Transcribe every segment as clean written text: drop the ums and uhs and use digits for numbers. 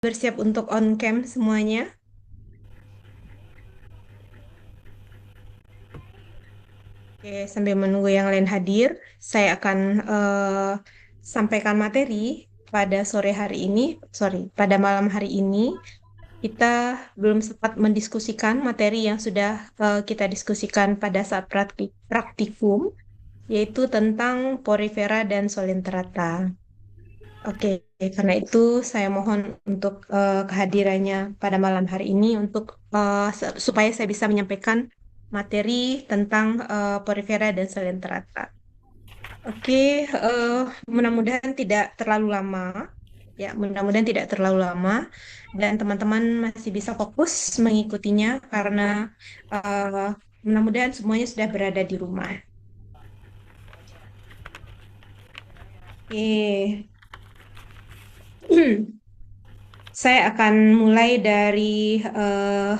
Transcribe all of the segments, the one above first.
Bersiap untuk on cam semuanya. Oke, sambil menunggu yang lain hadir, saya akan sampaikan materi pada sore hari ini. Sorry, pada malam hari ini kita belum sempat mendiskusikan materi yang sudah kita diskusikan pada saat praktikum, yaitu tentang porifera dan solenterata. Oke, karena itu saya mohon untuk kehadirannya pada malam hari ini untuk supaya saya bisa menyampaikan materi tentang porifera dan solenterata. Oke, eh, mudah-mudahan tidak terlalu lama, ya, mudah-mudahan tidak terlalu lama dan teman-teman masih bisa fokus mengikutinya karena eh, mudah-mudahan semuanya sudah berada di rumah. Oke. Saya akan mulai dari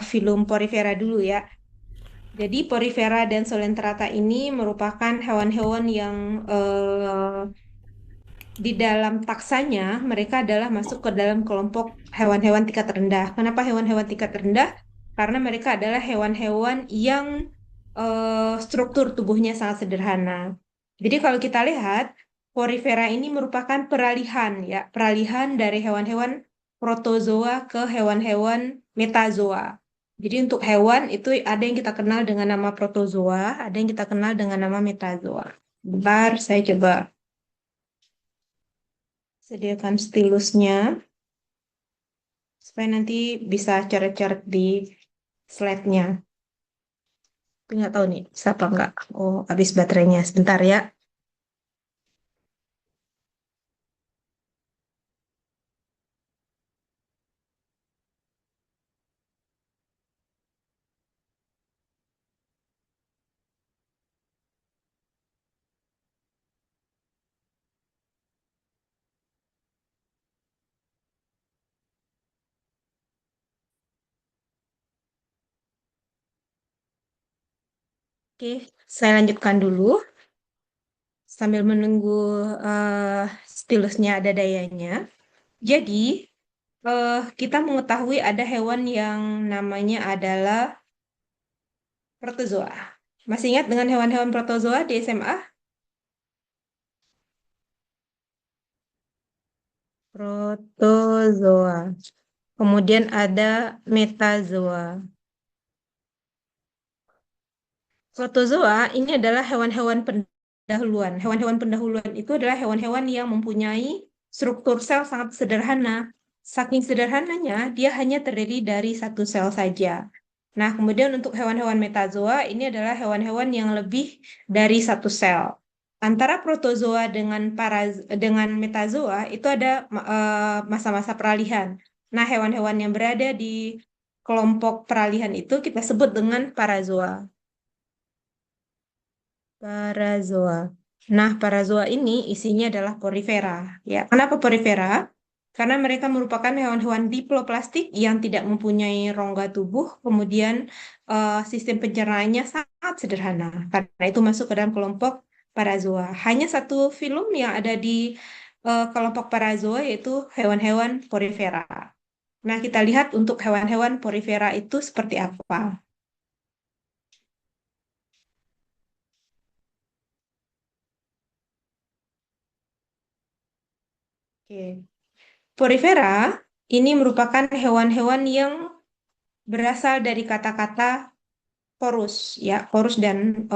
film Porifera dulu ya. Jadi Porifera dan Solenterata ini merupakan hewan-hewan yang di dalam taksanya mereka adalah masuk ke dalam kelompok hewan-hewan tingkat rendah. Kenapa hewan-hewan tingkat rendah? Karena mereka adalah hewan-hewan yang struktur tubuhnya sangat sederhana. Jadi kalau kita lihat, Porifera ini merupakan peralihan ya, peralihan dari hewan-hewan protozoa ke hewan-hewan metazoa. Jadi untuk hewan itu ada yang kita kenal dengan nama protozoa, ada yang kita kenal dengan nama metazoa. Bentar, saya coba sediakan stilusnya supaya nanti bisa coret-coret di slide-nya. Tapi nggak tahu nih, bisa apa nggak? Oh, habis baterainya. Sebentar ya. Oke, saya lanjutkan dulu sambil menunggu eh, stilusnya ada dayanya. Jadi, kita mengetahui ada hewan yang namanya adalah protozoa. Masih ingat dengan hewan-hewan protozoa di SMA? Protozoa. Kemudian ada metazoa. Protozoa ini adalah hewan-hewan pendahuluan. Hewan-hewan pendahuluan itu adalah hewan-hewan yang mempunyai struktur sel sangat sederhana. Saking sederhananya, dia hanya terdiri dari satu sel saja. Nah, kemudian untuk hewan-hewan metazoa, ini adalah hewan-hewan yang lebih dari satu sel. Antara protozoa dengan metazoa itu ada masa-masa peralihan. Nah, hewan-hewan yang berada di kelompok peralihan itu kita sebut dengan parazoa. Parazoa. Nah, parazoa ini isinya adalah porifera. Ya, kenapa porifera? Karena mereka merupakan hewan-hewan diploplastik yang tidak mempunyai rongga tubuh, kemudian sistem pencernaannya sangat sederhana. Karena itu masuk ke dalam kelompok parazoa. Hanya satu film yang ada di kelompok parazoa yaitu hewan-hewan porifera. Nah, kita lihat untuk hewan-hewan porifera itu seperti apa. Oke. Porifera ini merupakan hewan-hewan yang berasal dari kata-kata porus ya, porus dan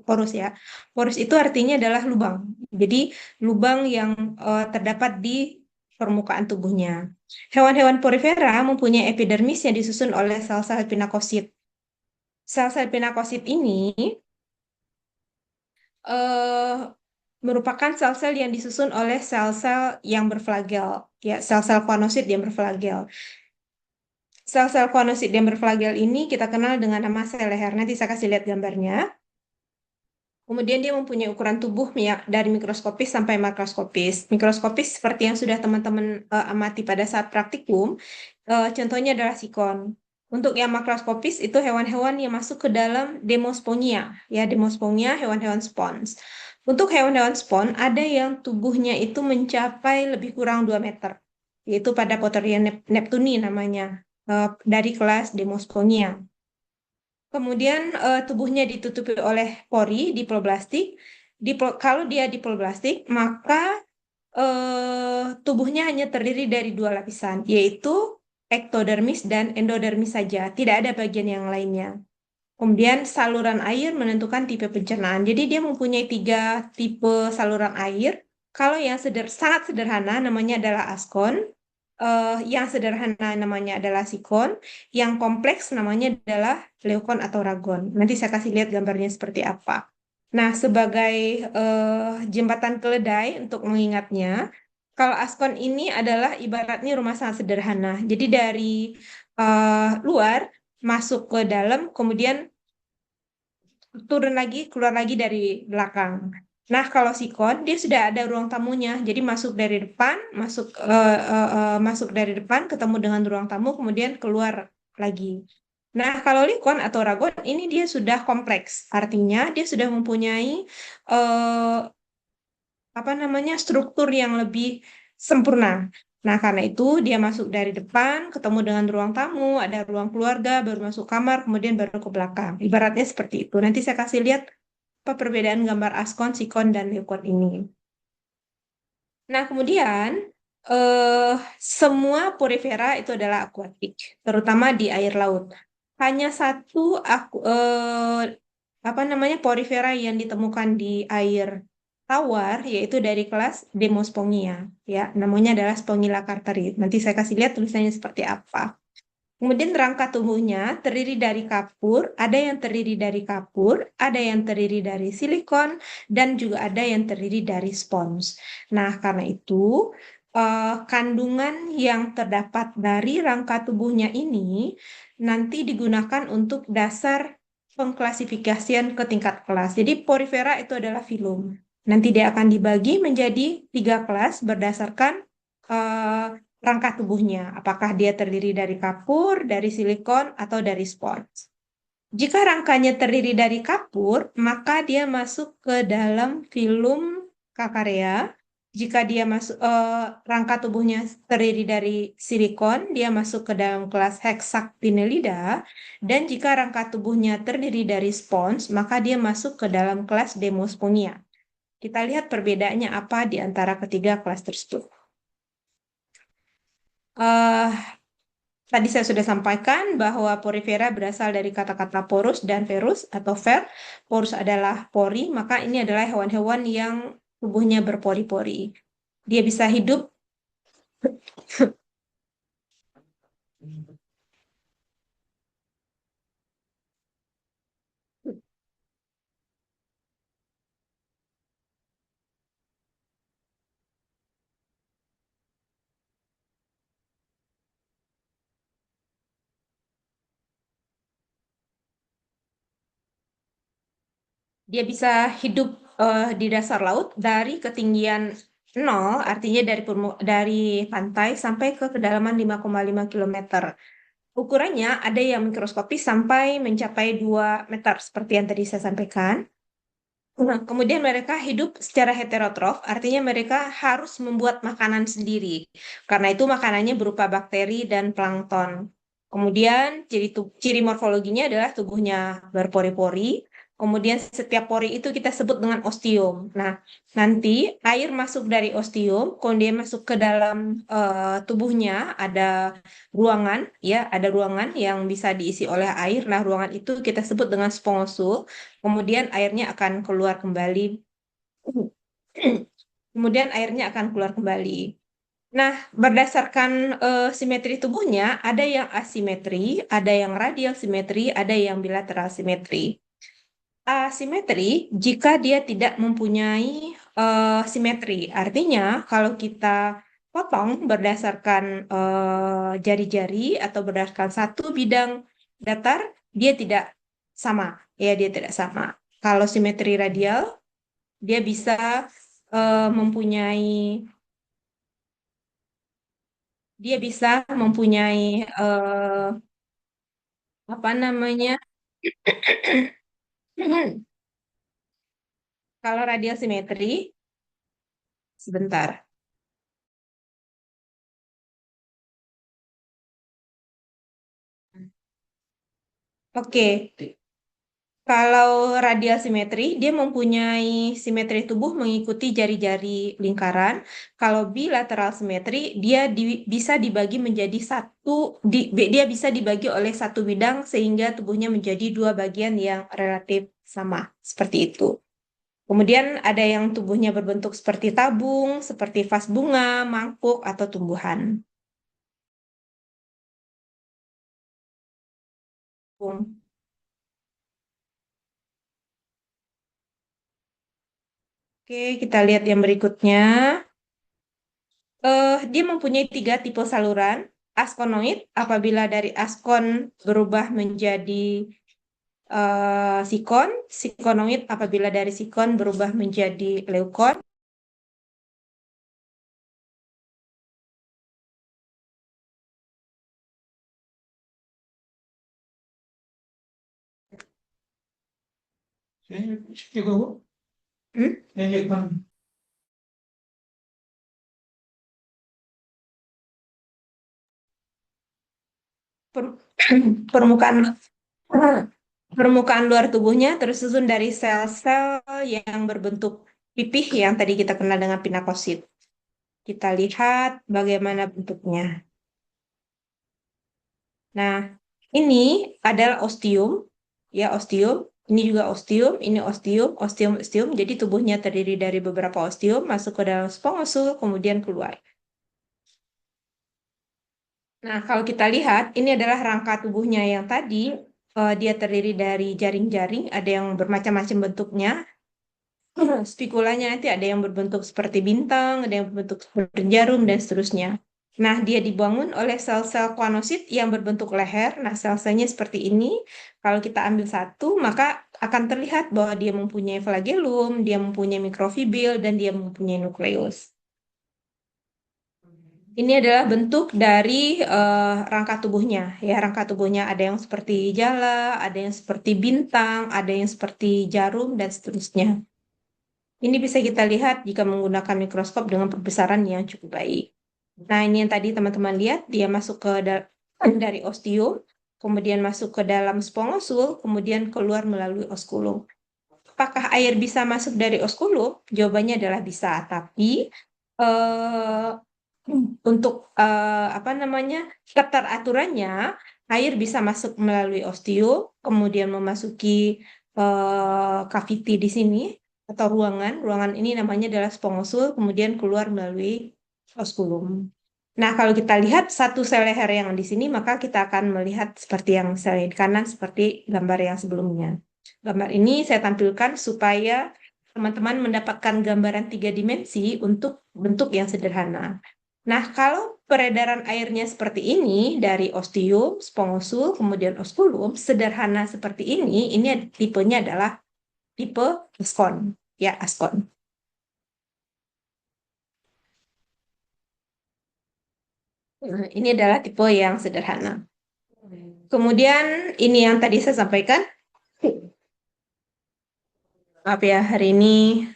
porus ya. Porus itu artinya adalah lubang. Jadi lubang yang terdapat di permukaan tubuhnya. Hewan-hewan porifera mempunyai epidermis yang disusun oleh sel-sel pinakosit. Sel-sel pinakosit ini eh, merupakan sel-sel yang disusun oleh sel-sel yang berflagel, ya, sel-sel konosit yang berflagel. Sel-sel konosit yang berflagel ini kita kenal dengan nama sel leher. Nanti saya kasih lihat gambarnya. Kemudian dia mempunyai ukuran tubuh ya, dari mikroskopis sampai makroskopis. Mikroskopis seperti yang sudah teman-teman amati pada saat praktikum, contohnya adalah sikon. Untuk yang makroskopis itu hewan-hewan yang masuk ke dalam Demosponia. Ya, Demosponia hewan-hewan spons. Untuk hewan-hewan spons ada yang tubuhnya itu mencapai lebih kurang 2 meter. yaitu pada Potaria neptuni namanya, dari kelas Demosponia. Kemudian tubuhnya ditutupi oleh pori diploblastik. Kalau dia diploblastik, maka tubuhnya hanya terdiri dari dua lapisan, yaitu ektodermis dan endodermis saja. Tidak ada bagian yang lainnya. Kemudian saluran air menentukan tipe pencernaan. Jadi dia mempunyai tiga tipe saluran air. Kalau yang sangat sederhana namanya adalah askon, yang sederhana namanya adalah sikon, yang kompleks namanya adalah leukon atau ragon. Nanti saya kasih lihat gambarnya seperti apa. Nah, sebagai jembatan keledai untuk mengingatnya, kalau askon ini adalah ibaratnya rumah sangat sederhana. Jadi dari luar masuk ke dalam, kemudian turun lagi, keluar lagi dari belakang. Nah, kalau sikon dia sudah ada ruang tamunya. Jadi masuk dari depan, masuk dari depan ketemu dengan ruang tamu, kemudian keluar lagi. Nah, kalau likon atau ragon ini dia sudah kompleks. Artinya dia sudah mempunyai eh, apa namanya struktur yang lebih sempurna. Nah, karena itu dia masuk dari depan, ketemu dengan ruang tamu, ada ruang keluarga, baru masuk kamar, kemudian baru ke belakang. Ibaratnya seperti itu. Nanti saya kasih lihat apa perbedaan gambar askon, sikon, dan leukon ini. Nah, kemudian eh, semua porifera itu adalah akuatik, terutama di air laut. Hanya satu apa namanya porifera yang ditemukan di air tawar, yaitu dari kelas Demospongia. Ya, namanya adalah Spongilla carteri. Nanti saya kasih lihat tulisannya seperti apa. Kemudian rangka tubuhnya terdiri dari kapur, ada yang terdiri dari kapur, ada yang terdiri dari silikon, dan juga ada yang terdiri dari spons. Nah, karena itu kandungan yang terdapat dari rangka tubuhnya ini nanti digunakan untuk dasar pengklasifikasian ke tingkat kelas. Jadi porifera itu adalah filum. Nanti dia akan dibagi menjadi tiga kelas berdasarkan eh, rangka tubuhnya. Apakah dia terdiri dari kapur, dari silikon, atau dari spons. Jika rangkanya terdiri dari kapur, maka dia masuk ke dalam filum Kakarea. Jika dia masuk rangka tubuhnya terdiri dari silikon, dia masuk ke dalam kelas Hexactinellida. Dan jika rangka tubuhnya terdiri dari spons, maka dia masuk ke dalam kelas Demosponia. Kita lihat perbedaannya apa di antara ketiga kelas tersebut. Eh, Tadi saya sudah sampaikan bahwa porifera berasal dari kata-kata porus dan verus atau ver. Porus adalah pori, maka ini adalah hewan-hewan yang tubuhnya berpori-pori. Dia bisa hidup, dia bisa hidup di dasar laut dari ketinggian 0, artinya dari pantai sampai ke kedalaman 5,5 kilometer. Ukurannya ada yang mikroskopis sampai mencapai 2 meter, seperti yang tadi saya sampaikan. Nah, kemudian mereka hidup secara heterotrof, artinya mereka harus membuat makanan sendiri. Karena itu makanannya berupa bakteri dan plankton. Kemudian ciri morfologinya adalah tubuhnya berpori-pori. Kemudian setiap pori itu kita sebut dengan ostium. Nah, nanti air masuk dari ostium, kemudian masuk ke dalam tubuhnya ada ruangan, ya, ada ruangan yang bisa diisi oleh air. Nah, ruangan itu kita sebut dengan spongosul. Kemudian airnya akan keluar kembali. Kemudian airnya akan keluar kembali. Nah, berdasarkan simetri tubuhnya, ada yang asimetri, ada yang radial simetri, ada yang bilateral simetri. Asimetri jika dia tidak mempunyai simetri. Artinya, kalau kita potong berdasarkan jari-jari atau berdasarkan satu bidang datar, dia tidak sama. Ya, dia tidak sama. Kalau simetri radial, dia bisa mempunyai eh, apa namanya? Kalau radial simetri, sebentar. Oke, kalau radial simetri, dia mempunyai simetri tubuh mengikuti jari-jari lingkaran. Kalau bilateral simetri, dia bisa dibagi menjadi dia bisa dibagi oleh satu bidang sehingga tubuhnya menjadi dua bagian yang relatif sama, seperti itu. Kemudian ada yang tubuhnya berbentuk seperti tabung, seperti vas bunga, mangkuk, atau tumbuhan. Oke, kita lihat yang berikutnya. Dia mempunyai tiga tipe saluran. Askonoid, apabila dari askon berubah menjadi sikon. Sikonoid, apabila dari sikon berubah menjadi leukon. Hmm? Per- Permukaan permukaan luar tubuhnya tersusun dari sel-sel yang berbentuk pipih yang tadi kita kenal dengan pinakosit. Kita lihat bagaimana bentuknya. Nah, ini adalah ostium, ya ostium. Ini juga ostium, ini ostium, ostium, ostium. Jadi tubuhnya terdiri dari beberapa ostium, masuk ke dalam spongosul, kemudian keluar. Nah, kalau kita lihat, ini adalah rangka tubuhnya yang tadi. Dia terdiri dari jaring-jaring, ada yang bermacam-macam bentuknya. Spikulanya nanti ada yang berbentuk seperti bintang, ada yang berbentuk seperti jarum, dan seterusnya. Nah, dia dibangun oleh sel-sel kuanosit yang berbentuk leher. Nah, sel-selnya seperti ini. Kalau kita ambil satu, maka akan terlihat bahwa dia mempunyai flagellum, dia mempunyai mikrofibil, dan dia mempunyai nukleus. Ini adalah bentuk dari rangka tubuhnya. Ya, rangka tubuhnya ada yang seperti jala, ada yang seperti bintang, ada yang seperti jarum, dan seterusnya. Ini bisa kita lihat jika menggunakan mikroskop dengan perbesaran yang cukup baik. Nah, ini yang tadi teman-teman lihat, dia masuk ke dari ostium, kemudian masuk ke dalam spongosul, kemudian keluar melalui oskulum. Apakah air bisa masuk dari oskulum? Jawabannya adalah bisa, tapi eh, untuk apa namanya keteraturannya, air bisa masuk melalui ostium, kemudian memasuki cavity di sini atau ruangan. Ruangan ini namanya adalah spongosul, kemudian keluar melalui oskulum. Nah, kalau kita lihat satu sel leher yang di sini, maka kita akan melihat seperti yang sel di kanan, seperti gambar yang sebelumnya. Gambar ini saya tampilkan supaya teman-teman mendapatkan gambaran tiga dimensi untuk bentuk yang sederhana. Nah, kalau peredaran airnya seperti ini, dari ostium, spongosul, kemudian osculum, sederhana seperti ini tipenya adalah tipe askon. Ya, askon. Nah, ini adalah tipe yang sederhana. Kemudian ini yang tadi saya sampaikan. Maaf ya, hari ini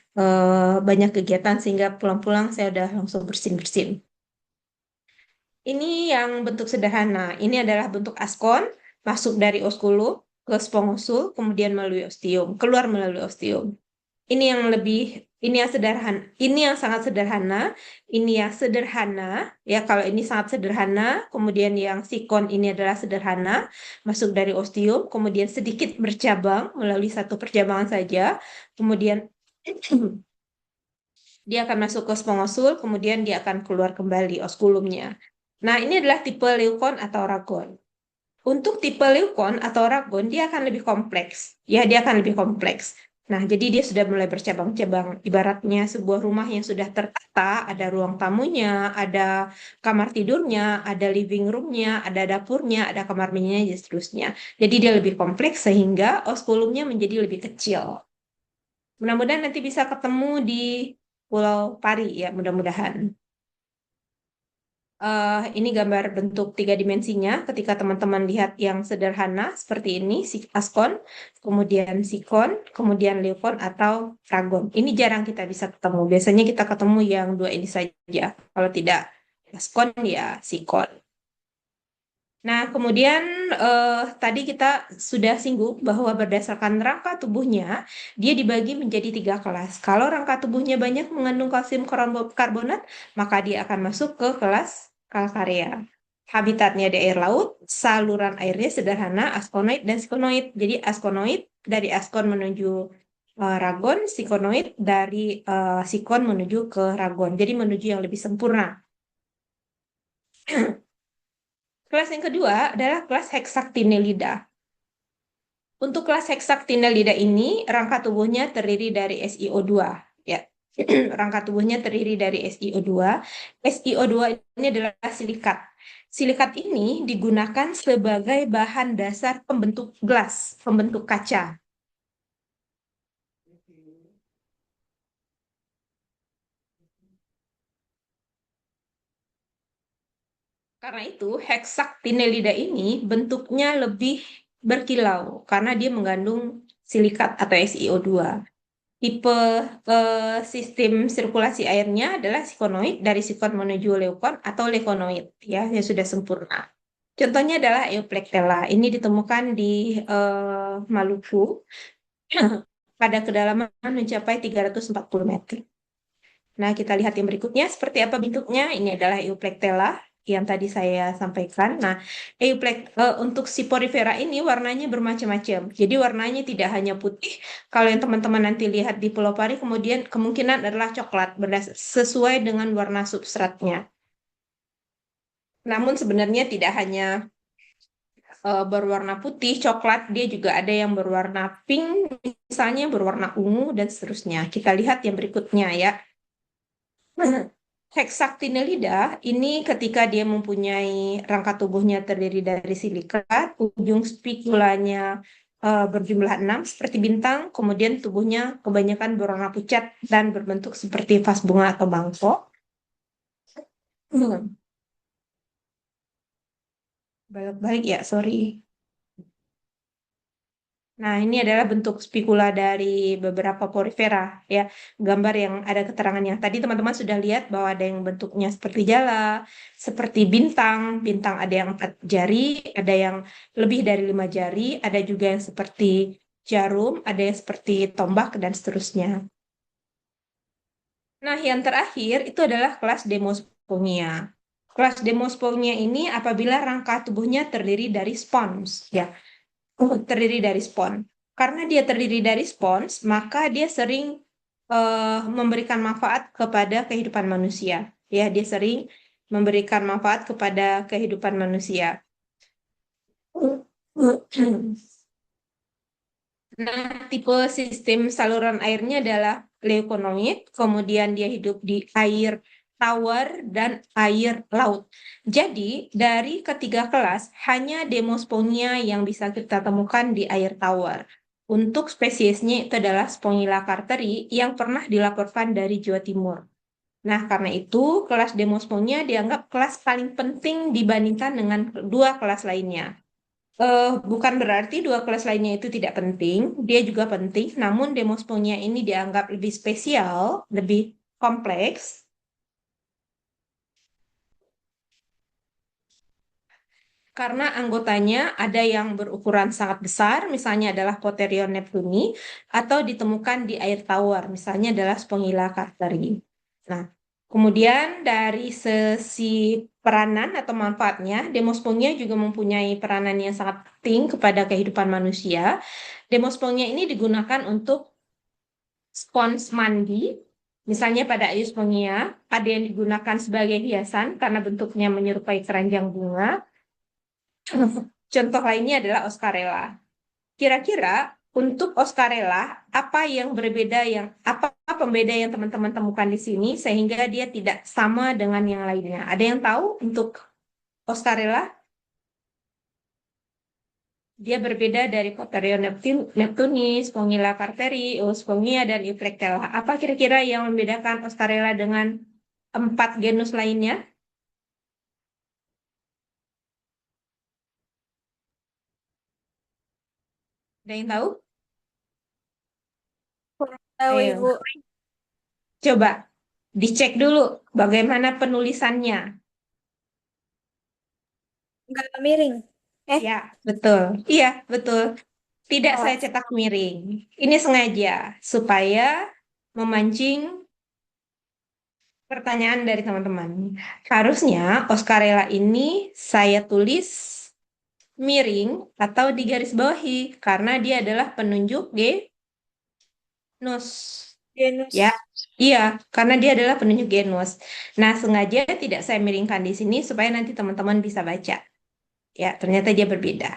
banyak kegiatan sehingga pulang-pulang saya udah langsung bersin-bersin. Ini yang bentuk sederhana. Ini adalah bentuk askon, masuk dari oskulum ke spongosul, kemudian melalui ostium, keluar melalui ostium. Ini yang lebih, ini yang sederhana, ini yang sangat sederhana, ini yang sederhana, ya kalau ini sangat sederhana, kemudian yang sikon ini adalah sederhana, masuk dari ostium, kemudian sedikit bercabang melalui satu percabangan saja, kemudian dia akan masuk ke spongosul, kemudian dia akan keluar kembali oskulumnya. Nah, ini adalah tipe leukon atau ragon. Untuk tipe leukon atau ragon, dia akan lebih kompleks. Ya, dia akan lebih kompleks. Nah, jadi dia sudah mulai bercabang-cabang. Ibaratnya sebuah rumah yang sudah tertata, ada ruang tamunya, ada kamar tidurnya, ada living roomnya, ada dapurnya, ada kamar mandinya, dan seterusnya. Jadi dia lebih kompleks sehingga oskulumnya menjadi lebih kecil. Mudah-mudahan nanti bisa ketemu di Pulau Pari ya, mudah-mudahan. Ini gambar bentuk tiga dimensinya. Ketika teman-teman lihat yang sederhana seperti ini, si askon, kemudian sikon, kemudian leukon atau fragon. Ini jarang kita bisa ketemu. Biasanya kita ketemu yang dua ini saja. Kalau tidak askon ya sikon. Nah, kemudian tadi kita sudah singgung bahwa berdasarkan rangka tubuhnya, dia dibagi menjadi tiga kelas. Kalau rangka tubuhnya banyak mengandung kalsium karbonat, maka dia akan masuk ke kelas kalkaria. Habitatnya di air laut, saluran airnya sederhana, askonoid dan sikonoid. Jadi askonoid dari askon menuju ragon, sikonoid dari sikon menuju ke ragon. Jadi menuju yang lebih sempurna. Kelas yang kedua adalah kelas hexactinelida. Untuk kelas hexactinelida ini, rangka tubuhnya terdiri dari SiO2. Ya. Rangka tubuhnya terdiri dari SiO2. SiO2 ini adalah silikat. Silikat ini digunakan sebagai bahan dasar pembentuk gelas, pembentuk kaca. Karena itu, hexactinelida ini bentuknya lebih berkilau karena dia mengandung silikat atau SiO2. Tipe sistem sirkulasi airnya adalah sikonoid, dari sikon menuju leukon atau leukonoid, ya, yang sudah sempurna. Contohnya adalah Euplectella. Ini ditemukan di Maluku pada kedalaman mencapai 340 meter. Nah, kita lihat yang berikutnya seperti apa bentuknya. Ini adalah Euplectella yang tadi saya sampaikan. Nah, untuk si porifera ini warnanya bermacam-macam. Jadi warnanya tidak hanya putih. Kalau yang teman-teman nanti lihat di Pulau Pari, kemudian kemungkinan adalah coklat sesuai dengan warna substratnya. Namun sebenarnya tidak hanya berwarna putih, coklat, dia juga ada yang berwarna pink, misalnya berwarna ungu dan seterusnya. Kita lihat yang berikutnya ya. Hexactinelida ini ketika dia mempunyai rangka tubuhnya terdiri dari silikat, ujung spikulanya berjumlah 6 seperti bintang, kemudian tubuhnya kebanyakan berwarna pucat dan berbentuk seperti vas bunga atau mangkok. Balik-balik ya, sorry. Nah, ini adalah bentuk spikula dari beberapa porifera, ya. Gambar yang ada keterangan yang tadi teman-teman sudah lihat bahwa ada yang bentuknya seperti jala, seperti bintang. Bintang ada yang 4 jari, ada yang lebih dari 5 jari, ada juga yang seperti jarum, ada yang seperti tombak, dan seterusnya. Nah, yang terakhir itu adalah kelas Demospongia. Kelas Demospongia ini apabila rangka tubuhnya terdiri dari spons, ya. Terdiri dari spons. Karena dia terdiri dari spons, maka dia sering memberikan manfaat kepada kehidupan manusia. Ya, dia sering memberikan manfaat kepada kehidupan manusia. Nah, tipe sistem saluran airnya adalah leukonoid, kemudian dia hidup di air tawar dan air laut. Jadi, dari ketiga kelas, hanya Demosponia yang bisa kita temukan di air tawar. Untuk spesiesnya itu adalah Spongilla carteri yang pernah dilaporkan dari Jawa Timur. Nah, karena itu kelas Demosponia dianggap kelas paling penting dibandingkan dengan dua kelas lainnya. Bukan berarti dua kelas lainnya itu tidak penting, dia juga penting, namun Demosponia ini dianggap lebih spesial, lebih kompleks, karena anggotanya ada yang berukuran sangat besar, misalnya adalah Potherion neptuni, atau ditemukan di air tawar, misalnya adalah Spongilla carteri. Nah, kemudian dari sisi peranan atau manfaatnya, Demosponia juga mempunyai peranan yang sangat penting kepada kehidupan manusia. Demosponia ini digunakan untuk spons mandi, misalnya pada eusponia, ada yang digunakan sebagai hiasan karena bentuknya menyerupai keranjang bunga. Contoh lainnya adalah Oscarella. Kira-kira untuk Oscarella, apa pembeda yang teman-teman temukan di sini sehingga dia tidak sama dengan yang lainnya? Ada yang tahu untuk Oscarella? Dia berbeda dari Coterion neptunis, Spongilla carteri, Euspongia, dan Euplectella. Apa kira-kira yang membedakan Oscarella dengan 4 genus lainnya? Ada yang tahu? Tahu Ayo, Ibu. coba dicek dulu bagaimana penulisannya. Nggak miring. Eh, Ya, betul. Iya, betul. Tidak saya oh, cetak miring. Ini sengaja supaya memancing pertanyaan dari teman-teman. Harusnya Oscarella ini saya tulis miring atau digarisbawahi karena dia adalah penunjuk genus. Ya, genus. iya, karena dia adalah penunjuk genus. Nah, sengaja tidak saya miringkan di sini supaya nanti teman-teman bisa baca. Ya, ternyata dia berbeda.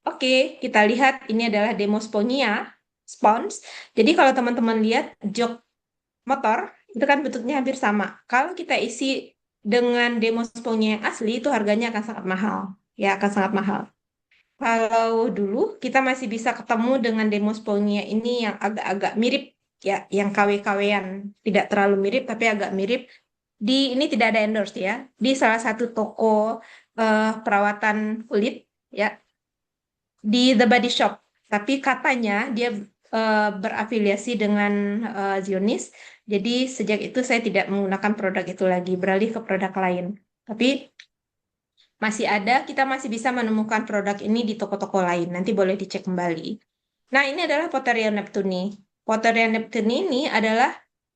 Oke, kita lihat ini adalah Demosponia spons. Jadi kalau teman-teman lihat jok motor itu kan bentuknya hampir sama. Kalau kita isi dengan Demosponia yang asli itu harganya akan sangat mahal. Ya, akan sangat mahal. Kalau dulu kita masih bisa ketemu dengan Demosponia ini yang agak-agak mirip ya, yang KW-KW-an, tidak terlalu mirip tapi agak mirip. Di ini tidak ada endorse ya. Di salah satu toko perawatan kulit ya, di The Body Shop. Tapi katanya dia berafiliasi dengan Zionis. Jadi sejak itu saya tidak menggunakan produk itu lagi, beralih ke produk lain. Tapi masih ada, kita masih bisa menemukan produk ini di toko-toko lain. Nanti boleh dicek kembali. Nah, ini adalah Potheria neptuni. Potheria neptuni ini adalah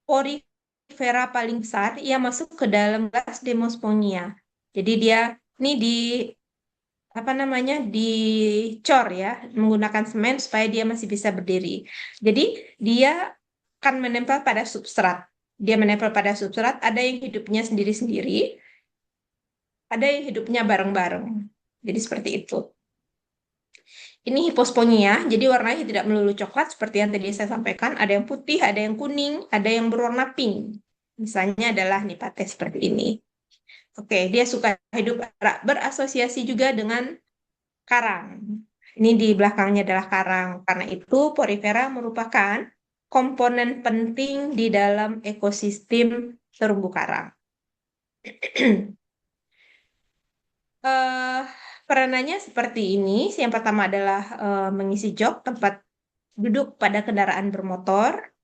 porifera paling besar yang masuk ke dalam kelas Demosponia. Jadi dia ini di apa namanya dicor ya menggunakan semen supaya dia masih bisa berdiri. Jadi dia akan menempel pada substrat. Dia menempel pada substrat, ada yang hidupnya sendiri-sendiri, ada yang hidupnya bareng-bareng. Jadi seperti itu. Ini hiposponia, jadi warnanya tidak melulu coklat seperti yang tadi saya sampaikan. Ada yang putih, ada yang kuning, ada yang berwarna pink. Misalnya adalah nipate seperti ini. Oke, dia suka hidup berasosiasi juga dengan karang. Ini di belakangnya adalah karang. Karena itu, porifera merupakan komponen penting di dalam ekosistem terumbu karang. eh Peranannya seperti ini. Yang pertama adalah mengisi jok tempat duduk pada kendaraan bermotor,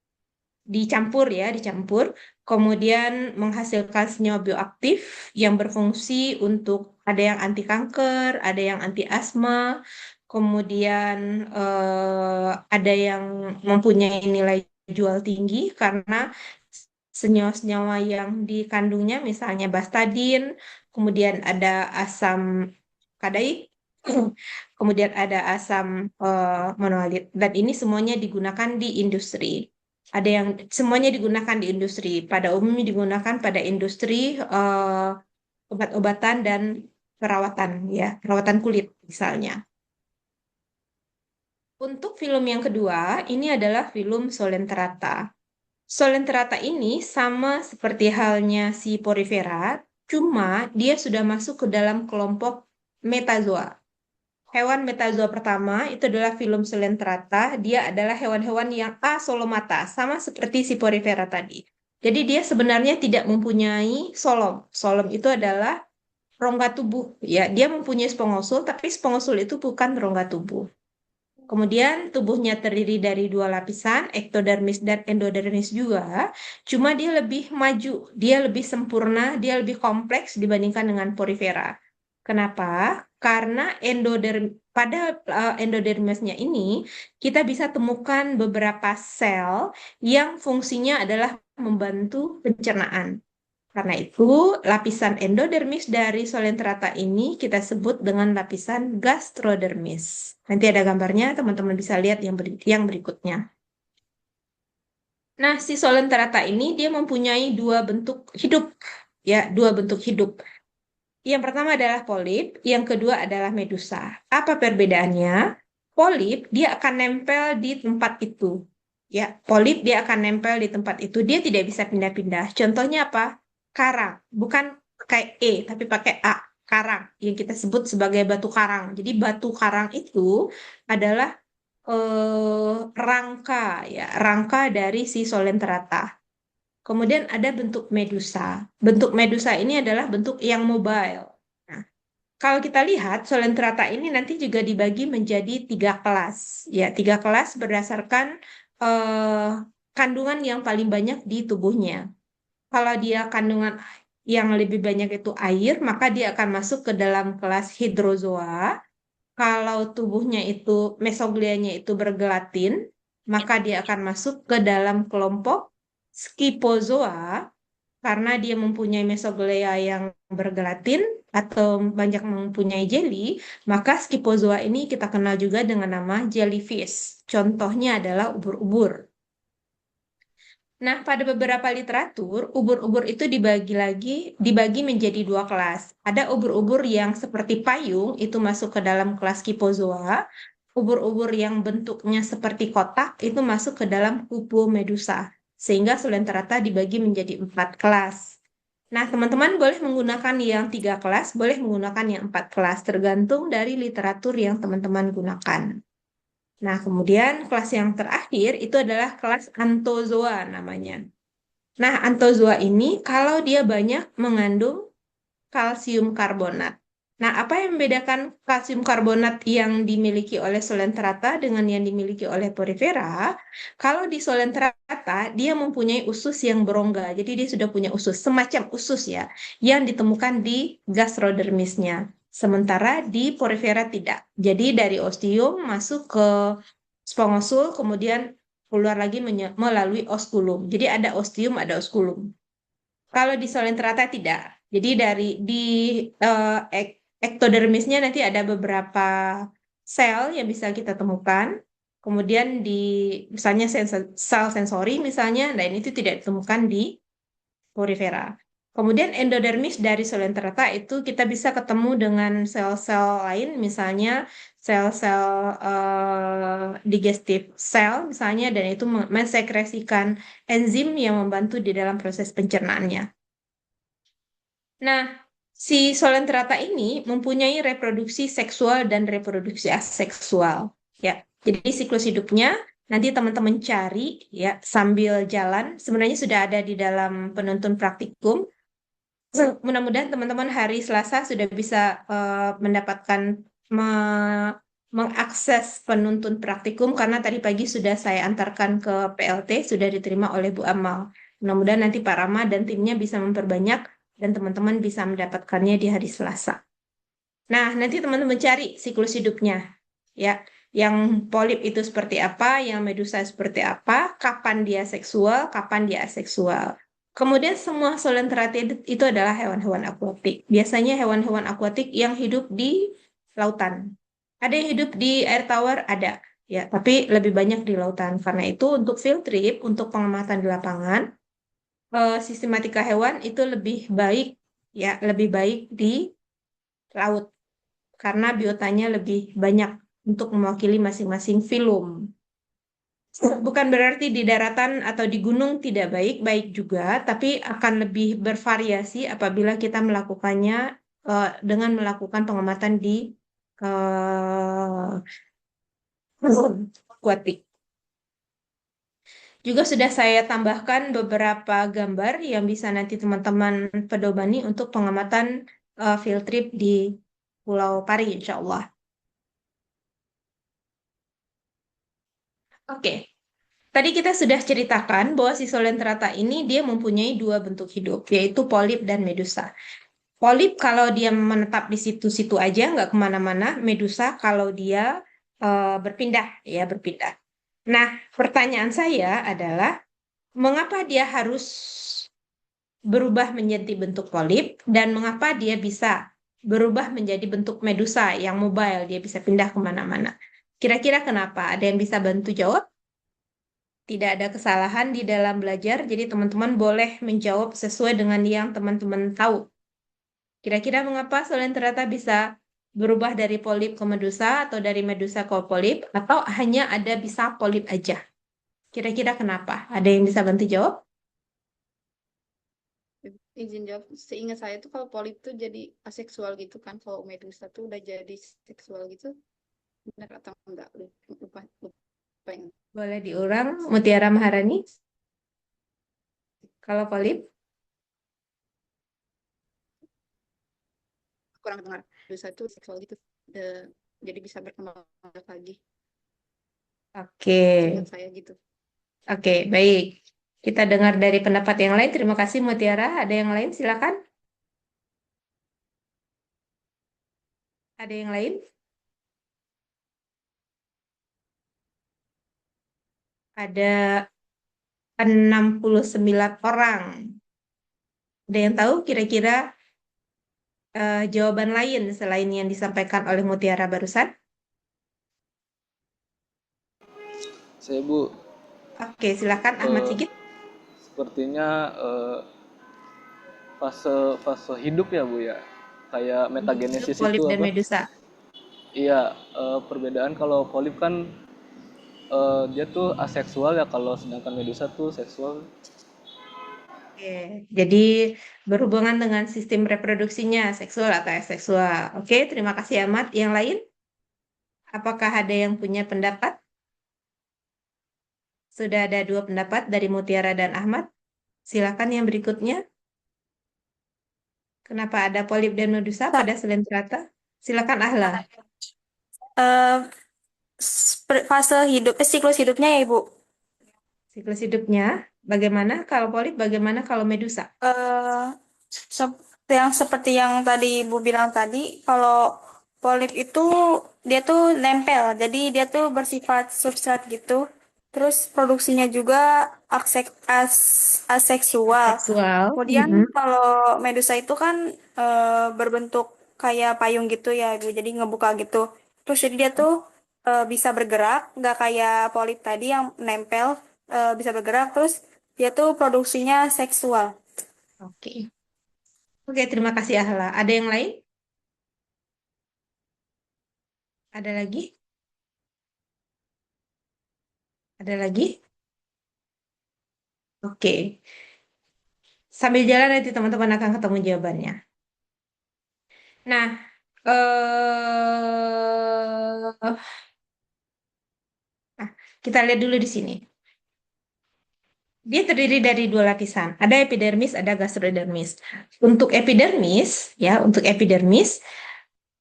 dicampur ya, dicampur. Kemudian menghasilkan senyawa bioaktif yang berfungsi untuk ada yang anti kanker, ada yang anti asma, kemudian ada yang mempunyai nilai jual tinggi karena senyawa-senyawa yang dikandungnya misalnya bastadin, kemudian ada asam kadaik, kemudian ada asam monoalit, dan ini semuanya digunakan di industri. Ada yang semuanya digunakan di industri. Pada umumnya digunakan pada industri obat-obatan dan perawatan ya, perawatan kulit misalnya. Untuk film yang kedua, ini adalah film Solenterata. Solenterata ini sama seperti halnya si Porifera, cuma dia sudah masuk ke dalam kelompok metazoa. Hewan metazoa pertama itu adalah film Solenterata. Dia adalah hewan-hewan yang asolomata, sama seperti si Porifera tadi. Jadi dia sebenarnya tidak mempunyai solom. Solom itu adalah rongga tubuh. Ya, dia mempunyai spongosul, tapi spongosul itu bukan rongga tubuh. Kemudian tubuhnya terdiri dari dua lapisan, ektodermis dan endodermis juga. Cuma dia lebih maju, dia lebih sempurna, dia lebih kompleks dibandingkan dengan porifera. Kenapa? Karena pada endodermisnya ini kita bisa temukan beberapa sel yang fungsinya adalah membantu pencernaan. Karena itu, lapisan endodermis dari Solenterata ini kita sebut dengan lapisan gastrodermis. Nanti ada gambarnya, teman-teman bisa lihat yang berikutnya. Nah, si Solenterata ini dia mempunyai dua bentuk hidup, ya, dua bentuk hidup. Yang pertama adalah polip, yang kedua adalah medusa. Apa perbedaannya? Polip dia akan nempel di tempat itu. Ya, polip dia akan nempel di tempat itu. Dia tidak bisa pindah-pindah. Contohnya apa? Karang, bukan pakai E tapi pakai A. Karang yang kita sebut sebagai batu karang. Jadi batu karang itu adalah rangka ya, rangka dari si Solenterata. Kemudian ada bentuk medusa. Bentuk medusa ini adalah bentuk yang mobile. Nah, kalau kita lihat, Solenterata ini nanti juga dibagi menjadi tiga kelas. Ya, tiga kelas berdasarkan eh, kandungan yang paling banyak di tubuhnya. Kalau dia kandungan yang lebih banyak itu air, maka dia akan masuk ke dalam kelas hidrozoa. Kalau tubuhnya itu mesoglianya itu bergelatin, maka dia akan masuk ke dalam kelompok Scyphozoa karena dia mempunyai mesoglia yang bergelatin atau banyak mempunyai jelly, maka Scyphozoa ini kita kenal juga dengan nama jellyfish. Contohnya adalah ubur-ubur. Nah, pada beberapa literatur, ubur-ubur itu dibagi menjadi dua kelas. Ada ubur-ubur yang seperti payung, itu masuk ke dalam kelas Scyphozoa. Ubur-ubur yang bentuknya seperti kotak, itu masuk ke dalam Cubomedusa. Sehingga Solenterata dibagi menjadi empat kelas. Nah, teman-teman boleh menggunakan yang tiga kelas, boleh menggunakan yang empat kelas, tergantung dari literatur yang teman-teman gunakan. Nah, kemudian kelas yang terakhir itu adalah kelas Anthozoa namanya. Nah, Anthozoa ini kalau dia banyak mengandung kalsium karbonat. Nah, apa yang membedakan kalsium karbonat yang dimiliki oleh Solenterata dengan yang dimiliki oleh Porifera? Kalau di Solenterata, dia mempunyai usus yang berongga. Jadi dia sudah punya usus, semacam usus ya, yang ditemukan di gastrodermisnya. Sementara di Porifera tidak. Jadi dari ostium masuk ke spongosul, kemudian keluar lagi melalui osculum. Jadi ada ostium, ada osculum. Kalau di Solenterata tidak. Jadi di ektodermisnya nanti ada beberapa sel yang bisa kita temukan. Kemudian di misalnya sel sensori misalnya, dan itu tidak ditemukan di porifera. Kemudian endodermis dari Solenterata itu kita bisa ketemu dengan sel-sel lain, misalnya sel-sel digestive cell misalnya, dan itu mensekresikan enzim yang membantu di dalam proses pencernaannya. Nah, si Solenterata ini mempunyai reproduksi seksual dan reproduksi aseksual. Ya, jadi siklus hidupnya nanti teman-teman cari ya sambil jalan. Sebenarnya sudah ada di dalam penuntun praktikum. Mudah-mudahan teman-teman hari Selasa sudah bisa mendapatkan mengakses penuntun praktikum karena tadi pagi sudah saya antarkan ke PLT, sudah diterima oleh Bu Amal. Mudah-mudahan nanti Pak Rama dan timnya bisa memperbanyak dan teman-teman bisa mendapatkannya di hari Selasa. Nah, nanti teman-teman cari siklus hidupnya, ya. Yang polip itu seperti apa, yang medusa seperti apa, kapan dia seksual, kapan dia aseksual. Kemudian semua solenteratid itu adalah hewan-hewan akuatik. Biasanya hewan-hewan akuatik yang hidup di lautan. Ada yang hidup di air tawar, ada. Ya, tapi lebih banyak di lautan. Karena itu untuk field trip, untuk pengamatan di lapangan, sistematika hewan itu lebih baik ya, lebih baik di laut karena biotanya lebih banyak untuk mewakili masing-masing filum. Bukan berarti di daratan atau di gunung tidak baik, baik juga, tapi akan lebih bervariasi apabila kita melakukannya dengan melakukan pengamatan di akuatik. Juga sudah saya tambahkan beberapa gambar yang bisa nanti teman-teman pedomani untuk pengamatan field trip di Pulau Pari, insya Allah. Oke, tadi kita sudah ceritakan bahwa si Solenterata ini dia mempunyai dua bentuk hidup, yaitu polip dan medusa. Polip kalau dia menetap di situ-situ aja, nggak kemana-mana. Medusa kalau dia berpindah, ya berpindah. Nah, pertanyaan saya adalah, mengapa dia harus berubah menjadi bentuk polip dan mengapa dia bisa berubah menjadi bentuk medusa yang mobile, dia bisa pindah kemana-mana. Kira-kira kenapa? Ada yang bisa bantu jawab? Tidak ada kesalahan di dalam belajar, jadi teman-teman boleh menjawab sesuai dengan yang teman-teman tahu. Kira-kira mengapa Solenterata bisa berubah dari polip ke medusa atau dari medusa ke polip atau hanya ada bisa polip aja? Kira-kira kenapa? Ada yang bisa bantu jawab? Izin jawab, seingat saya tuh kalau polip tuh jadi aseksual gitu kan, kalau medusa tuh udah jadi seksual gitu, benar atau enggak? Lupa, lupa yang Boleh diulang, Mutiara Maharani. Kalau polip? kurang dengar. Medusa tuh seksual gitu, eh, jadi bisa berkembang lagi. Oke, Seingat saya gitu. oke, baik. Kita dengar dari pendapat yang lain. Terima kasih, Mutiara. Ada yang lain? Silakan. Ada yang lain? Ada 69 orang. Ada yang tahu kira-kira jawaban lain selain yang disampaikan oleh Mutiara barusan? Saya Bu, Oke, silakan Ahmad eh, Sigit. sepertinya fase fase hidup ya Bu ya. Kayak Hidup, metagenesis polip, itu dan apa? medusa. Iya, perbedaan kalau polip kan dia tuh aseksual ya, kalau sedangkan medusa tuh seksual. Oke, jadi berhubungan dengan sistem reproduksinya, seksual atau aseksual. Oke, terima kasih Ahmad. Yang lain, apakah ada yang punya pendapat? Sudah ada dua pendapat dari Mutiara dan Ahmad. Silakan yang berikutnya. Kenapa ada polip dan medusa pada selentrata? Silakan Ahla. eh fase hidup, siklus hidupnya ya Ibu. Siklus hidupnya, bagaimana kalau polip, bagaimana kalau medusa? eh seperti yang tadi Ibu bilang tadi, kalau polip itu dia tuh nempel, jadi dia tuh bersifat substrat gitu. Terus produksinya juga aseksual. Aseksual. Kemudian Mm-mm. kalau medusa itu kan berbentuk kayak payung gitu ya, Ibu. Jadi ngebuka gitu. Terus jadi dia tuh bisa bergerak, nggak kayak polip tadi yang nempel, bisa bergerak. Terus dia tuh produksinya seksual. Oke. Oke, terima kasih Ahla. Ada yang lain? Ada lagi? Ada lagi? Oke. Sambil jalan nanti teman-teman akan ketemu jawabannya. Nah, eh nah, kita lihat dulu di sini. Dia terdiri dari dua lapisan. Ada epidermis, ada gastrodermis. Untuk epidermis,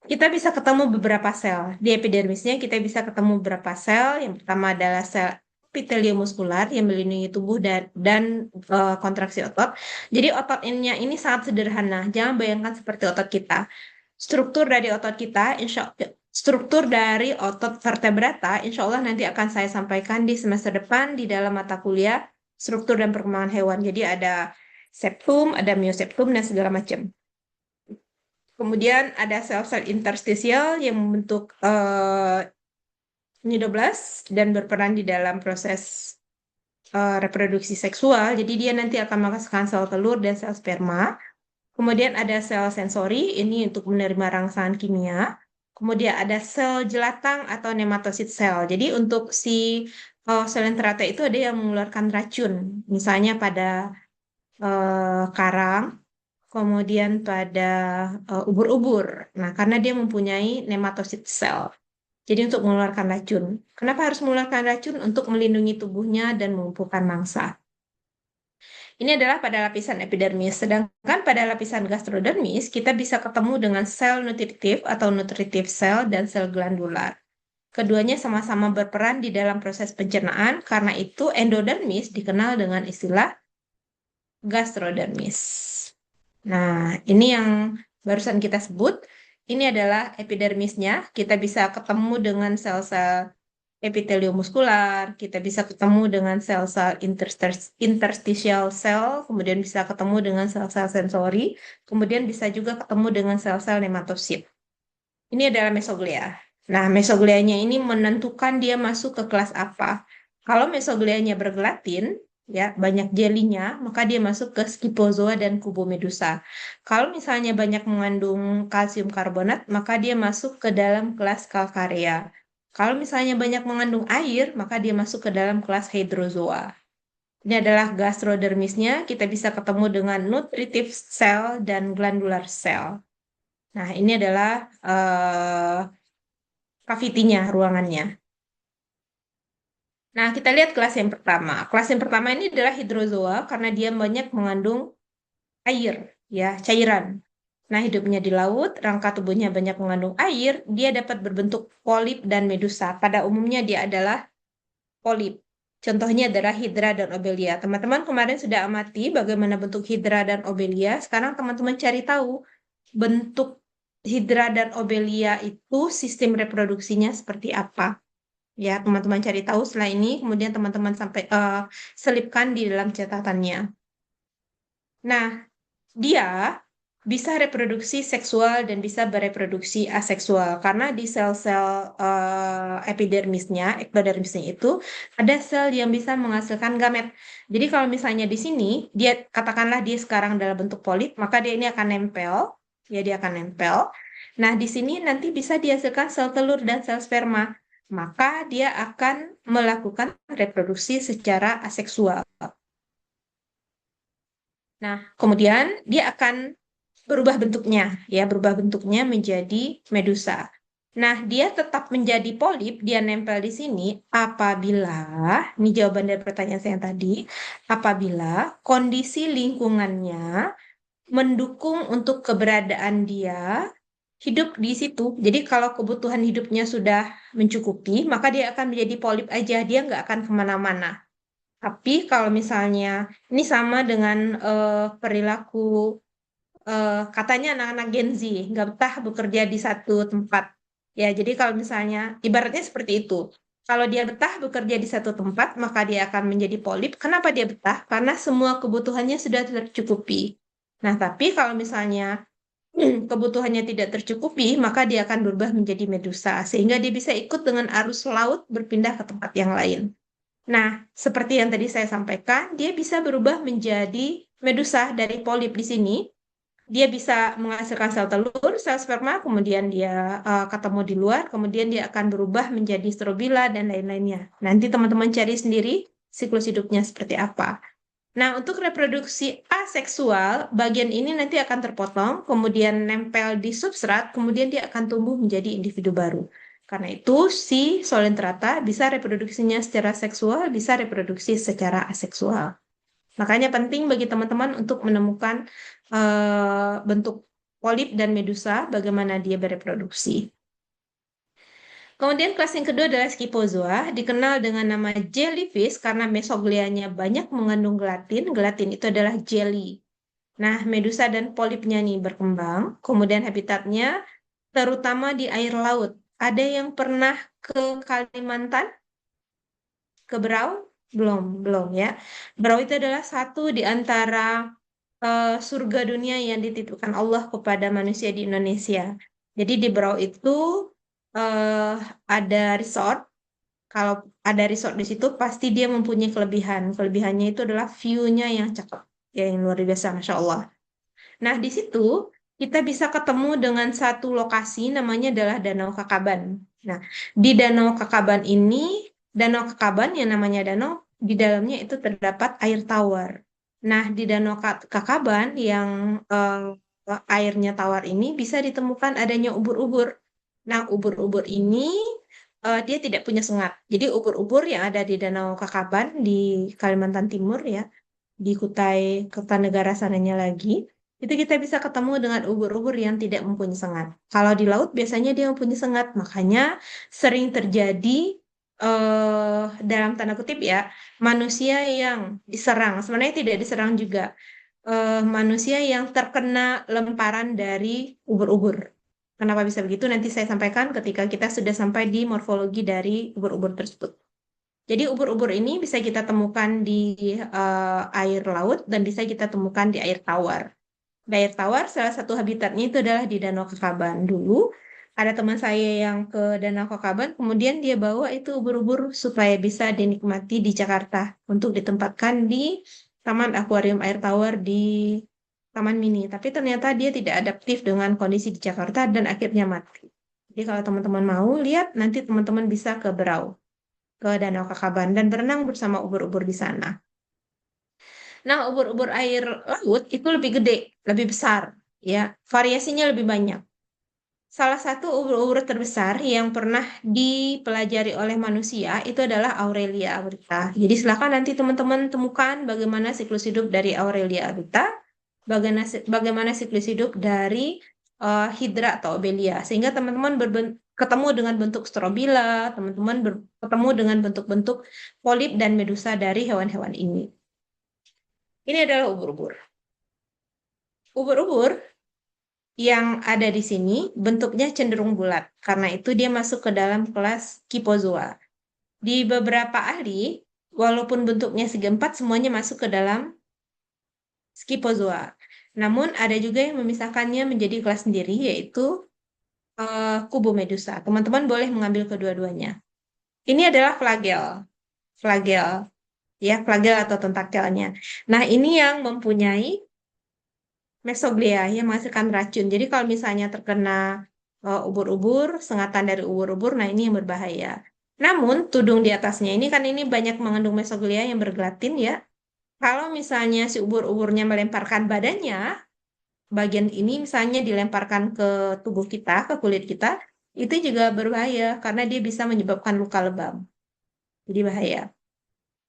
kita bisa ketemu beberapa sel. Di epidermisnya kita bisa ketemu beberapa sel. Yang pertama adalah sel epitelium muskular yang melindungi tubuh dan kontraksi otot. Jadi ototnya ini sangat sederhana. Jangan bayangkan seperti otot kita. Struktur dari otot kita, struktur dari otot vertebrata, insya Allah nanti akan saya sampaikan di semester depan di dalam mata kuliah struktur dan perkembangan hewan. Jadi ada septum, ada mioseptum, dan segala macam. Kemudian ada sel-sel interstisial yang membentuk nidoblas dan berperan di dalam proses reproduksi seksual. Jadi dia nanti akan menghasilkan sel telur dan sel sperma. Kemudian ada sel sensori, ini untuk menerima rangsangan kimia. Kemudian ada sel jelatang atau nematosid sel. Jadi untuk si selenterata itu ada yang mengeluarkan racun, misalnya pada karang, kemudian pada ubur-ubur. Nah, karena dia mempunyai nematosid sel. Jadi untuk mengeluarkan racun. Kenapa harus mengeluarkan racun? Untuk melindungi tubuhnya dan melumpuhkan mangsa. Ini adalah pada lapisan epidermis. Sedangkan pada lapisan gastrodermis, kita bisa ketemu dengan sel nutritif atau nutritif sel dan sel glandular. Keduanya sama-sama berperan di dalam proses pencernaan, karena itu endodermis dikenal dengan istilah gastrodermis. Nah, ini yang barusan kita sebut. Ini adalah epidermisnya. Kita bisa ketemu dengan sel-sel epitelium muskular, kita bisa ketemu dengan sel-sel interstitial cell, kemudian bisa ketemu dengan sel-sel sensori, kemudian bisa juga ketemu dengan sel-sel nematosid. Ini adalah mesoglea. Nah, mesoglianya ini menentukan dia masuk ke kelas apa. Kalau mesoglianya bergelatin, ya banyak jelinya, maka dia masuk ke Scyphozoa dan Cubomedusa. Kalau misalnya banyak mengandung kalsium karbonat, maka dia masuk ke dalam kelas Calcarea. Kalau misalnya banyak mengandung air, maka dia masuk ke dalam kelas Hydrozoa. Ini adalah gastrodermisnya, kita bisa ketemu dengan nutritive cell dan glandular cell. Nah, ini adalah kavitinya, ruangannya. Nah, kita lihat kelas yang pertama. Kelas yang pertama ini adalah hidrozoa karena dia banyak mengandung air, ya, cairan. Nah, hidupnya di laut, rangka tubuhnya banyak mengandung air, dia dapat berbentuk polip dan medusa. Pada umumnya dia adalah polip. Contohnya adalah hidra dan obelia. Teman-teman kemarin sudah amati bagaimana bentuk hidra dan obelia. Sekarang teman-teman cari tahu bentuk Hydra dan Obelia itu sistem reproduksinya seperti apa? Ya, teman-teman cari tahu setelah ini, kemudian teman-teman sampai selipkan di dalam catatannya. Nah, dia bisa reproduksi seksual dan bisa bereproduksi aseksual karena di sel-sel ektodermisnya itu ada sel yang bisa menghasilkan gamet. Jadi kalau misalnya di sini dia katakanlah dia sekarang dalam bentuk polip, maka dia ini akan nempel, ya dia akan nempel. Nah, di sini nanti bisa dihasilkan sel telur dan sel sperma. Maka dia akan melakukan reproduksi secara aseksual. Nah, kemudian dia akan berubah bentuknya, ya, berubah bentuknya menjadi medusa. Nah, dia tetap menjadi polip, dia nempel di sini apabila, ini jawaban dari pertanyaan saya yang tadi, apabila kondisi lingkungannya mendukung untuk keberadaan dia hidup di situ. Jadi kalau kebutuhan hidupnya sudah mencukupi, maka dia akan menjadi polip aja, dia nggak akan kemana-mana. Tapi kalau misalnya ini sama dengan perilaku katanya anak-anak Gen Z nggak betah bekerja di satu tempat. Ya, jadi kalau misalnya ibaratnya seperti itu. Kalau dia betah bekerja di satu tempat, maka dia akan menjadi polip. Kenapa dia betah? Karena semua kebutuhannya sudah tercukupi. Nah, tapi kalau misalnya kebutuhannya tidak tercukupi, maka dia akan berubah menjadi medusa, sehingga dia bisa ikut dengan arus laut berpindah ke tempat yang lain. Nah, seperti yang tadi saya sampaikan, dia bisa berubah menjadi medusa dari polip di sini. Dia bisa menghasilkan sel telur, sel sperma, kemudian dia ketemu di luar, kemudian dia akan berubah menjadi strobila dan lain-lainnya. Nanti teman-teman cari sendiri siklus hidupnya seperti apa. Nah, untuk reproduksi aseksual, bagian ini nanti akan terpotong, kemudian nempel di substrat, kemudian dia akan tumbuh menjadi individu baru. Karena itu, si Solentrata bisa reproduksinya secara seksual, bisa reproduksi secara aseksual. Makanya penting bagi teman-teman untuk menemukan bentuk polip dan medusa, bagaimana dia bereproduksi. Kemudian kelas yang kedua adalah Scyphozoa, dikenal dengan nama jellyfish karena mesoglianya banyak mengandung gelatin. Gelatin itu adalah jelly. Nah, medusa dan polipnya nih berkembang, kemudian habitatnya terutama di air laut. Ada yang pernah ke Kalimantan? Ke Berau? Belum ya. Berau itu adalah satu di antara surga dunia yang dititipkan Allah kepada manusia di Indonesia. Jadi di Berau itu eh, ada resort. Kalau ada resort di situ, pasti dia mempunyai kelebihan. Kelebihannya itu adalah view-nya yang cakep, ya, yang luar biasa, Masya Allah. Nah, di situ kita bisa ketemu dengan satu lokasi namanya adalah Danau Kakaban. Nah, di Danau Kakaban ini, Danau Kakaban yang namanya danau, di dalamnya itu terdapat air tawar. Nah, di Danau Kakaban yang airnya tawar ini bisa ditemukan adanya ubur-ubur. Nah, ubur-ubur ini dia tidak punya sengat. Jadi ubur-ubur yang ada di Danau Kakaban di Kalimantan Timur ya, di Kutai Kertanegara sananya lagi, itu kita bisa ketemu dengan ubur-ubur yang tidak mempunyai sengat. Kalau di laut biasanya dia mempunyai sengat, makanya sering terjadi dalam tanda kutip ya, manusia yang diserang. Sebenarnya tidak diserang juga. Manusia yang terkena lemparan dari ubur-ubur. Kenapa bisa begitu? Nanti saya sampaikan ketika kita sudah sampai di morfologi dari ubur-ubur tersebut. Jadi ubur-ubur ini bisa kita temukan di air laut dan bisa kita temukan di air tawar. Di air tawar, salah satu habitatnya itu adalah di Danau Kakaban. Dulu ada teman saya yang ke Danau Kakaban, kemudian dia bawa itu ubur-ubur supaya bisa dinikmati di Jakarta untuk ditempatkan di Taman Akuarium Air Tawar di Taman Mini. Tapi ternyata dia tidak adaptif dengan kondisi di Jakarta dan akhirnya mati. Jadi kalau teman-teman mau lihat, nanti teman-teman bisa ke Berau, ke Danau Kakaban dan berenang bersama ubur-ubur di sana. Nah, ubur-ubur air laut itu lebih gede, lebih besar, ya. Variasinya lebih banyak. Salah satu ubur-ubur terbesar yang pernah dipelajari oleh manusia itu adalah Aurelia abrupta. Jadi silakan nanti teman-teman temukan bagaimana siklus hidup dari Aurelia abrupta, bagaimana siklus hidup dari Hydra atau Obelia, sehingga teman-teman ketemu dengan bentuk strobila, teman-teman ketemu dengan bentuk-bentuk polip dan medusa dari hewan-hewan ini. Ini adalah ubur-ubur. Ubur-ubur yang ada di sini bentuknya cenderung bulat. Karena itu dia masuk ke dalam kelas Kipozoa. Di beberapa ahli, walaupun bentuknya segi empat, semuanya masuk ke dalam Scyphozoa. Namun ada juga yang memisahkannya menjadi kelas sendiri, yaitu Cubomedusa. Teman-teman boleh mengambil kedua-duanya. Ini adalah flagel, flagel, ya flagel atau tentakelnya. Nah, ini yang mempunyai mesoglia yang menghasilkan racun. Jadi kalau misalnya terkena ubur-ubur, sengatan dari ubur-ubur, nah ini yang berbahaya. Namun tudung di atasnya ini kan ini banyak mengandung mesoglia yang bergelatin ya. Kalau misalnya si ubur-uburnya melemparkan badannya, bagian ini misalnya dilemparkan ke tubuh kita, ke kulit kita, itu juga berbahaya karena dia bisa menyebabkan luka lebam. Jadi bahaya.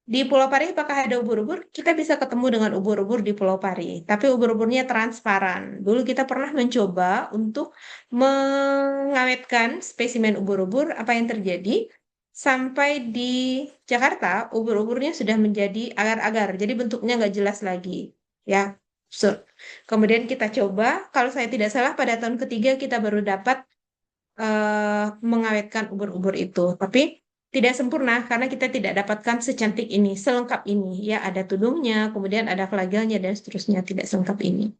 Di Pulau Pari apakah ada ubur-ubur? Kita bisa ketemu dengan ubur-ubur di Pulau Pari, tapi ubur-uburnya transparan. Dulu kita pernah mencoba untuk mengawetkan spesimen ubur-ubur, apa yang terjadi? Sampai di Jakarta, ubur-uburnya sudah menjadi agar-agar, jadi bentuknya nggak jelas lagi. Ya, absurd. Kemudian kita coba, kalau saya tidak salah pada tahun ketiga kita baru dapat mengawetkan ubur-ubur itu. Tapi tidak sempurna karena kita tidak dapatkan secantik ini, selengkap ini. Ya, ada tudungnya, kemudian ada flagelnya dan seterusnya, tidak selengkap ini.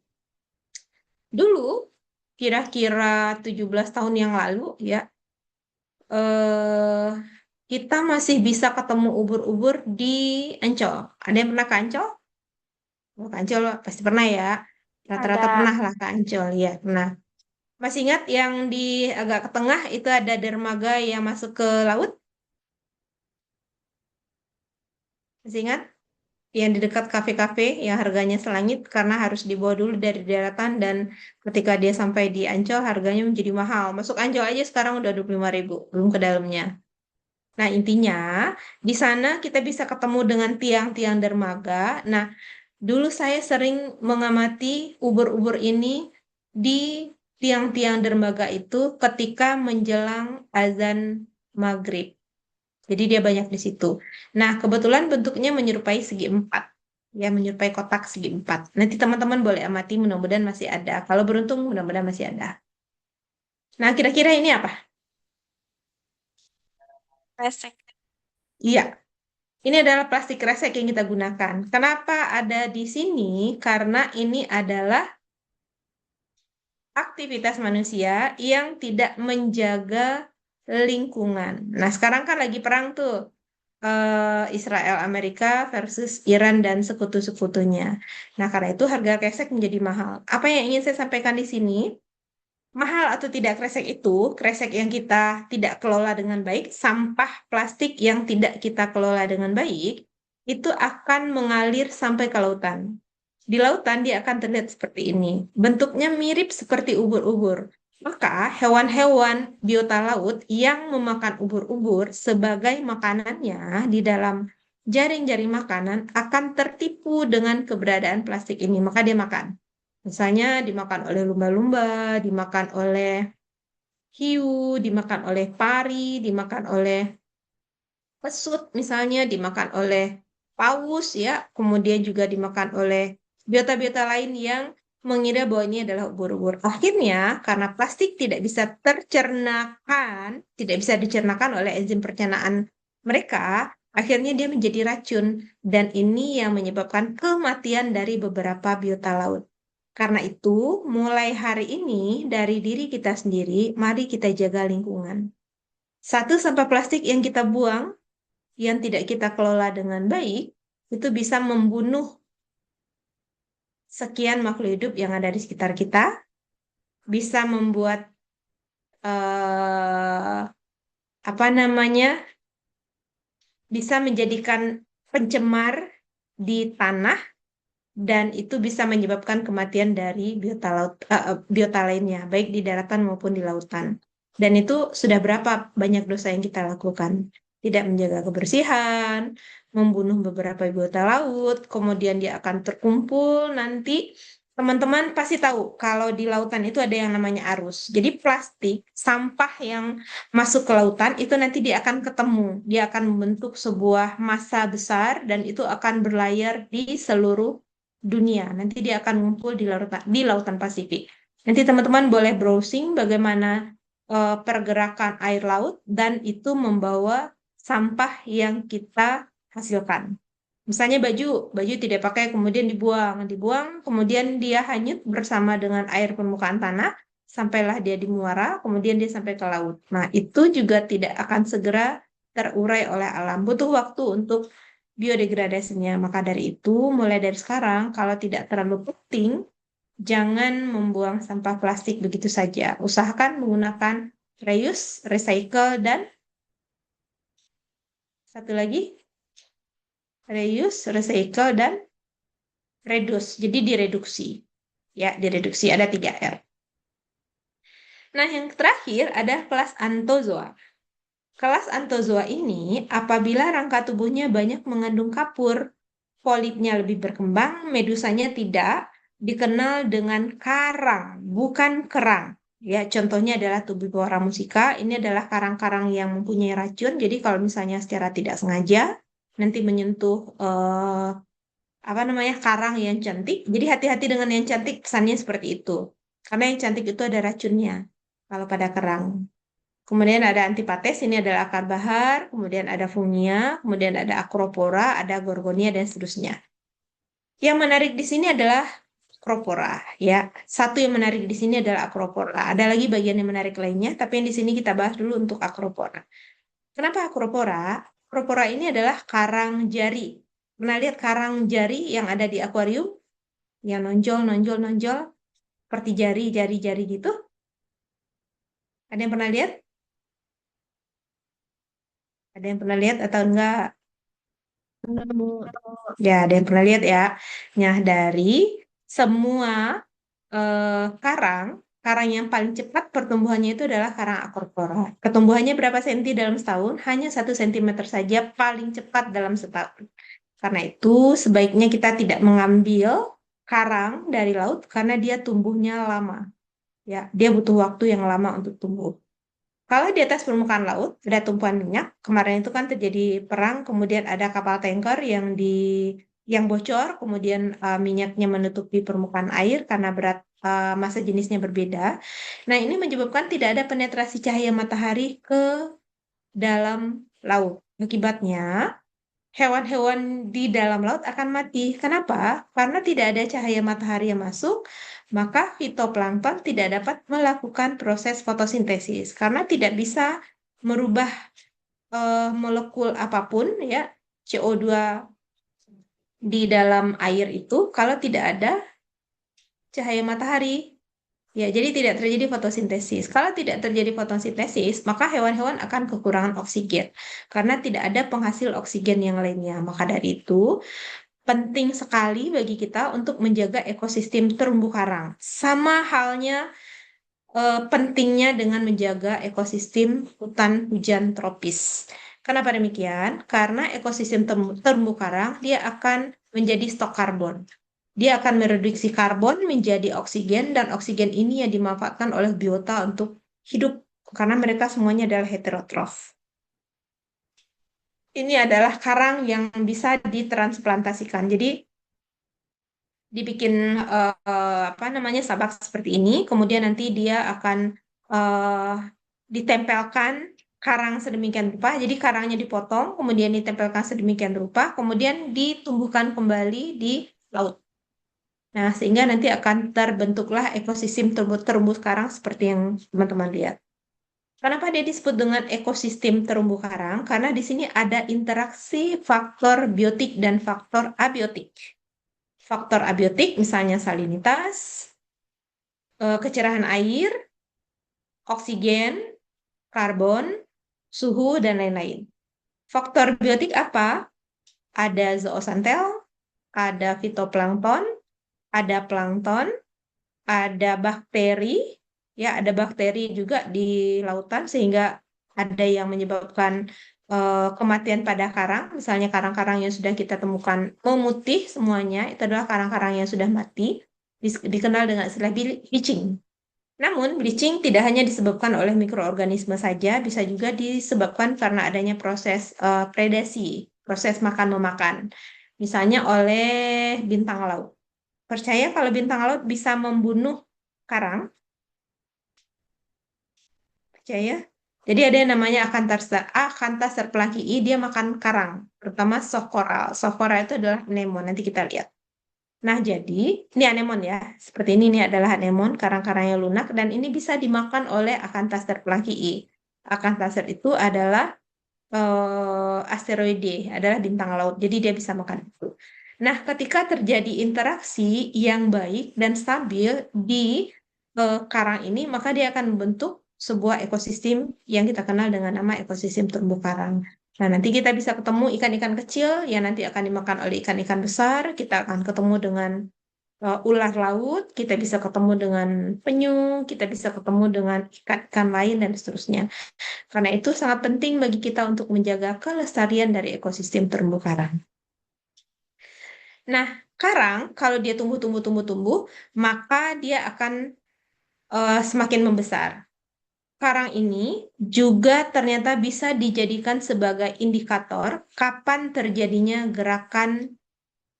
Dulu, kira-kira 17 tahun yang lalu, ya, eh, kita masih bisa ketemu ubur-ubur di Ancol. Ada yang pernah ke Ancol? Oh, ke Ancol pasti pernah ya. Rata-rata Ada. pernah lah ke Ancol, ya. Nah, masih ingat yang di agak ke tengah itu ada dermaga yang masuk ke laut? Masih ingat? Yang di dekat kafe-kafe yang harganya selangit karena harus dibawa dulu dari daratan dan ketika dia sampai di Ancol harganya menjadi mahal. Masuk Ancol aja sekarang udah 25.000, belum ke dalamnya. Nah, intinya di sana kita bisa ketemu dengan tiang-tiang dermaga. Nah, dulu saya sering mengamati ubur-ubur ini di tiang-tiang dermaga itu ketika menjelang azan maghrib. Jadi dia banyak di situ. Nah, kebetulan bentuknya menyerupai segi empat. Ya, menyerupai kotak segi empat. Nanti teman-teman boleh amati, mudah-mudahan masih ada. Kalau beruntung, mudah-mudahan masih ada. Nah, kira-kira ini apa? Resek. Iya, ini adalah plastik kresek yang kita gunakan. Kenapa ada di sini? Karena ini adalah aktivitas manusia yang tidak menjaga lingkungan. Nah, sekarang kan lagi perang tuh. Israel Amerika versus Iran dan sekutu-sekutunya. Nah, karena itu harga kresek menjadi mahal. Apa yang ingin saya sampaikan di sini? Mahal atau tidak kresek itu, kresek yang kita tidak kelola dengan baik, sampah plastik yang tidak kita kelola dengan baik, itu akan mengalir sampai ke lautan. Di lautan dia akan terlihat seperti ini. Bentuknya mirip seperti ubur-ubur. Maka hewan-hewan biota laut yang memakan ubur-ubur sebagai makanannya di dalam jaring-jaring makanan akan tertipu dengan keberadaan plastik ini. Maka dia makan. Misalnya dimakan oleh lumba-lumba, dimakan oleh hiu, dimakan oleh pari, dimakan oleh pesut misalnya, dimakan oleh paus ya, kemudian juga dimakan oleh biota-biota lain yang mengira bahwa ini adalah ubur-ubur. Akhirnya, karena plastik tidak bisa tercernakan, tidak bisa dicernakan oleh enzim pencernaan mereka, akhirnya dia menjadi racun. Dan ini yang menyebabkan kematian dari beberapa biota laut. Karena itu, mulai hari ini dari diri kita sendiri, mari kita jaga lingkungan. Satu, sampah plastik yang kita buang, yang tidak kita kelola dengan baik, itu bisa membunuh sekian makhluk hidup yang ada di sekitar kita, bisa membuat eh, apa namanya, bisa menjadikan pencemar di tanah dan itu bisa menyebabkan kematian dari biota laut, biota lainnya, baik di daratan maupun di lautan. Dan itu sudah berapa banyak dosa yang kita lakukan. Tidak menjaga kebersihan, membunuh beberapa biota laut, kemudian dia akan terkumpul nanti. Teman-teman pasti tahu kalau di lautan itu ada yang namanya arus. Jadi plastik, sampah yang masuk ke lautan itu nanti dia akan ketemu. Dia akan membentuk sebuah massa besar dan itu akan berlayar di seluruh dunia. Nanti dia akan ngumpul di lautan Pasifik. Nanti teman-teman boleh browsing bagaimana pergerakan air laut dan itu membawa sampah yang kita hasilkan. Misalnya baju tidak pakai kemudian dibuang, kemudian dia hanyut bersama dengan air permukaan tanah, sampailah dia di muara, kemudian dia sampai ke laut. Nah, itu juga tidak akan segera terurai oleh alam. Butuh waktu untuk biodegradasinya. Maka dari itu, mulai dari sekarang, kalau tidak terlalu penting, jangan membuang sampah plastik begitu saja. Usahakan menggunakan reuse, recycle, dan satu lagi, reuse, recycle, dan reduce. Jadi direduksi. Ya, direduksi. Ada 3R. Nah, yang terakhir ada kelas Anthozoa. Kelas Anthozoa ini apabila rangka tubuhnya banyak mengandung kapur, polipnya lebih berkembang, medusanya tidak, dikenal dengan karang, bukan kerang. Ya, contohnya adalah Tubipora musica. Ini adalah karang-karang yang mempunyai racun. Jadi kalau misalnya secara tidak sengaja nanti menyentuh apa namanya karang yang cantik. Jadi hati-hati dengan yang cantik, pesannya seperti itu. Karena yang cantik itu ada racunnya kalau pada kerang. Kemudian ada antipates, ini adalah akar bahar, kemudian ada fungia, kemudian ada acropora, ada gorgonia dan seterusnya. Yang menarik di sini adalah acropora, ya. Satu yang menarik di sini adalah acropora. Ada lagi bagian yang menarik lainnya, tapi yang di sini kita bahas dulu untuk acropora. Kenapa acropora? Acropora ini adalah karang jari. Pernah lihat karang jari yang ada di akuarium? Yang nonjol seperti jari gitu. Ada yang pernah lihat? Ada yang pernah lihat atau enggak? Enggak, Bu. Ya, ada yang pernah lihat ya. Nah, dari semua karang, karang yang paling cepat pertumbuhannya itu adalah karang acropora. Pertumbuhannya berapa senti dalam setahun? Hanya 1 sentimeter saja paling cepat dalam setahun. Karena itu, sebaiknya kita tidak mengambil karang dari laut karena dia tumbuhnya lama. Ya, dia butuh waktu yang lama untuk tumbuh. Kalau di atas permukaan laut ada tumpuan minyak, kemarin itu kan terjadi perang, kemudian ada kapal tanker yang bocor, kemudian minyaknya menutupi permukaan air karena berat massa jenisnya berbeda. Nah, ini menyebabkan tidak ada penetrasi cahaya matahari ke dalam laut. Akibatnya, hewan-hewan di dalam laut akan mati. Kenapa? Karena tidak ada cahaya matahari yang masuk, maka fitoplankton tidak dapat melakukan proses fotosintesis karena tidak bisa merubah molekul apapun ya CO2 di dalam air itu kalau tidak ada cahaya matahari. Ya, jadi tidak terjadi fotosintesis. Kalau tidak terjadi fotosintesis, maka hewan-hewan akan kekurangan oksigen karena tidak ada penghasil oksigen yang lainnya. Maka dari itu, penting sekali bagi kita untuk menjaga ekosistem terumbu karang. Sama halnya pentingnya dengan menjaga ekosistem hutan hujan tropis. Kenapa demikian? Karena ekosistem terumbu karang dia akan menjadi stok karbon. Dia akan mereduksi karbon menjadi oksigen dan oksigen ini yang dimanfaatkan oleh biota untuk hidup karena mereka semuanya adalah heterotrof. Ini adalah karang yang bisa ditransplantasikan. Jadi dibikin apa namanya sabak seperti ini, kemudian nanti dia akan ditempelkan karang sedemikian rupa. Jadi karangnya dipotong, kemudian ditempelkan sedemikian rupa, kemudian ditumbuhkan kembali di laut. Nah, sehingga nanti akan terbentuklah ekosistem terumbu karang seperti yang teman-teman lihat. Kenapa dia disebut dengan ekosistem terumbu karang? Karena di sini ada interaksi faktor biotik dan faktor abiotik. Faktor abiotik misalnya salinitas, kecerahan air, oksigen, karbon, suhu, dan lain-lain. Faktor biotik apa? Ada zoosantel, ada fitoplankton, ada plankton, ada bakteri, ya ada bakteri juga di lautan sehingga ada yang menyebabkan kematian pada karang. Misalnya karang-karang yang sudah kita temukan memutih semuanya, itu adalah karang-karang yang sudah mati, dikenal dengan istilah bleaching. Namun, bleaching tidak hanya disebabkan oleh mikroorganisme saja, bisa juga disebabkan karena adanya proses predasi, proses makan-memakan. Misalnya oleh bintang laut. Percaya kalau bintang laut bisa membunuh karang, percaya? Jadi ada yang namanya Acanthus serpelakii, dia makan karang, terutama soft coral. Soft coral itu adalah anemon, nanti kita lihat. Nah, jadi ini anemon ya. Seperti ini adalah anemon, karang-karangnya lunak dan ini bisa dimakan oleh Acanthus serpelakii. Acanthus itu adalah asteroide, adalah bintang laut. Jadi dia bisa makan itu. Nah, ketika terjadi interaksi yang baik dan stabil di karang ini, maka dia akan membentuk sebuah ekosistem yang kita kenal dengan nama ekosistem terumbu karang. Nah, nanti kita bisa ketemu ikan-ikan kecil yang nanti akan dimakan oleh ikan-ikan besar. Kita akan ketemu dengan ular laut, kita bisa ketemu dengan penyu, kita bisa ketemu dengan ikan-ikan lain, dan seterusnya. Karena itu sangat penting bagi kita untuk menjaga kelestarian dari ekosistem terumbu karang. Nah, karang kalau dia tumbuh, maka dia akan semakin membesar. Karang ini juga ternyata bisa dijadikan sebagai indikator kapan terjadinya gerakan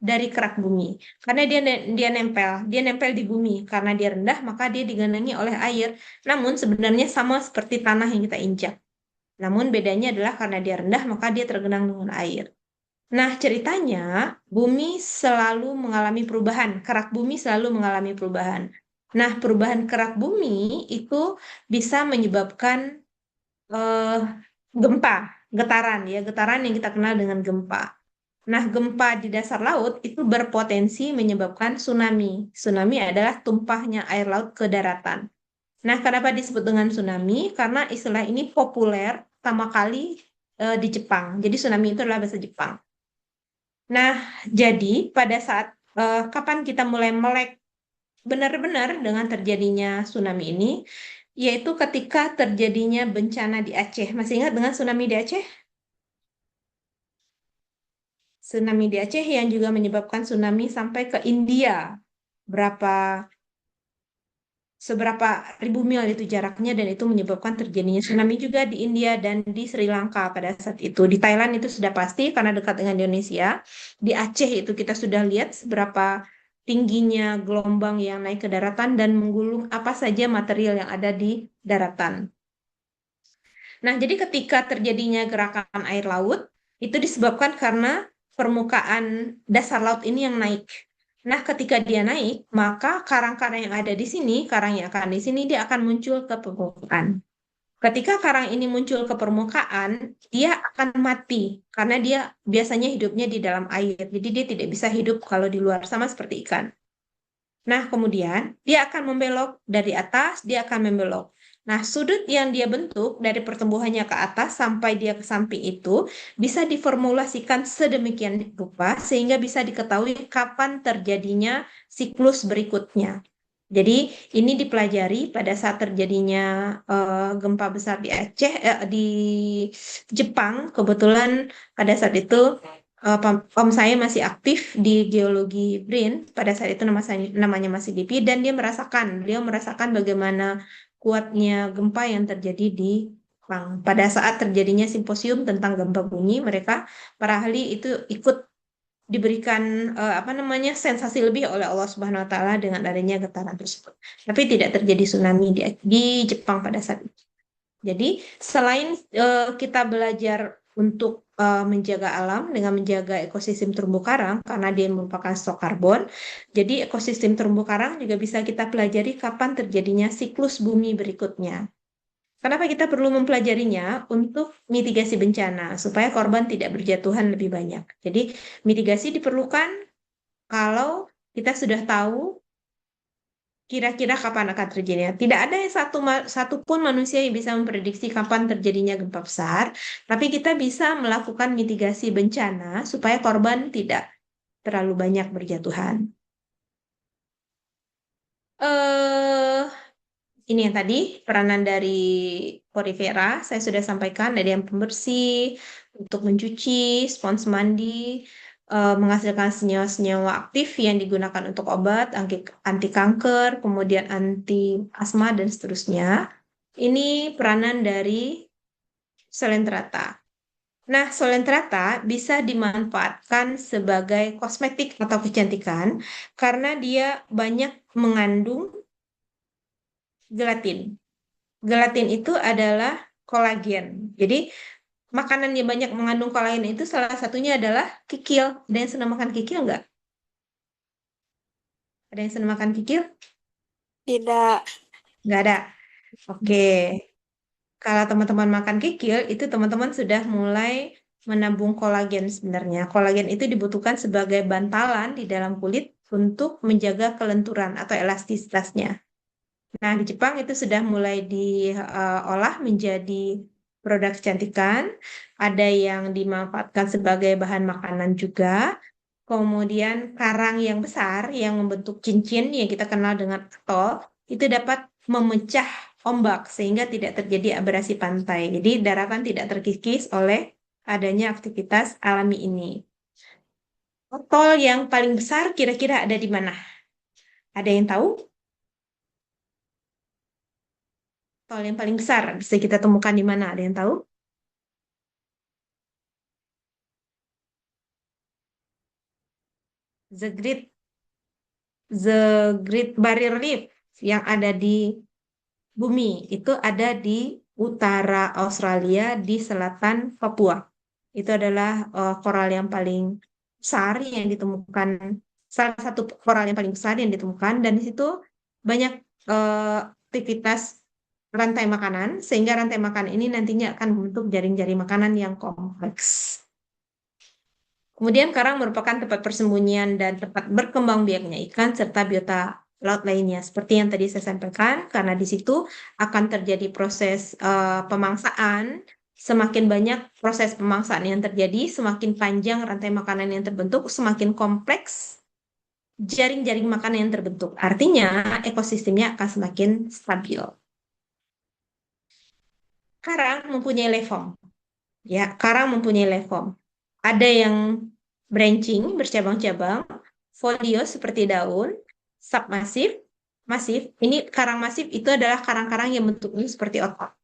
dari kerak bumi. Karena dia nempel di bumi. Karena dia rendah, maka dia digenangi oleh air. Namun sebenarnya sama seperti tanah yang kita injak. Namun bedanya adalah karena dia rendah, maka dia tergenang dengan air. Nah, ceritanya bumi selalu mengalami perubahan, kerak bumi selalu mengalami perubahan. Nah, perubahan kerak bumi itu bisa menyebabkan eh, gempa, getaran yang kita kenal dengan gempa. Nah, gempa di dasar laut itu berpotensi menyebabkan tsunami. Tsunami adalah tumpahnya air laut ke daratan. Nah, kenapa disebut dengan tsunami? Karena istilah ini populer pertama kali di Jepang. Jadi tsunami itu adalah bahasa Jepang. Nah, jadi pada saat kapan kita mulai melek benar-benar dengan terjadinya tsunami ini, yaitu ketika terjadinya bencana di Aceh. Masih ingat dengan tsunami di Aceh? Tsunami di Aceh yang juga menyebabkan tsunami sampai ke India. Seberapa ribu mil itu jaraknya dan itu menyebabkan terjadinya tsunami juga di India dan di Sri Lanka pada saat itu. Di Thailand itu sudah pasti karena dekat dengan Indonesia. Di Aceh itu kita sudah lihat seberapa tingginya gelombang yang naik ke daratan dan menggulung apa saja material yang ada di daratan. Nah, jadi ketika terjadinya gerakan air laut, itu disebabkan karena permukaan dasar laut ini yang naik. Nah, ketika dia naik, maka karang-karang yang ada di sini, karang yang akan di sini, dia akan muncul ke permukaan. Ketika karang ini muncul ke permukaan, dia akan mati karena dia biasanya hidupnya di dalam air. Jadi dia tidak bisa hidup kalau di luar, sama seperti ikan. Nah, kemudian dia akan membelok dari atas, dia akan membelok. Nah, sudut yang dia bentuk dari pertumbuhannya ke atas sampai dia ke samping itu bisa diformulasikan sedemikian rupa sehingga bisa diketahui kapan terjadinya siklus berikutnya. Jadi, ini dipelajari pada saat terjadinya gempa besar di Aceh, di Jepang. Kebetulan pada saat itu om saya masih aktif di geologi BRIN pada saat itu namanya masih DIPI dan beliau merasakan bagaimana kuatnya gempa yang terjadi di Jepang. Pada saat terjadinya simposium tentang gempa bumi, para ahli itu ikut diberikan sensasi lebih oleh Allah Subhanahu wa taala dengan adanya getaran tersebut. Tapi tidak terjadi tsunami di Jepang pada saat itu. Jadi, selain kita belajar untuk menjaga alam dengan menjaga ekosistem terumbu karang karena dia merupakan stok karbon, jadi ekosistem terumbu karang juga bisa kita pelajari kapan terjadinya siklus bumi berikutnya. Kenapa kita perlu mempelajarinya? Untuk mitigasi bencana supaya korban tidak berjatuhan lebih banyak. Jadi, mitigasi diperlukan kalau kita sudah tahu kira-kira kapan akan terjadinya. Tidak ada satu pun manusia yang bisa memprediksi kapan terjadinya gempa besar, tapi kita bisa melakukan mitigasi bencana supaya korban tidak terlalu banyak berjatuhan. Eh, ini yang tadi peranan dari porifera saya sudah sampaikan, ada yang pembersih, untuk mencuci, spons mandi, menghasilkan senyawa-senyawa aktif yang digunakan untuk obat, anti kanker, kemudian anti asma dan seterusnya. Ini peranan dari Solentrata. Nah, Solentrata bisa dimanfaatkan sebagai kosmetik atau kecantikan karena dia banyak mengandung Gelatin. Gelatin itu adalah kolagen. Jadi makanan yang banyak mengandung kolagen itu salah satunya adalah kikil. Ada yang senang makan kikil nggak? Ada yang senang makan kikil? Tidak. Nggak ada. Oke. Kalau teman-teman makan kikil, itu teman-teman sudah mulai menabung kolagen sebenarnya. Kolagen itu dibutuhkan sebagai bantalan di dalam kulit untuk menjaga kelenturan atau elastisitasnya. Nah, di Jepang itu sudah mulai diolah menjadi produk kecantikan. Ada yang dimanfaatkan sebagai bahan makanan juga. Kemudian karang yang besar yang membentuk cincin yang kita kenal dengan atol itu dapat memecah ombak sehingga tidak terjadi abrasi pantai. Jadi daratan tidak terkikis oleh adanya aktivitas alami ini. Atol yang paling besar kira-kira ada di mana? Ada yang tahu? Atol yang paling besar bisa kita temukan di mana? Ada yang tahu? The Great The Great Barrier Reef yang ada di bumi itu ada di utara Australia di selatan Papua. Itu adalah koral yang paling besar yang ditemukan, salah satu koral yang paling besar yang ditemukan, dan di situ banyak aktivitas rantai makanan, sehingga rantai makanan ini nantinya akan membentuk jaring-jaring makanan yang kompleks. Kemudian karang merupakan tempat persembunyian dan tempat berkembang biaknya ikan serta biota laut lainnya. Seperti yang tadi saya sampaikan, karena di situ akan terjadi proses pemangsaan. Semakin banyak proses pemangsaan yang terjadi, semakin panjang rantai makanan yang terbentuk, semakin kompleks jaring-jaring makanan yang terbentuk. Artinya ekosistemnya akan semakin stabil. Karang mempunyai levong. Ya, karang mempunyai levong. Ada yang branching, bercabang-cabang, folio seperti daun, submasif, masif. Ini karang masif itu adalah karang-karang yang bentuknya seperti otak.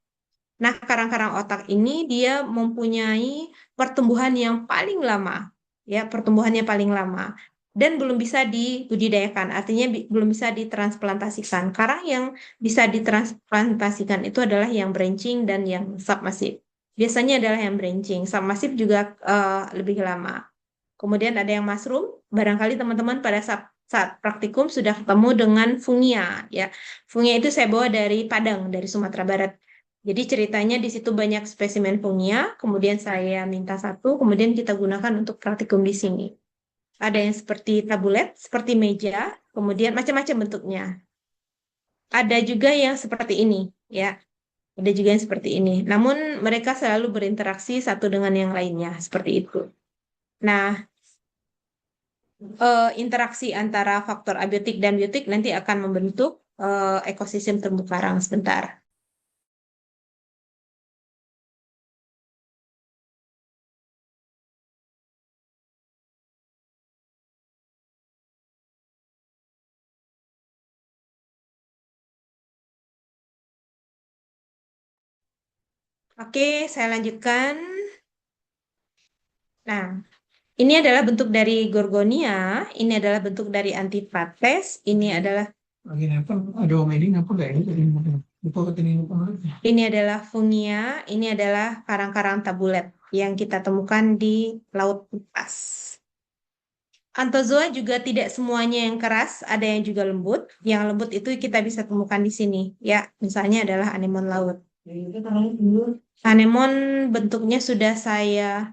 Nah, karang-karang otak ini dia mempunyai pertumbuhan yang paling lama, ya, pertumbuhannya paling lama dan belum bisa dibudidayakan, artinya belum bisa ditransplantasikan. Karang yang bisa ditransplantasikan itu adalah yang branching dan yang submasif. Biasanya adalah yang branching, submasif juga lebih lama. Kemudian ada yang mushroom, barangkali teman-teman pada saat praktikum sudah ketemu dengan fungia, ya. Fungia itu saya bawa dari Padang, dari Sumatera Barat. Jadi ceritanya di situ banyak spesimen fungia, kemudian saya minta satu, kemudian kita gunakan untuk praktikum di sini. Ada yang seperti tabulet, seperti meja, kemudian macam-macam bentuknya. Ada juga yang seperti ini, ya. Ada juga yang seperti ini. Namun mereka selalu berinteraksi satu dengan yang lainnya, seperti itu. Nah, interaksi antara faktor abiotik dan biotik nanti akan membentuk ekosistem terumbu karang sebentar. Oke, saya lanjutkan. Nah, ini adalah bentuk dari Gorgonia, ini adalah bentuk dari Antiphates, ini adalah Lagi apa? Ada omedi apa enggak ini? Lupa ketinggalan apa lagi? ini adalah Fungia, ini adalah karang-karang tabulet yang kita temukan di Laut Lepas. Anthozoa juga tidak semuanya yang keras, ada yang juga lembut. Yang lembut itu kita bisa temukan di sini, ya. Misalnya adalah anemon laut. Anemon bentuknya sudah saya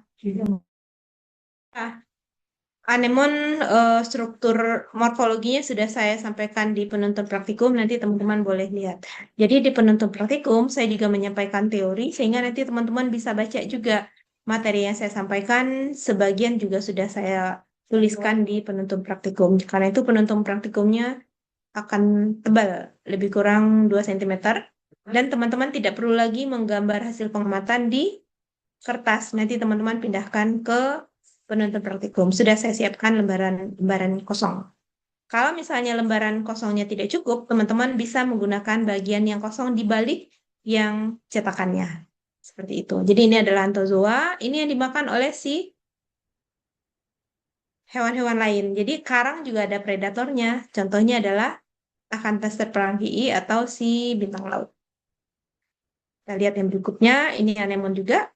anemon struktur morfologinya sudah saya sampaikan di penuntut praktikum, nanti teman-teman boleh lihat. Jadi di penuntut praktikum saya juga menyampaikan teori sehingga nanti teman-teman bisa baca juga materi yang saya sampaikan, sebagian juga sudah saya tuliskan di penuntut praktikum. Karena itu penuntut praktikumnya akan tebal, lebih kurang 2 cm. Dan teman-teman tidak perlu lagi menggambar hasil pengamatan di kertas. Nanti teman-teman pindahkan ke penuntut praktikum. Sudah saya siapkan lembaran kosong. Kalau misalnya lembaran kosongnya tidak cukup, teman-teman bisa menggunakan bagian yang kosong di balik yang cetakannya. Seperti itu. Jadi ini adalah anthozoa, ini yang dimakan oleh si hewan-hewan lain. Jadi karang juga ada predatornya. Contohnya adalah Akantas terperangi atau si bintang laut. Kita lihat yang berikutnya, ini anemon juga.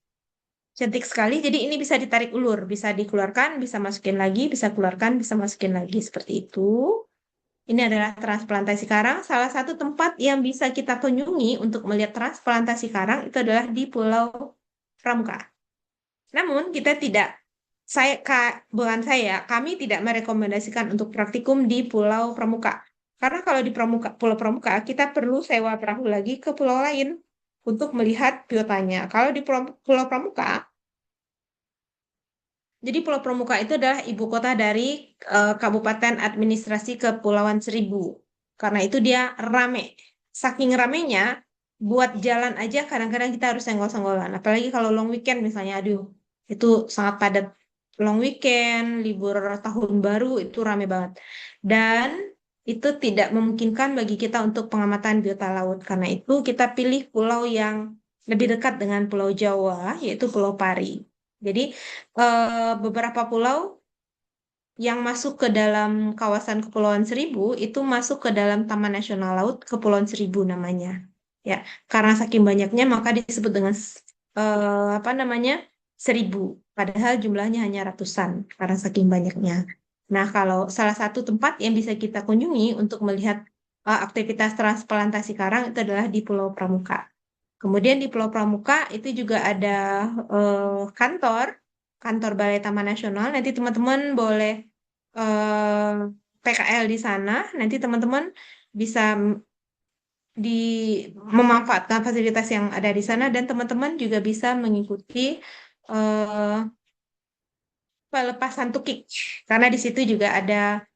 Cantik sekali, jadi ini bisa ditarik ulur, bisa dikeluarkan, bisa masukin lagi, bisa keluarkan, bisa masukin lagi, seperti itu. Ini adalah transplantasi karang. Salah satu tempat yang bisa kita kunjungi untuk melihat transplantasi karang itu adalah di Pulau Pramuka. Namun kita tidak, bukan saya, kami tidak merekomendasikan untuk praktikum di Pulau Pramuka. Karena kalau di Pulau Pramuka, kita perlu sewa perahu lagi ke pulau lain untuk melihat biotanya. Kalau di Pulau Pramuka, jadi Pulau Pramuka itu adalah ibu kota dari Kabupaten Administrasi Kepulauan Seribu. Karena itu dia rame. Saking ramenya, buat jalan aja kadang-kadang kita harus senggol-senggolan. Apalagi kalau long weekend misalnya, aduh, itu sangat padat. Long weekend, libur tahun baru, itu rame banget. Dan itu tidak memungkinkan bagi kita untuk pengamatan biota laut. Karena itu kita pilih pulau yang lebih dekat dengan Pulau Jawa, yaitu Pulau Pari. Jadi beberapa pulau yang masuk ke dalam kawasan Kepulauan Seribu itu masuk ke dalam Taman Nasional Laut Kepulauan Seribu namanya. Ya, karena saking banyaknya maka disebut dengan apa namanya? Seribu. Padahal jumlahnya hanya ratusan karena saking banyaknya. Nah, kalau salah satu tempat yang bisa kita kunjungi untuk melihat aktivitas transplantasi karang itu adalah di Pulau Pramuka. Kemudian di Pulau Pramuka itu juga ada kantor, kantor Balai Taman Nasional. Nanti teman-teman boleh eh, PKL di sana. Nanti teman-teman bisa di memanfaatkan fasilitas yang ada di sana dan teman-teman juga bisa mengikuti eh, pelepasan tukik karena di situ juga ada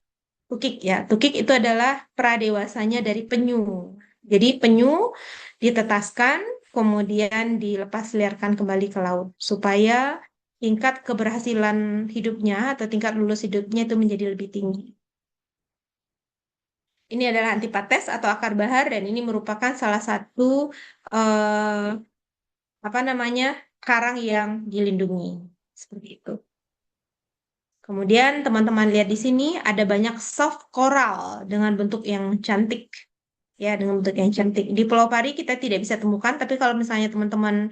tukik ya. Tukik itu adalah pradewasanya dari penyu. Jadi penyu ditetaskan, kemudian dilepas liarkan kembali ke laut supaya tingkat keberhasilan hidupnya atau tingkat lulus hidupnya itu menjadi lebih tinggi. Ini adalah antipates atau akar bahar dan ini merupakan salah satu eh, apa namanya karang yang dilindungi seperti itu. Kemudian teman-teman lihat di sini ada banyak soft coral dengan bentuk yang cantik. Ya, dengan bentuk yang cantik. Di Pulau Pari kita tidak bisa temukan, tapi kalau misalnya teman-teman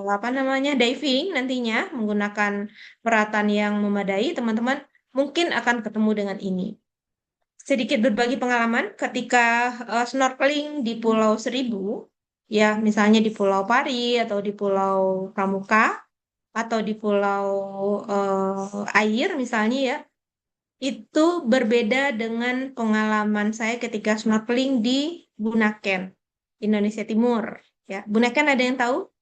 apa namanya diving nantinya menggunakan peralatan yang memadai, teman-teman mungkin akan ketemu dengan ini. Sedikit berbagi pengalaman ketika snorkeling di Pulau Seribu, ya misalnya di Pulau Pari atau di Pulau Pramuka atau di Pulau Air misalnya ya, itu berbeda dengan pengalaman saya ketika snorkeling di Bunaken, Indonesia Timur. Ya, Bunaken ada yang tahu?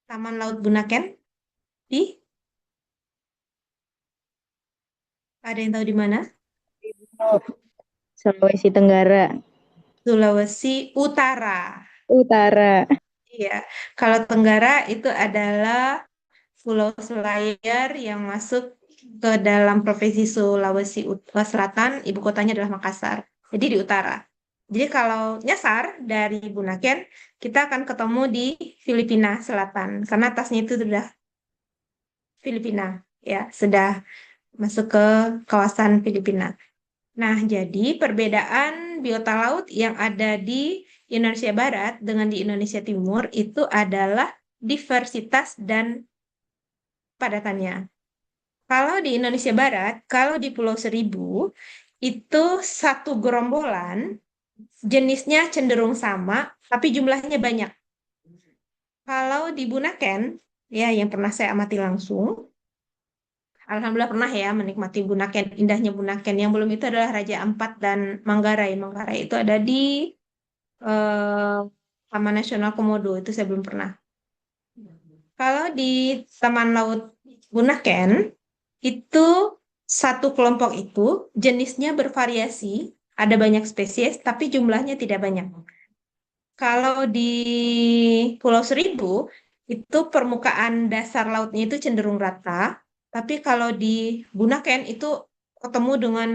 Taman Laut Bunaken? Di? Ada yang tahu di mana? Sulawesi Tenggara, Sulawesi Utara. Utara. Iya, kalau Tenggara itu adalah Pulau Selayar yang masuk ke dalam Provinsi Sulawesi Selatan, ibu kotanya adalah Makassar. Jadi di utara. Jadi kalau nyasar dari Bunaken, kita akan ketemu di Filipina Selatan, karena atasnya itu sudah Filipina, ya, sudah masuk ke kawasan Filipina. Nah, jadi perbedaan biota laut yang ada di Indonesia Barat dengan di Indonesia Timur itu adalah diversitas dan padatannya. Kalau di Indonesia Barat, kalau di Pulau Seribu, itu satu gerombolan, jenisnya cenderung sama, tapi jumlahnya banyak. Kalau di Bunaken, ya yang pernah saya amati langsung, Alhamdulillah pernah ya menikmati Bunaken, indahnya Bunaken. Yang belum itu adalah Raja Ampat dan Manggarai. Manggarai itu ada di eh, Taman Nasional Komodo, itu saya belum pernah. Kalau di Taman Laut Bunaken, itu satu kelompok itu jenisnya bervariasi, ada banyak spesies, tapi jumlahnya tidak banyak. Kalau di Pulau Seribu, itu permukaan dasar lautnya itu cenderung rata, tapi kalau di Bunaken itu ketemu dengan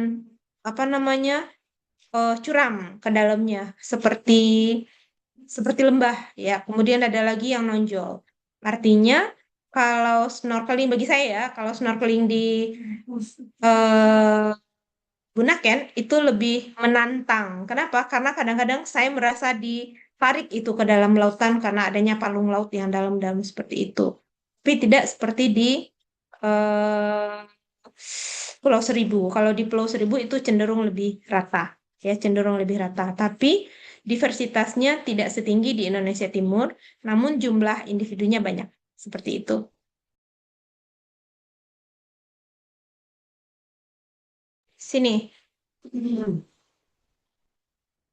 apa namanya curam ke dalamnya, seperti lembah ya. Kemudian ada lagi yang nonjol. Artinya kalau snorkeling bagi saya ya, kalau snorkeling di eh, Bunaken itu lebih menantang. Kenapa? Karena kadang-kadang saya merasa ditarik itu ke dalam lautan karena adanya palung laut yang dalam-dalam seperti itu. Tapi tidak seperti di eh, Pulau Seribu. Kalau di Pulau Seribu itu cenderung lebih rata, ya cenderung lebih rata. Tapi diversitasnya tidak setinggi di Indonesia Timur, namun jumlah individunya banyak. Seperti itu. Sini.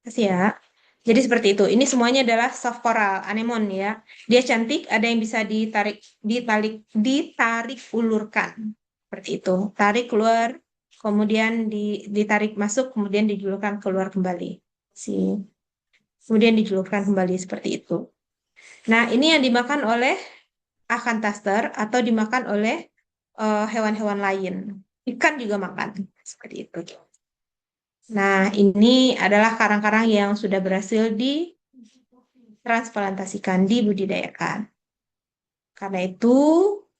Kasih ya. Jadi seperti itu. Ini semuanya adalah soft coral, anemon ya. Dia cantik, ada yang bisa ditarik ulurkan. Seperti itu. Tarik keluar, kemudian ditarik masuk, kemudian dijulurkan keluar kembali. Kemudian dijulurkan kembali seperti itu. Nah, ini yang dimakan oleh acanthaster atau dimakan oleh hewan-hewan lain. Ikan juga makan. Seperti itu. Nah, ini adalah karang-karang yang sudah berhasil ditransplantasikan, dibudidayakan. Karena itu,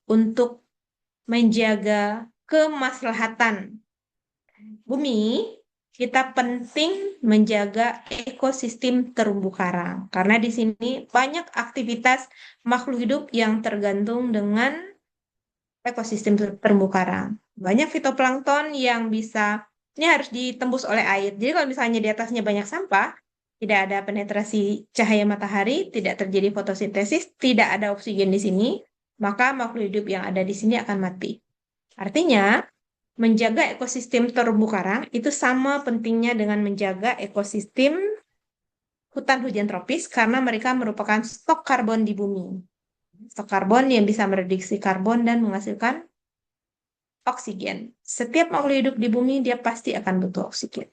untuk menjaga kemaslahatan bumi, kita penting menjaga ekosistem terumbu karang. Karena di sini banyak aktivitas makhluk hidup yang tergantung dengan ekosistem terumbu karang. Banyak fitoplankton yang bisa, ini harus ditembus oleh air. Jadi kalau misalnya di atasnya banyak sampah, tidak ada penetrasi cahaya matahari, tidak terjadi fotosintesis, tidak ada oksigen di sini, maka makhluk hidup yang ada di sini akan mati. Artinya, menjaga ekosistem terumbu karang itu sama pentingnya dengan menjaga ekosistem hutan hujan tropis karena mereka merupakan stok karbon di bumi. Stok karbon yang bisa mereduksi karbon dan menghasilkan oksigen. Setiap makhluk hidup di bumi dia pasti akan butuh oksigen.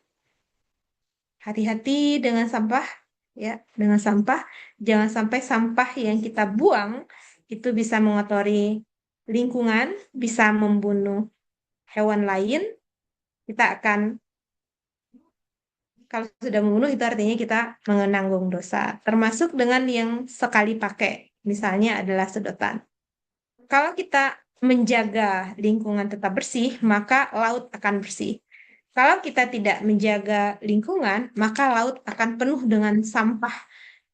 Hati-hati dengan sampah, ya, dengan sampah. Jangan sampai sampah yang kita buang itu bisa mengotori lingkungan, bisa membunuh hewan lain. Kita akan, kalau sudah membunuh itu artinya kita menanggung dosa. Termasuk dengan yang sekali pakai, misalnya adalah sedotan. Kalau kita menjaga lingkungan tetap bersih, maka laut akan bersih. Kalau kita tidak menjaga lingkungan, maka laut akan penuh dengan sampah.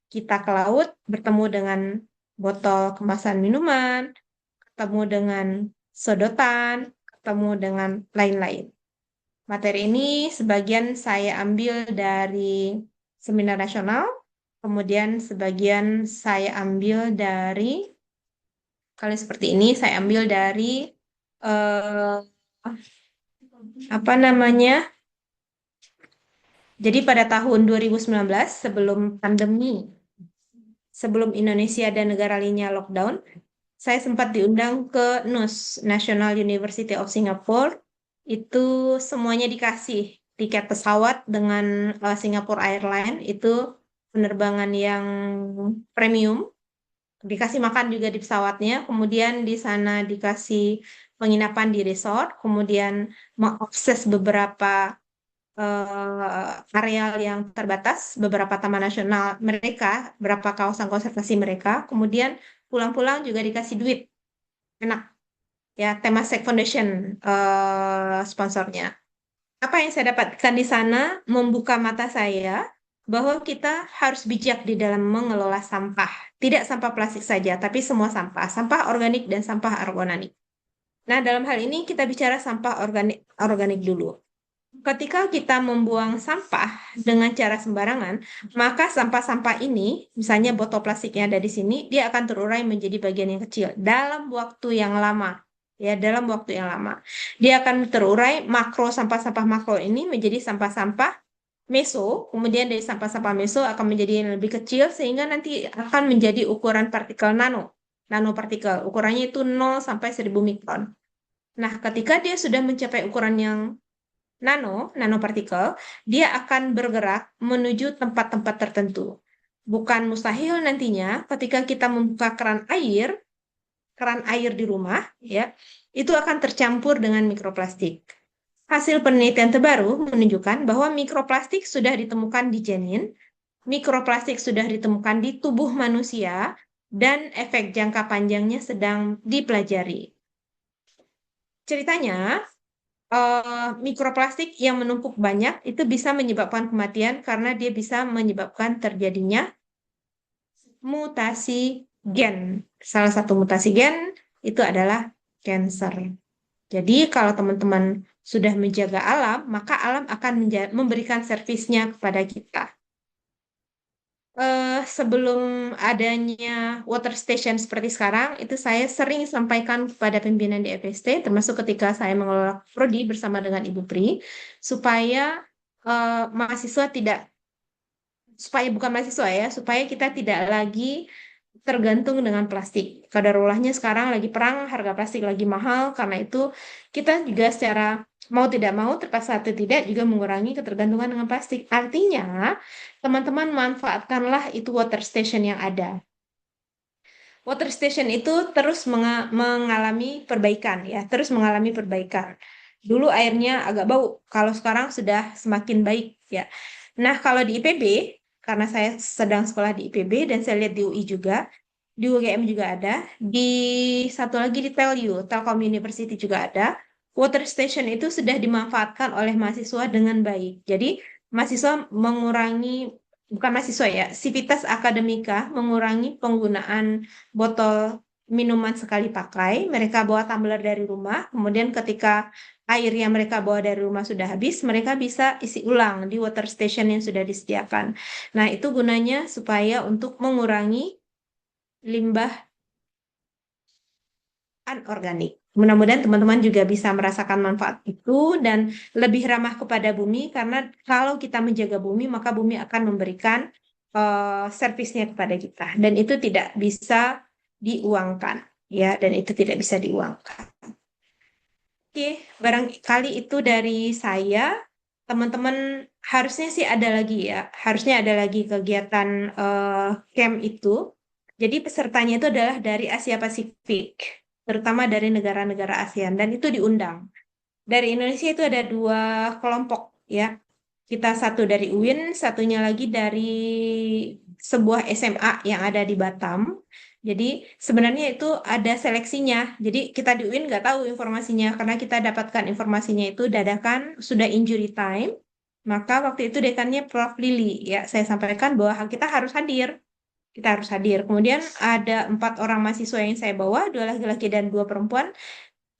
Kita ke laut bertemu dengan botol kemasan minuman, ketemu dengan sedotan, ketemu dengan lain-lain. Materi ini sebagian saya ambil dari seminar nasional, kemudian sebagian saya ambil dari, kalau seperti ini saya ambil dari apa namanya? Jadi pada tahun 2019 sebelum pandemi, sebelum Indonesia dan negara lainnya lockdown, saya sempat diundang ke NUS, National University of Singapore. Itu semuanya dikasih tiket pesawat dengan Singapore Airlines, itu penerbangan yang premium. Dikasih makan juga di pesawatnya, kemudian di sana dikasih penginapan di resort, kemudian mengakses beberapa areal yang terbatas, beberapa taman nasional mereka, beberapa kawasan konservasi mereka, kemudian pulang-pulang juga dikasih duit. Enak. Ya, Temasek Foundation sponsornya. Apa yang saya dapatkan di sana membuka mata saya bahwa kita harus bijak di dalam mengelola sampah. Tidak sampah plastik saja, tapi semua sampah. Sampah organik dan sampah anorganik. Nah, dalam hal ini kita bicara sampah organik dulu. Ketika kita membuang sampah dengan cara sembarangan, maka sampah-sampah ini, misalnya botol plastiknya ada di sini, dia akan terurai menjadi bagian yang kecil dalam waktu yang lama. Ya, dalam waktu yang lama. Dia akan terurai makro sampah-sampah makro ini menjadi sampah-sampah meso, kemudian dari sampah-sampah meso akan menjadi yang lebih kecil sehingga nanti akan menjadi ukuran partikel nanopartikel. Ukurannya itu 0 sampai 1000 mikron. Nah, ketika dia sudah mencapai ukuran yang nanopartikel, dia akan bergerak menuju tempat-tempat tertentu. Bukan mustahil nantinya ketika kita membuka keran air di rumah, ya, itu akan tercampur dengan mikroplastik. Hasil penelitian terbaru menunjukkan bahwa mikroplastik sudah ditemukan di janin, mikroplastik sudah ditemukan di tubuh manusia, dan efek jangka panjangnya sedang dipelajari. Ceritanya, mikroplastik yang menumpuk banyak itu bisa menyebabkan kematian karena dia bisa menyebabkan terjadinya mutasi gen. Salah satu mutasi gen itu adalah cancer. Jadi kalau teman-teman sudah menjaga alam, maka alam akan memberikan servisnya kepada kita. Sebelum adanya water station seperti sekarang, itu saya sering sampaikan kepada pimpinan di FST, termasuk ketika saya mengelola prodi bersama dengan Ibu Pri, supaya mahasiswa tidak, supaya bukan mahasiswa ya, supaya kita tidak lagi tergantung dengan plastik. Kadarulahnya sekarang lagi perang, harga plastik lagi mahal, karena itu kita juga secara mau tidak mau, terpaksa atau tidak, juga mengurangi ketergantungan dengan plastik. Artinya, teman-teman manfaatkanlah itu water station yang ada. Water station itu terus mengalami perbaikan ya, terus mengalami perbaikan. Dulu airnya agak bau, kalau sekarang sudah semakin baik ya. Nah, kalau di IPB, karena saya sedang sekolah di IPB dan saya lihat di UI juga, di UGM juga ada, di satu lagi di Telkom University juga ada. Water station itu sudah dimanfaatkan oleh mahasiswa dengan baik. Jadi, mahasiswa mengurangi, bukan mahasiswa ya, Civitas Akademika mengurangi penggunaan botol minuman sekali pakai. Mereka bawa tumbler dari rumah, kemudian ketika air yang mereka bawa dari rumah sudah habis, mereka bisa isi ulang di water station yang sudah disediakan. Nah, itu gunanya supaya untuk mengurangi limbah anorganik. Mudah-mudahan teman-teman juga bisa merasakan manfaat itu dan lebih ramah kepada bumi, karena kalau kita menjaga bumi, maka bumi akan memberikan servisnya kepada kita. Dan itu tidak bisa diuangkan, ya, dan itu tidak bisa diuangkan. Oke, barangkali itu dari saya. Teman-teman harusnya sih ada lagi ya, harusnya ada lagi kegiatan camp itu. Jadi pesertanya itu adalah dari Asia Pasifik, terutama dari negara-negara ASEAN, dan itu diundang. Dari Indonesia itu ada 2 kelompok ya. Kita satu dari UIN, satunya lagi dari sebuah SMA yang ada di Batam. Jadi sebenarnya itu ada seleksinya. Jadi kita di UIN nggak tahu informasinya karena kita dapatkan informasinya itu dadakan, sudah injury time. Maka waktu itu dekannya Prof. Lili, ya saya sampaikan bahwa kita harus hadir. Kita harus hadir. Kemudian ada 4 orang mahasiswa yang saya bawa, 2 laki-laki dan 2 perempuan.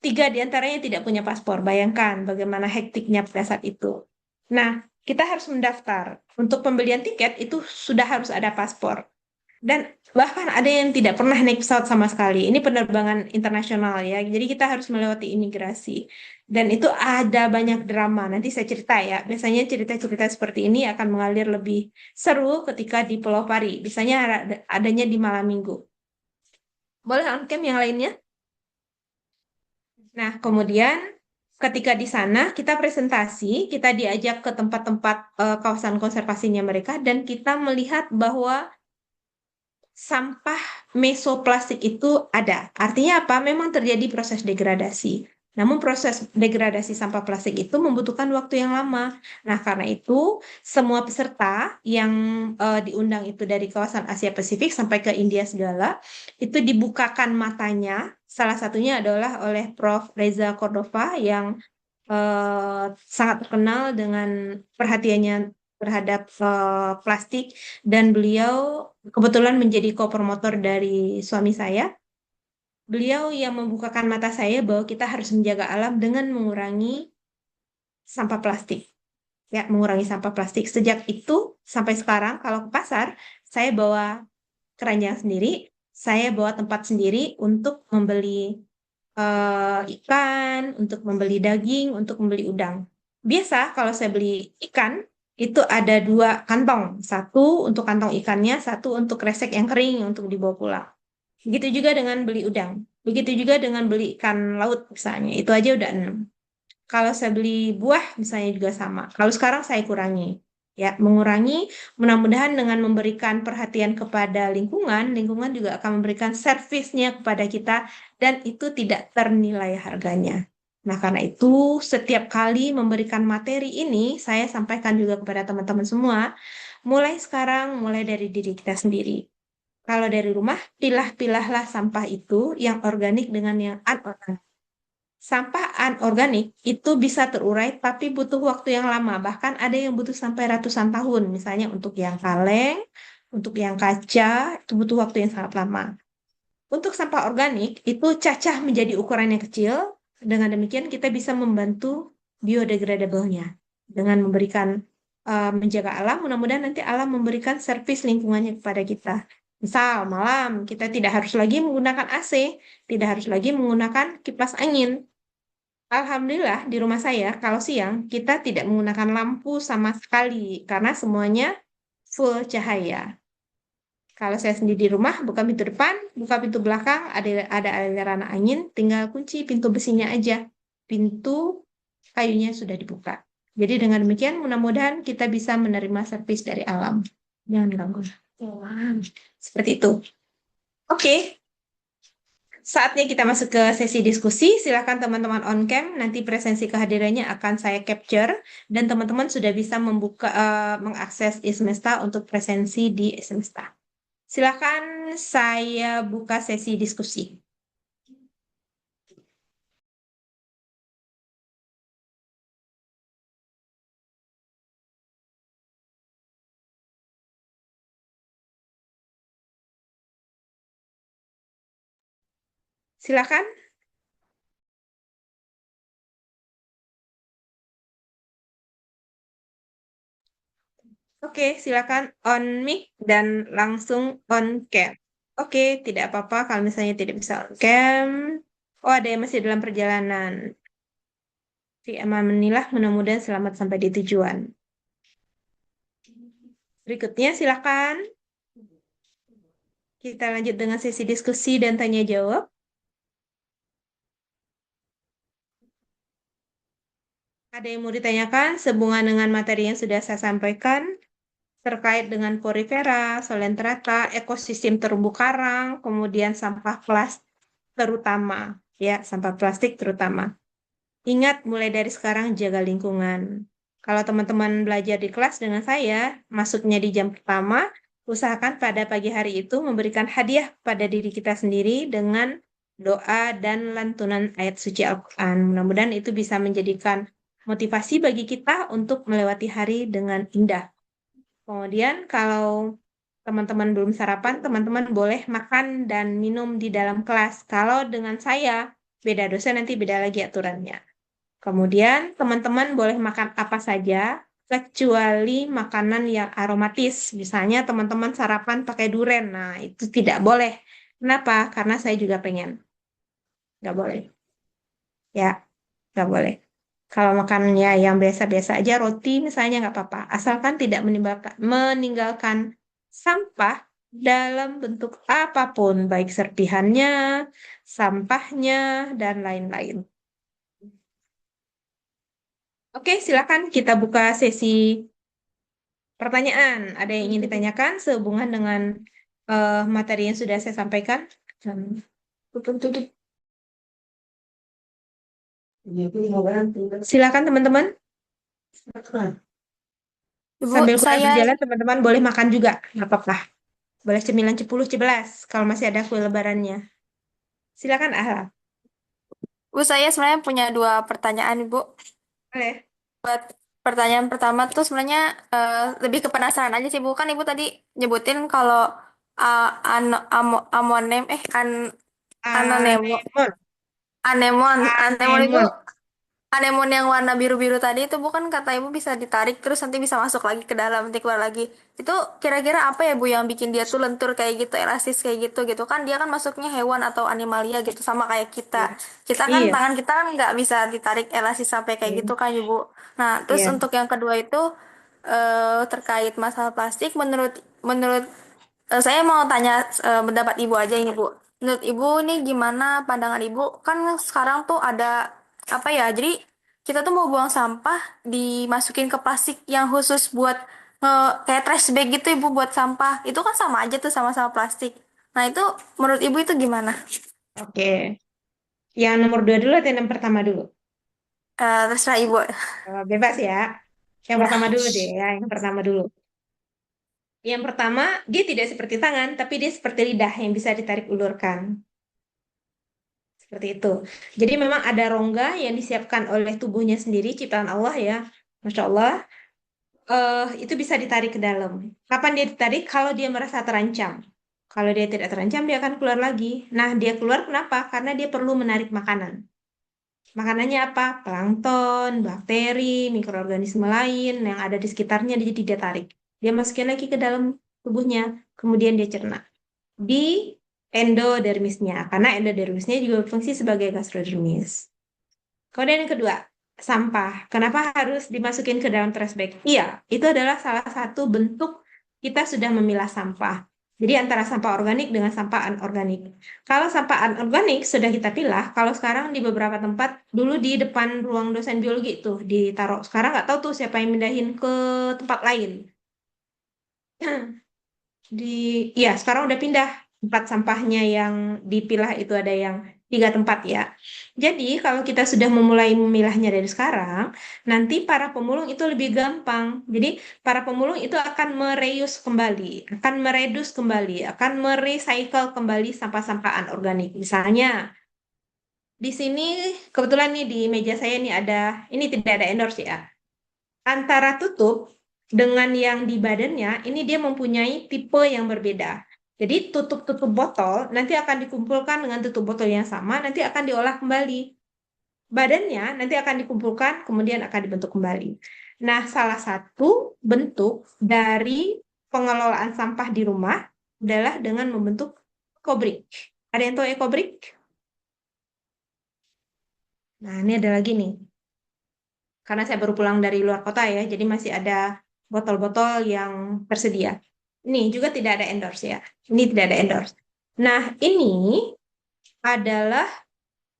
3 diantaranya tidak punya paspor. Bayangkan bagaimana hektiknya pada saat itu. Nah, kita harus mendaftar. Untuk pembelian tiket itu sudah harus ada paspor. Dan bahkan ada yang tidak pernah naik pesawat sama sekali. Ini penerbangan internasional ya. Jadi kita harus melewati imigrasi. Dan itu ada banyak drama. Nanti saya cerita ya. Biasanya cerita-cerita seperti ini akan mengalir lebih seru ketika di Pulau Pari. Biasanya adanya di malam minggu. Boleh on-cam yang lainnya? Nah, kemudian ketika di sana kita presentasi, kita diajak ke tempat-tempat kawasan konservasinya mereka, dan kita melihat bahwa sampah mesoplastik itu ada. Artinya apa? Memang terjadi proses degradasi. Namun proses degradasi sampah plastik itu membutuhkan waktu yang lama. Nah, karena itu semua peserta yang diundang itu dari kawasan Asia Pasifik sampai ke India segala, itu dibukakan matanya. Salah satunya adalah oleh Prof. Reza Cordova yang sangat terkenal dengan perhatiannya terhadap plastik, dan beliau kebetulan menjadi co-promotor dari suami saya. Beliau yang membukakan mata saya bahwa kita harus menjaga alam dengan mengurangi sampah plastik. Ya, mengurangi sampah plastik. Sejak itu sampai sekarang kalau ke pasar, saya bawa keranjang sendiri, saya bawa tempat sendiri untuk membeli ikan, untuk membeli daging, untuk membeli udang. Biasa kalau saya beli ikan, itu ada 2 kantong. Satu untuk kantong ikannya, satu untuk kresek yang kering untuk dibawa pulang. Begitu juga dengan beli udang. Begitu juga dengan beli ikan laut misalnya. Itu aja udah 6. Kalau saya beli buah misalnya juga sama. Kalau sekarang saya kurangi. Ya, mengurangi, mudah-mudahan dengan memberikan perhatian kepada lingkungan, lingkungan juga akan memberikan servisnya kepada kita, dan itu tidak ternilai harganya. Nah, karena itu setiap kali memberikan materi ini, saya sampaikan juga kepada teman-teman semua, mulai sekarang, mulai dari diri kita sendiri. Kalau dari rumah, pilah-pilahlah sampah itu yang organik dengan yang anorganik. Sampah anorganik itu bisa terurai tapi butuh waktu yang lama. Bahkan ada yang butuh sampai ratusan tahun. Misalnya untuk yang kaleng, untuk yang kaca, itu butuh waktu yang sangat lama. Untuk sampah organik itu cacah menjadi ukuran yang kecil. Dengan demikian kita bisa membantu biodegradable-nya dengan memberikan menjaga alam. Mudah-mudahan nanti alam memberikan servis lingkungannya kepada kita. Misal malam kita tidak harus lagi menggunakan AC, tidak harus lagi menggunakan kipas angin. Alhamdulillah di rumah saya kalau siang kita tidak menggunakan lampu sama sekali karena semuanya full cahaya. Kalau saya sendiri di rumah, buka pintu depan, buka pintu belakang, ada aliran angin, tinggal kunci pintu besinya aja. Pintu kayunya sudah dibuka. Jadi dengan demikian mudah-mudahan kita bisa menerima servis dari alam. Jangan ganggu. Seperti itu. Oke, saatnya kita masuk ke sesi diskusi. Silakan teman-teman on cam, nanti presensi kehadirannya akan saya capture dan teman-teman sudah bisa mengakses Ismesta untuk presensi di Ismesta. Silakan saya buka sesi diskusi. Silakan. Oke, silakan on mic dan langsung on cam. Oke, tidak apa-apa kalau misalnya tidak bisa on cam. Oh, ada yang masih dalam perjalanan. Fi aman menilah, mudah-mudahan selamat sampai di tujuan. Berikutnya silakan. Kita lanjut dengan sesi diskusi dan tanya jawab. Ada yang mau ditanyakan sehubungan dengan materi yang sudah saya sampaikan terkait dengan porifera, solentrata, ekosistem terumbu karang, kemudian sampah plastik terutama, ya, sampah plastik terutama. Ingat, mulai dari sekarang jaga lingkungan. Kalau teman-teman belajar di kelas dengan saya, masuknya di jam pertama, usahakan pada pagi hari itu memberikan hadiah pada diri kita sendiri dengan doa dan lantunan ayat suci Al-Quran. Mudah-mudahan itu bisa menjadikan motivasi bagi kita untuk melewati hari dengan indah. Kemudian kalau teman-teman belum sarapan, teman-teman boleh makan dan minum di dalam kelas. Kalau dengan saya, beda dosen nanti beda lagi aturannya. Kemudian teman-teman boleh makan apa saja, kecuali makanan yang aromatis. Misalnya teman-teman sarapan pakai duren. Nah, itu tidak boleh. Kenapa? Karena saya juga pengen. Nggak boleh. Ya, nggak boleh. Kalau makannya yang biasa-biasa aja, roti misalnya nggak apa-apa. Asalkan tidak meninggalkan sampah dalam bentuk apapun, baik serpihannya, sampahnya, dan lain-lain. Oke, silakan kita buka sesi pertanyaan. Ada yang ingin ditanyakan sehubungan dengan materi yang sudah saya sampaikan? Tutup. Silakan teman-teman. Ibu, Sambil kue saya berjalan, teman-teman boleh makan juga. Nggak apa-apa. Boleh cemilan 10, 11 kalau masih ada kue lebarannya. Silakan Ahla. Bu, saya sebenarnya punya dua pertanyaan, Ibu. Boleh. Buat pertanyaan pertama tuh sebenarnya lebih ke penasaran aja sih, Bu. Kan Ibu tadi nyebutin kalau amonem, anonemo, Anemon. anemon itu Anemon. anemon yang warna biru-biru tadi itu bukan kata Ibu bisa ditarik terus nanti bisa masuk lagi ke dalam nanti keluar lagi. Itu kira-kira apa ya Bu yang bikin dia tuh lentur kayak gitu, elastis kayak gitu gitu kan dia kan masuknya hewan atau animalia gitu sama kayak kita. Iya. Kita kan Iya. tangan kita kan nggak bisa ditarik elastis sampai kayak Iya. gitu kan Ibu. Nah, terus Iya. untuk yang kedua itu terkait masalah plastik menurut menurut saya mau tanya pendapat Ibu aja ini Bu. Menurut Ibu nih gimana pandangan Ibu? Kan sekarang tuh ada apa ya? Jadi kita tuh mau buang sampah dimasukin ke plastik yang khusus buat kayak trash bag gitu Ibu buat sampah. Itu kan sama aja tuh sama-sama plastik. Nah, itu menurut Ibu itu gimana? Oke. Yang nomor 2 dulu atau yang pertama dulu? Terserah Ibu. Bebas ya. Yang Ya. pertama dulu deh ya. Yang pertama dulu. Yang pertama, dia tidak seperti tangan, tapi dia seperti lidah yang bisa ditarik ulurkan. Seperti itu. Jadi memang ada rongga yang disiapkan oleh tubuhnya sendiri, ciptaan Allah ya. Masya Allah. Itu bisa ditarik ke dalam. Kapan dia ditarik? Kalau dia merasa terancam. Kalau dia tidak terancam, dia akan keluar lagi. Nah, dia keluar kenapa? Karena dia perlu menarik makanan. Makanannya apa? Plankton, bakteri, mikroorganisme lain yang ada di sekitarnya, jadi dia tarik. Dia masukin lagi ke dalam tubuhnya, kemudian dia cerna di endodermisnya, karena endodermisnya juga berfungsi sebagai gastrodermis. Kemudian yang kedua, sampah. Kenapa harus dimasukin ke dalam trash bag? Iya, itu adalah salah satu bentuk kita sudah memilah sampah. Jadi antara sampah organik dengan sampah anorganik. Kalau sampah anorganik sudah kita pilah, kalau sekarang di beberapa tempat, dulu di depan ruang dosen biologi itu ditaruh. Sekarang nggak tahu tuh siapa yang mindahin ke tempat lain. Di ya sekarang udah pindah tempat sampahnya yang dipilah itu ada yang 3 tempat ya. Jadi kalau kita sudah memulai memilahnya dari sekarang, nanti para pemulung itu lebih gampang. Jadi para pemulung itu akan mereuse kembali, akan meredus kembali, akan merecycle kembali sampah-sampah anorganik. Misalnya di sini kebetulan nih di meja saya nih ada, ini tidak ada endorse ya. Antara tutup dengan yang di badannya, ini dia mempunyai tipe yang berbeda. Jadi tutup-tutup botol nanti akan dikumpulkan dengan tutup botol yang sama, nanti akan diolah kembali. Badannya nanti akan dikumpulkan, kemudian akan dibentuk kembali. Nah, salah satu bentuk dari pengelolaan sampah di rumah adalah dengan membentuk ekobrik. Ada yang tahu ekobrik? Nah, ini ada lagi nih. Karena saya baru pulang dari luar kota ya, jadi masih ada botol-botol yang tersedia. Ini juga tidak ada endorse ya. Ini tidak ada endorse. Nah, ini adalah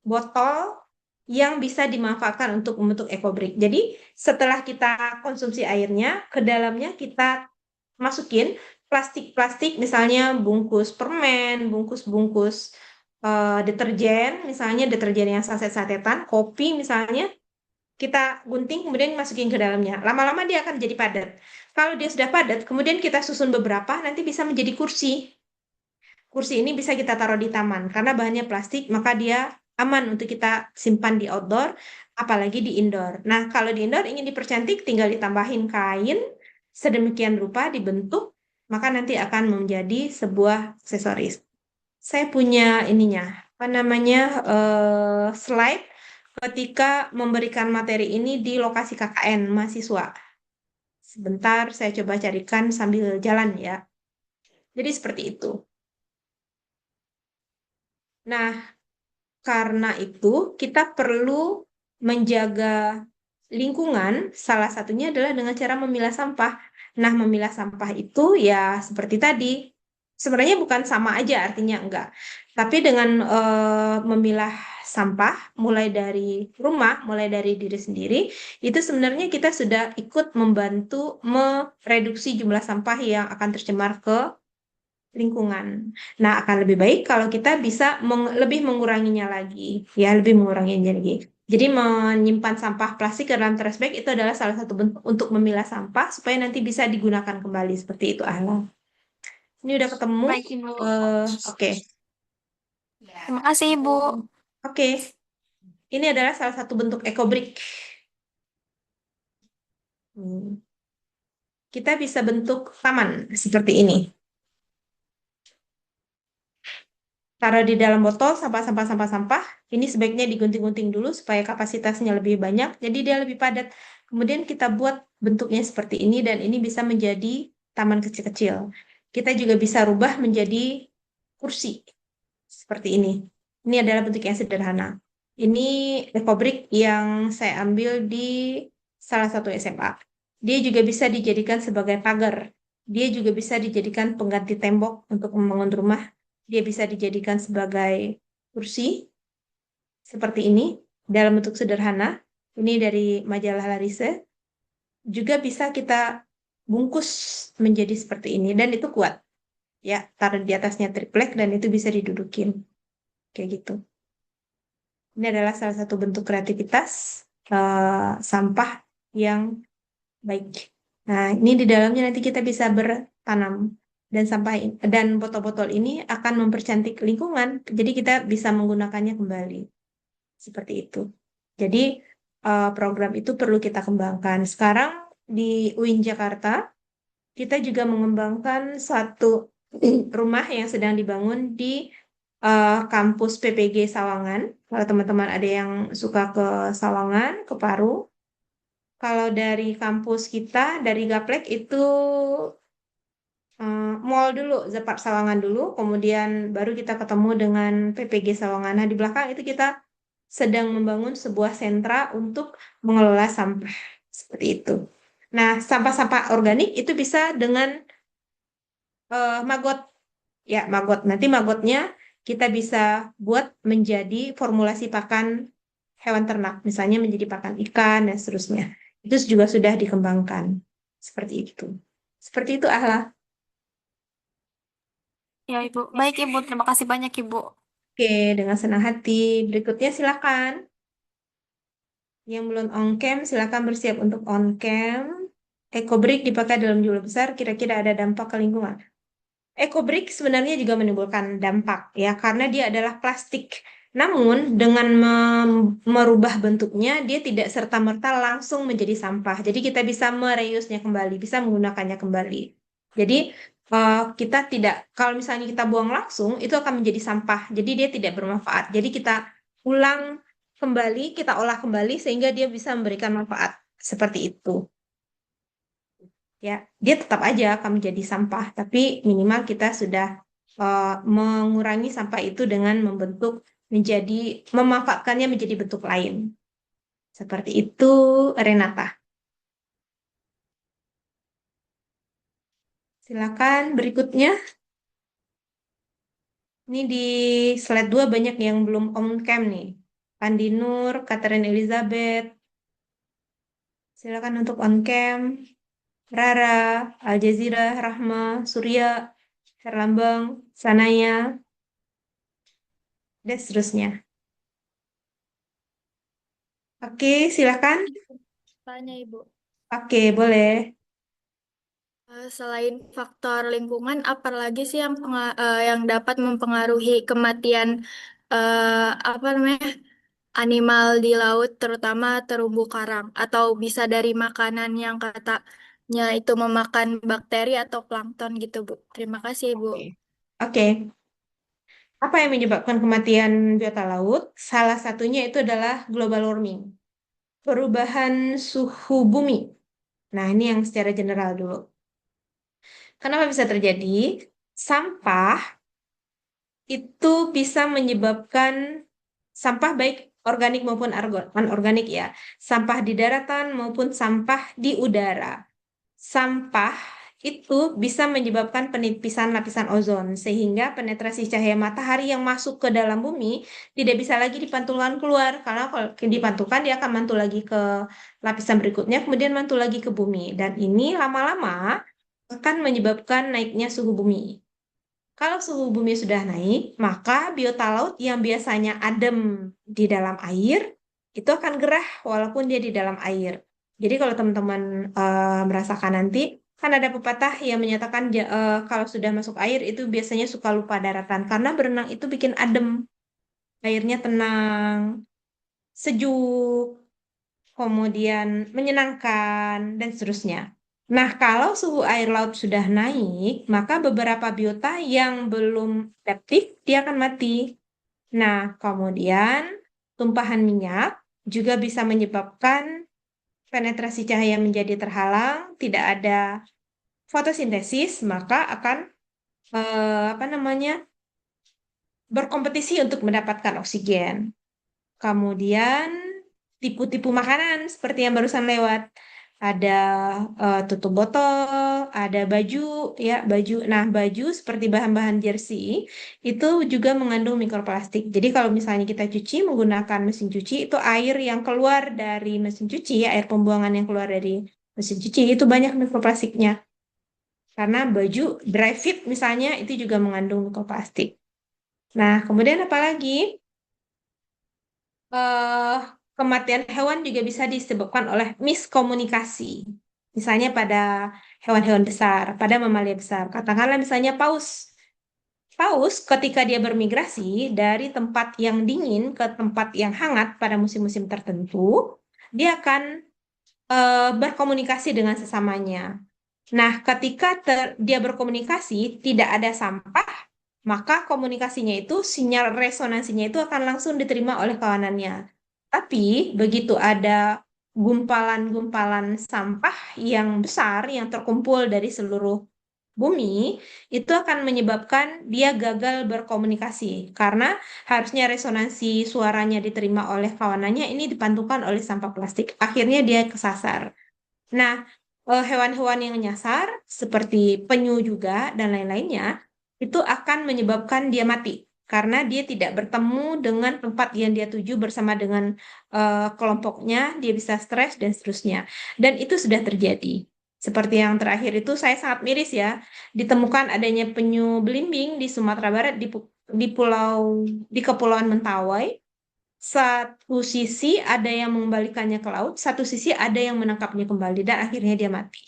botol yang bisa dimanfaatkan untuk membentuk ekobrik. Jadi, setelah kita konsumsi airnya, ke dalamnya kita masukin plastik-plastik, misalnya bungkus permen, bungkus-bungkus deterjen, misalnya deterjen yang saset-sasetan, kopi misalnya, kita gunting kemudian masukin ke dalamnya. Lama-lama dia akan jadi padat. Kalau dia sudah padat, kemudian kita susun beberapa, nanti bisa menjadi kursi. Kursi ini bisa kita taruh di taman karena bahannya plastik, maka dia aman untuk kita simpan di outdoor, apalagi di indoor. Nah, kalau di indoor ingin dipercantik, tinggal ditambahin kain sedemikian rupa dibentuk, maka nanti akan menjadi sebuah aksesoris. Saya punya ininya, apa namanya, slide ketika memberikan materi ini di lokasi KKN mahasiswa. Sebentar, saya coba carikan sambil jalan ya. Jadi seperti itu. Nah, karena itu kita perlu menjaga lingkungan, salah satunya adalah dengan cara memilah sampah. Nah, memilah sampah itu ya seperti tadi. Sebenarnya bukan sama aja artinya enggak. Tapi dengan memilah sampah mulai dari rumah, mulai dari diri sendiri, itu sebenarnya kita sudah ikut membantu mereduksi jumlah sampah yang akan tercemar ke lingkungan. Nah, akan lebih baik kalau kita bisa lebih menguranginya lagi, ya lebih menguranginya lagi. Jadi menyimpan sampah plastik ke dalam trash bag itu adalah salah satu bentuk untuk memilah sampah supaya nanti bisa digunakan kembali seperti itu, Ahla. Ini udah ketemu. Baik, Ibu. Oke. Terima kasih, Ibu. Oke. Ini adalah salah satu bentuk ekobrik. Kita bisa bentuk taman seperti ini. Taruh di dalam botol sampah. Ini sebaiknya digunting-gunting dulu supaya kapasitasnya lebih banyak, jadi dia lebih padat. Kemudian kita buat bentuknya seperti ini dan ini bisa menjadi taman kecil-kecil. Kita juga bisa rubah menjadi kursi seperti ini. Ini adalah bentuk yang sederhana. Ini ekobrik yang saya ambil di salah satu SMA. Dia juga bisa dijadikan sebagai pagar. Dia juga bisa dijadikan pengganti tembok untuk membangun rumah. Dia bisa dijadikan sebagai kursi seperti ini dalam bentuk sederhana. Ini dari majalah Larise. Juga bisa kita bungkus menjadi seperti ini dan itu kuat. Ya, taruh di atasnya triplek dan itu bisa didudukin. Kayak gitu. Ini adalah salah satu bentuk kreativitas sampah yang baik. Nah, ini di dalamnya nanti kita bisa bertanam. dan botol-botol ini akan mempercantik lingkungan. Jadi kita bisa menggunakannya kembali. Seperti itu. Jadi program itu perlu kita kembangkan. Sekarang di UIN Jakarta, kita juga mengembangkan satu rumah yang sedang dibangun di kampus PPG Sawangan. Kalau teman-teman ada yang suka ke Sawangan, ke Paru, kalau dari kampus kita, dari Gaplek itu mall dulu, Zepat Sawangan dulu, kemudian baru kita ketemu dengan PPG Sawangan. Nah, di belakang itu kita sedang membangun sebuah sentra untuk mengelola sampah. Seperti itu. Nah, sampah-sampah organik itu bisa dengan magot. Ya, magot. Nanti magotnya kita bisa buat menjadi formulasi pakan hewan ternak. Misalnya menjadi pakan ikan dan seterusnya. Itu juga sudah dikembangkan. Seperti itu. Seperti itu, Ahla. Ya, Ibu. Baik, Ibu. Terima kasih banyak, Ibu. Oke, dengan senang hati. Berikutnya silakan. Yang belum on cam, silakan bersiap untuk on cam. Ecobrik dipakai dalam jumlah besar, kira-kira ada dampak ke lingkungan. Ecobrik sebenarnya juga menimbulkan dampak ya, karena dia adalah plastik. Namun dengan merubah bentuknya, dia tidak serta-merta langsung menjadi sampah. Jadi kita bisa mereusnya kembali, bisa menggunakannya kembali. Jadi kita tidak, kalau misalnya kita buang langsung, itu akan menjadi sampah. Jadi dia tidak bermanfaat. Jadi kita ulang kembali, kita olah kembali sehingga dia bisa memberikan manfaat. Seperti itu. Ya, dia tetap aja akan menjadi sampah, tapi minimal kita sudah mengurangi sampah itu dengan memanfaatkannya menjadi bentuk lain. Seperti itu, Renata. Silakan berikutnya. Ini di slide 2 banyak yang belum on cam nih. Andi Nur, Catherine Elizabeth. Silakan untuk on cam. Rara, Al Jazeera, Rahma, Surya, Herlambang, Sanaya, dan seterusnya. Oke, silakan. Tanya Ibu. Oke, boleh. Selain faktor lingkungan, apa lagi sih yang dapat mempengaruhi kematian apa namanya animal di laut, terutama terumbu karang, atau bisa dari makanan yang katanya itu memakan bakteri atau plankton gitu, Bu. Terima kasih, Bu. Oke. Oke. Apa yang menyebabkan kematian biota laut? Salah satunya itu adalah global warming, perubahan suhu bumi. Nah, ini yang secara general dulu. Kenapa bisa terjadi? Sampah itu bisa menyebabkan sampah baik organik maupun anorganik ya. Sampah di daratan maupun sampah di udara. Sampah itu bisa menyebabkan penipisan lapisan ozon sehingga penetrasi cahaya matahari yang masuk ke dalam bumi tidak bisa lagi dipantulkan keluar karena kalau dipantulkan dia akan mantul lagi ke lapisan berikutnya kemudian mantul lagi ke bumi dan ini lama-lama akan menyebabkan naiknya suhu bumi. Kalau suhu bumi sudah naik, maka biota laut yang biasanya adem di dalam air itu akan gerah walaupun dia di dalam air. Jadi kalau teman-teman merasakan nanti, kan ada pepatah yang menyatakan kalau sudah masuk air itu biasanya suka lupa daratan karena berenang itu bikin adem, airnya tenang, sejuk, kemudian menyenangkan dan seterusnya. Nah, kalau suhu air laut sudah naik, maka beberapa biota yang belum adaptif dia akan mati. Nah, kemudian tumpahan minyak juga bisa menyebabkan penetrasi cahaya menjadi terhalang, tidak ada fotosintesis, maka akan apa namanya berkompetisi untuk mendapatkan oksigen. Kemudian tipu-tipu makanan seperti yang barusan lewat. Ada tutup botol, ada baju, ya baju. Nah, baju seperti bahan-bahan jersey itu juga mengandung mikroplastik. Jadi kalau misalnya kita cuci menggunakan mesin cuci, itu air yang keluar dari mesin cuci, air pembuangan yang keluar dari mesin cuci itu banyak mikroplastiknya. Karena baju dry fit misalnya itu juga mengandung mikroplastik. Nah, kemudian apa lagi? eh Kematian hewan juga bisa disebabkan oleh miskomunikasi. Misalnya pada hewan-hewan besar, pada mamalia besar. Katakanlah misalnya paus. Paus ketika dia bermigrasi dari tempat yang dingin ke tempat yang hangat pada musim-musim tertentu, dia akan berkomunikasi dengan sesamanya. Nah, ketika dia berkomunikasi tidak ada sampah, maka komunikasinya itu, sinyal resonansinya itu akan langsung diterima oleh kawanannya. Tapi begitu ada gumpalan-gumpalan sampah yang besar yang terkumpul dari seluruh bumi, itu akan menyebabkan dia gagal berkomunikasi karena harusnya resonansi suaranya diterima oleh kawanannya, ini dipantulkan oleh sampah plastik. Akhirnya dia kesasar. Nah, hewan-hewan yang nyasar seperti penyu juga dan lain-lainnya itu akan menyebabkan dia mati karena dia tidak bertemu dengan tempat yang dia tuju bersama dengan kelompoknya, dia bisa stres dan seterusnya. Dan itu sudah terjadi. Seperti yang terakhir itu saya sangat miris ya, ditemukan adanya penyu belimbing di Sumatera Barat di Kepulauan Mentawai. Satu sisi ada yang mengembalikannya ke laut, satu sisi ada yang menangkapnya kembali dan akhirnya dia mati.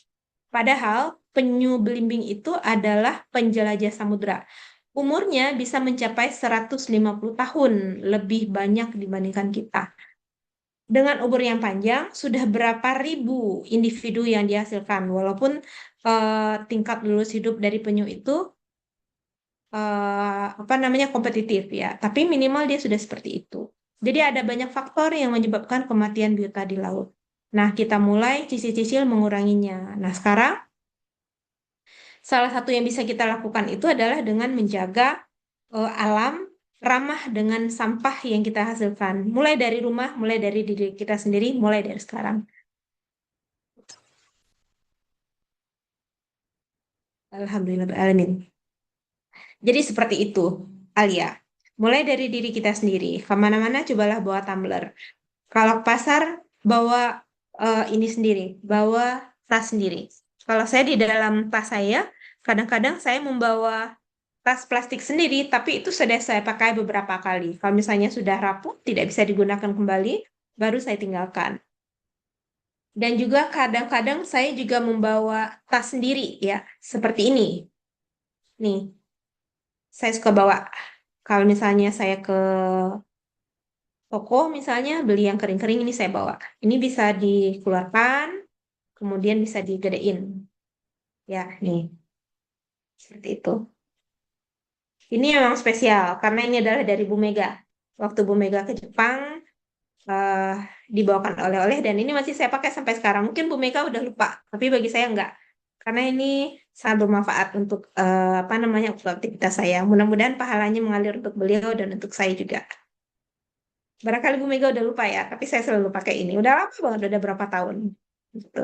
Padahal penyu belimbing itu adalah penjelajah samudra. Umurnya bisa mencapai 150 tahun, lebih banyak dibandingkan kita. Dengan umur yang panjang, sudah berapa ribu individu yang dihasilkan, walaupun tingkat lulus hidup dari penyu itu kompetitif ya, tapi minimal dia sudah seperti itu. Jadi ada banyak faktor yang menyebabkan kematian biota di laut. Nah, kita mulai cicil-cicil menguranginya. Nah, sekarang salah satu yang bisa kita lakukan itu adalah dengan menjaga alam ramah dengan sampah yang kita hasilkan. Mulai dari rumah, mulai dari diri kita sendiri, mulai dari sekarang. Alhamdulillah. Jadi seperti itu, Alia. Mulai dari diri kita sendiri. Kemana-mana cobalah bawa tumbler. Kalau ke pasar, bawa ini sendiri, bawa tas sendiri. Kalau saya di dalam tas saya, kadang-kadang saya membawa tas plastik sendiri, tapi itu sudah saya pakai beberapa kali. Kalau misalnya sudah rapuh, tidak bisa digunakan kembali, baru saya tinggalkan. Dan juga kadang-kadang saya juga membawa tas sendiri, ya, seperti ini. Nih, saya suka bawa. Kalau misalnya saya ke toko, misalnya beli yang kering-kering, ini saya bawa. Ini bisa dikeluarkan, kemudian bisa digedein. Ya, nih. Seperti itu. Ini memang spesial, karena ini adalah dari Bu Mega. Waktu Bu Mega ke Jepang, eh, dibawakan oleh-oleh, dan ini masih saya pakai sampai sekarang. Mungkin Bu Mega udah lupa, tapi bagi saya enggak. Karena ini sangat bermanfaat untuk untuk aktivitas saya. Mudah-mudahan pahalanya mengalir untuk beliau dan untuk saya juga. Barangkali Bu Mega udah lupa ya, tapi saya selalu pakai ini. Udah lama banget, udah berapa tahun. Gitu.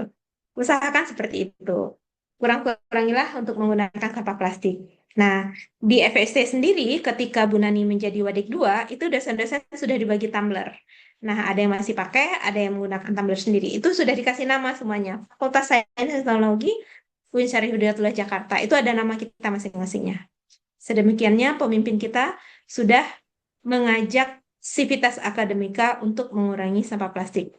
Usahakan seperti itu. Kurang-kurangilah untuk menggunakan sampah plastik. Nah, di FST sendiri, ketika Bu Nani menjadi Wadik 2, itu dosen-dosen sudah dibagi tumbler. Nah, ada yang masih pakai, ada yang menggunakan tumbler sendiri. Itu sudah dikasih nama semuanya. Fakultas Sains dan Teknologi, UIN Syarif Hidayatullah Jakarta. Itu ada nama kita masing-masingnya. Sedemikiannya, pemimpin kita sudah mengajak Civitas Akademika untuk mengurangi sampah plastik.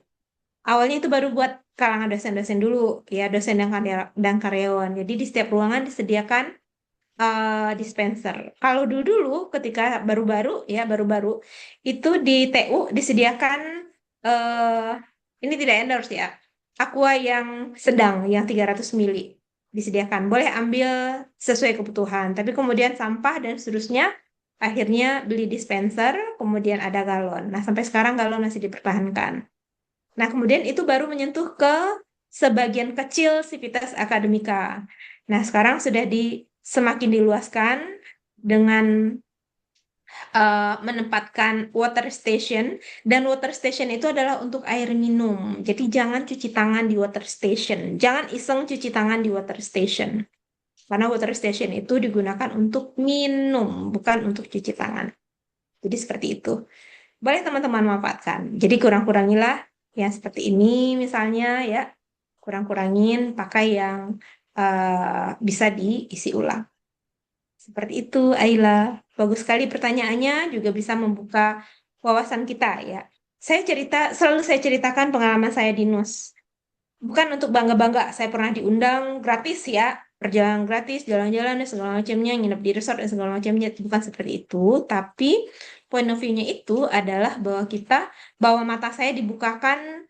Awalnya itu baru buat kalangan dosen-dosen dulu, ya dosen dan karyawan. Jadi di setiap ruangan disediakan dispenser. Kalau dulu ketika baru-baru itu di TU disediakan ini tidak endorse ya. Aqua yang sedang yang 300 mili disediakan. Boleh ambil sesuai kebutuhan. Tapi kemudian sampah dan seterusnya akhirnya beli dispenser, kemudian ada galon. Nah, sampai sekarang galon masih dipertahankan. Nah, kemudian itu baru menyentuh ke sebagian kecil Civitas Akademika. Nah, sekarang sudah semakin diluaskan dengan menempatkan water station, dan water station itu adalah untuk air minum. Jadi jangan cuci tangan di water station. Jangan iseng cuci tangan di water station. Karena water station itu digunakan untuk minum, bukan untuk cuci tangan. Jadi seperti itu. Boleh teman-teman manfaatkan. Jadi kurang-kurangilah yang seperti ini misalnya ya. Kurang-kurangin pakai yang bisa diisi ulang. Seperti itu, Ayla. Bagus sekali pertanyaannya, juga bisa membuka wawasan kita ya. Selalu saya ceritakan pengalaman saya di NUS. bukan untuk bangga-bangga. Saya pernah diundang gratis ya, perjalanan gratis, jalan-jalan dan segala macamnya, nginep di resort dan segala macamnya. Bukan seperti itu, tapi point of view-nya itu adalah bahwa mata saya dibukakan,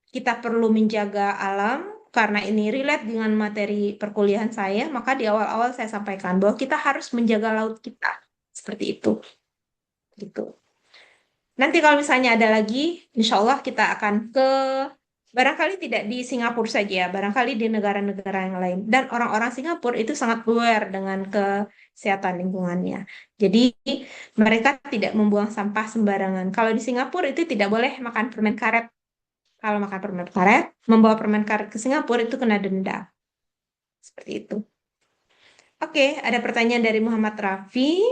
kita perlu menjaga alam karena ini relate dengan materi perkuliahan saya, maka di awal-awal saya sampaikan bahwa kita harus menjaga laut kita. Seperti itu, gitu. Nanti kalau misalnya ada lagi, insya Allah kita akan barangkali tidak di Singapura saja, barangkali di negara-negara yang lain. Dan orang-orang Singapura itu sangat aware dengan kesehatan lingkungannya. Jadi mereka tidak membuang sampah sembarangan. Kalau di Singapura itu tidak boleh makan permen karet. Kalau makan permen karet, membawa permen karet ke Singapura itu kena denda. Seperti itu. Oke, ada pertanyaan dari Muhammad Rafi.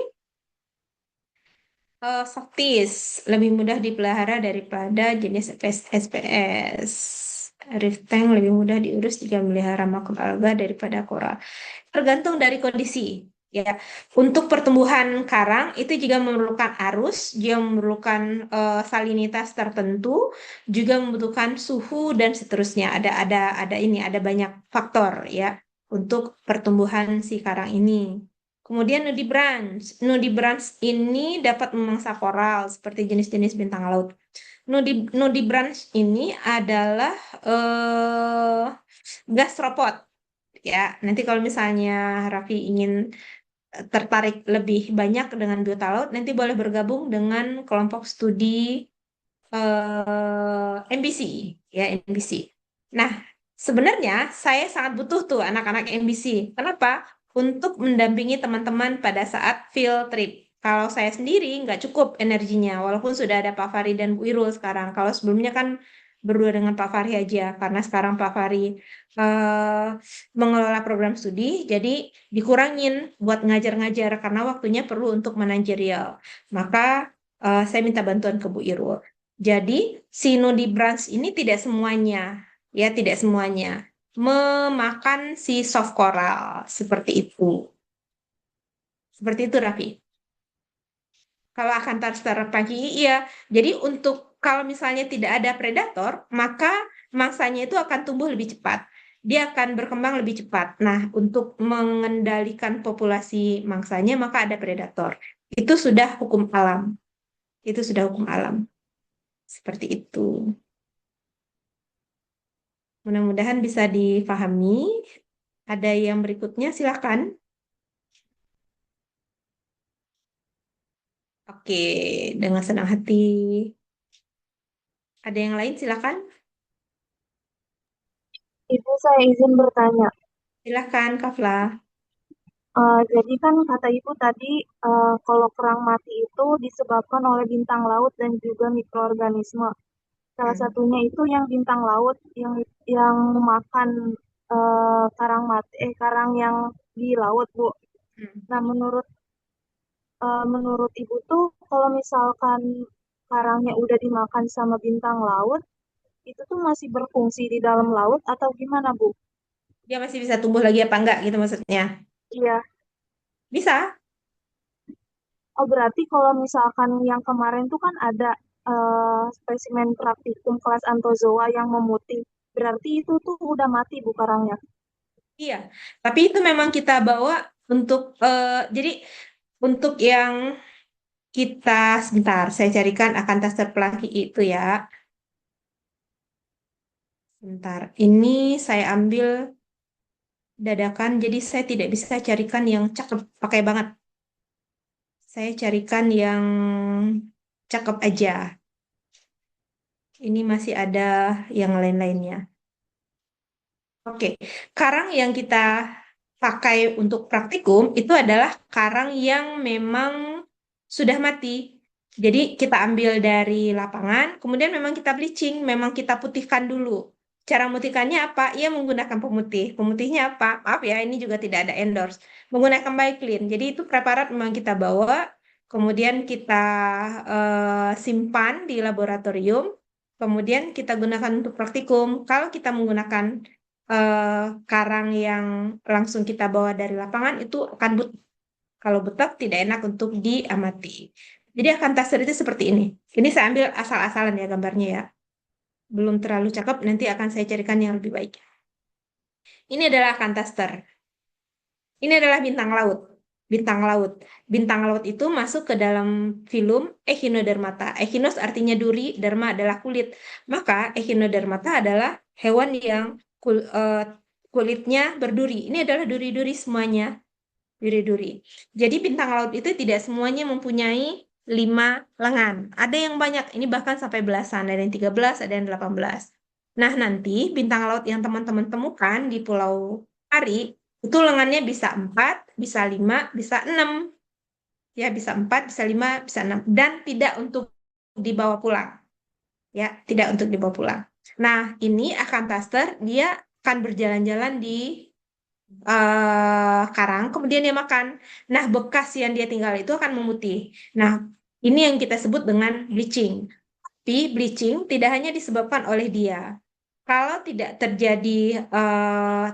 Softies lebih mudah dipelihara daripada jenis SPS. Reef tank lebih mudah diurus jika melihara makroalga daripada koral. Tergantung dari kondisi. Ya, untuk pertumbuhan karang itu juga memerlukan arus, juga memerlukan salinitas tertentu, juga membutuhkan suhu dan seterusnya. Ada banyak faktor ya untuk pertumbuhan si karang ini. Kemudian nudibranch. Nudibranch ini dapat memangsa koral seperti jenis-jenis bintang laut. Nudibranch ini adalah gastropod. Ya, nanti kalau misalnya Raffi ingin tertarik lebih banyak dengan biota laut, nanti boleh bergabung dengan kelompok studi MBC, ya MBC. Nah, sebenarnya saya sangat butuh tuh anak-anak MBC. Kenapa? Untuk mendampingi teman-teman pada saat field trip. Kalau saya sendiri nggak cukup energinya, walaupun sudah ada Pak Fahri dan Bu Irul sekarang. Kalau sebelumnya kan berdua dengan Pak Fahri aja, karena sekarang Pak Fahri eh, mengelola program studi, jadi dikurangin buat ngajar-ngajar karena waktunya perlu untuk manajerial. Maka saya minta bantuan ke Bu Irul. Jadi, Sinodibrans ini tidak semuanya memakan si soft coral seperti itu. Seperti itu, Raffi. Kalau akan pagi, iya. Jadi kalau misalnya tidak ada predator, maka mangsanya itu akan tumbuh lebih cepat. Dia akan berkembang lebih cepat. Nah, untuk mengendalikan populasi mangsanya, maka ada predator. Itu sudah hukum alam. Itu sudah hukum alam. Seperti itu. Mudah-mudahan bisa difahami. Ada yang berikutnya, silakan. Oke, dengan senang hati. Ada yang lain, silakan. Ibu saya izin bertanya. Silakan, Kafla. Jadi kan kata Ibu tadi kalau kerang mati itu disebabkan oleh bintang laut dan juga mikroorganisme. Salah Hmm, satunya itu yang bintang laut yang makan karang yang di laut, Bu. hmm. Nah, menurut Ibu tuh kalau misalkan karangnya udah dimakan sama bintang laut, itu tuh masih berfungsi di dalam laut atau gimana, Bu? Dia masih bisa tumbuh lagi apa enggak gitu maksudnya? Iya. Bisa. Oh, berarti kalau misalkan yang kemarin tuh kan ada spesimen praktikum kelas Anthozoa yang memutih. Berarti itu tuh udah mati Bu karangnya. Iya. Tapi itu memang kita bawa untuk jadi untuk yang kita sebentar, saya carikan akan tes terpelaki itu ya. Sebentar. Ini saya ambil dadakan, jadi saya tidak bisa carikan yang cakep, pakai banget. Saya carikan yang cakep aja. Ini masih ada yang lain-lainnya. Oke, karang yang kita pakai untuk praktikum itu adalah karang yang memang sudah mati. Jadi kita ambil dari lapangan, kemudian memang kita bleaching, memang kita putihkan dulu. Cara memutihkannya apa? Ia menggunakan pemutih. Pemutihnya apa? Maaf ya, ini juga tidak ada endorse. Menggunakan Biclean. Jadi itu preparat memang kita bawa, kemudian kita simpan di laboratorium, kemudian kita gunakan untuk praktikum. Kalau kita menggunakan karang yang langsung kita bawa dari lapangan itu akan butek. Kalau butek tidak enak untuk diamati. Jadi akan tasir itu seperti ini. Ini saya ambil asal-asalan ya gambarnya ya. belum terlalu cakep, nanti akan saya carikan yang lebih baik. Ini adalah Akantaster. Ini adalah bintang laut. Bintang laut. Bintang laut itu masuk ke dalam film Echinodermata. Echinos artinya duri, derma adalah kulit. Maka Echinodermata adalah hewan yang kulitnya berduri. Ini adalah duri-duri semuanya. Duri-duri. Jadi bintang laut itu tidak semuanya mempunyai 5 lengan. Ada yang banyak. Ini bahkan sampai belasan. Ada yang 13, ada yang 18. Nah, nanti bintang laut yang teman-teman temukan di Pulau Ari itu lengannya bisa 4, bisa 5, bisa 6. Ya, bisa 4, bisa 5, bisa 6. Dan tidak untuk dibawa pulang. Ya, tidak untuk dibawa pulang. Nah, ini Acanthaster, dia akan berjalan-jalan di karang, kemudian dia makan. Nah, bekas yang dia tinggal itu akan memutih. Nah, ini yang kita sebut dengan bleaching. Tapi bleaching tidak hanya disebabkan oleh dia. Kalau tidak terjadi,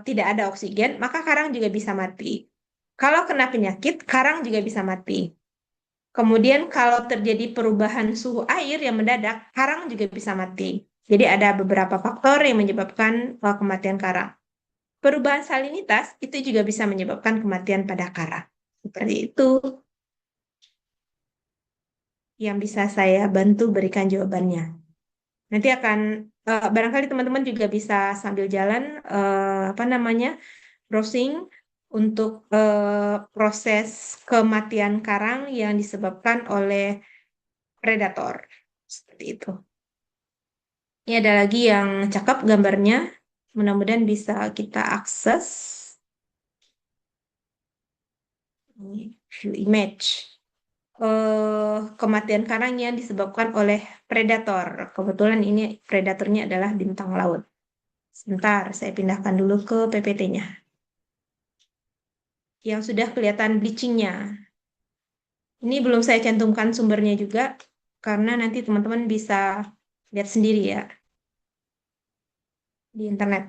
tidak ada oksigen, maka karang juga bisa mati. Kalau kena penyakit, karang juga bisa mati. Kemudian kalau terjadi perubahan suhu air yang mendadak, karang juga bisa mati. Jadi ada beberapa faktor yang menyebabkan kematian karang. Perubahan salinitas itu juga bisa menyebabkan kematian pada karang. Seperti itu yang bisa saya bantu berikan jawabannya. Nanti akan barangkali teman-teman juga bisa sambil jalan browsing untuk proses kematian karang yang disebabkan oleh predator. Seperti itu. Ini ada lagi yang cakep gambarnya. Mudah-mudahan bisa kita akses. Ini view image. Kematian karang yang disebabkan oleh predator. Kebetulan ini predatornya adalah bintang laut. Sebentar, saya pindahkan dulu ke PPT-nya. Yang sudah kelihatan bleachingnya. Ini belum saya cantumkan sumbernya juga, karena nanti teman-teman bisa lihat sendiri ya di internet.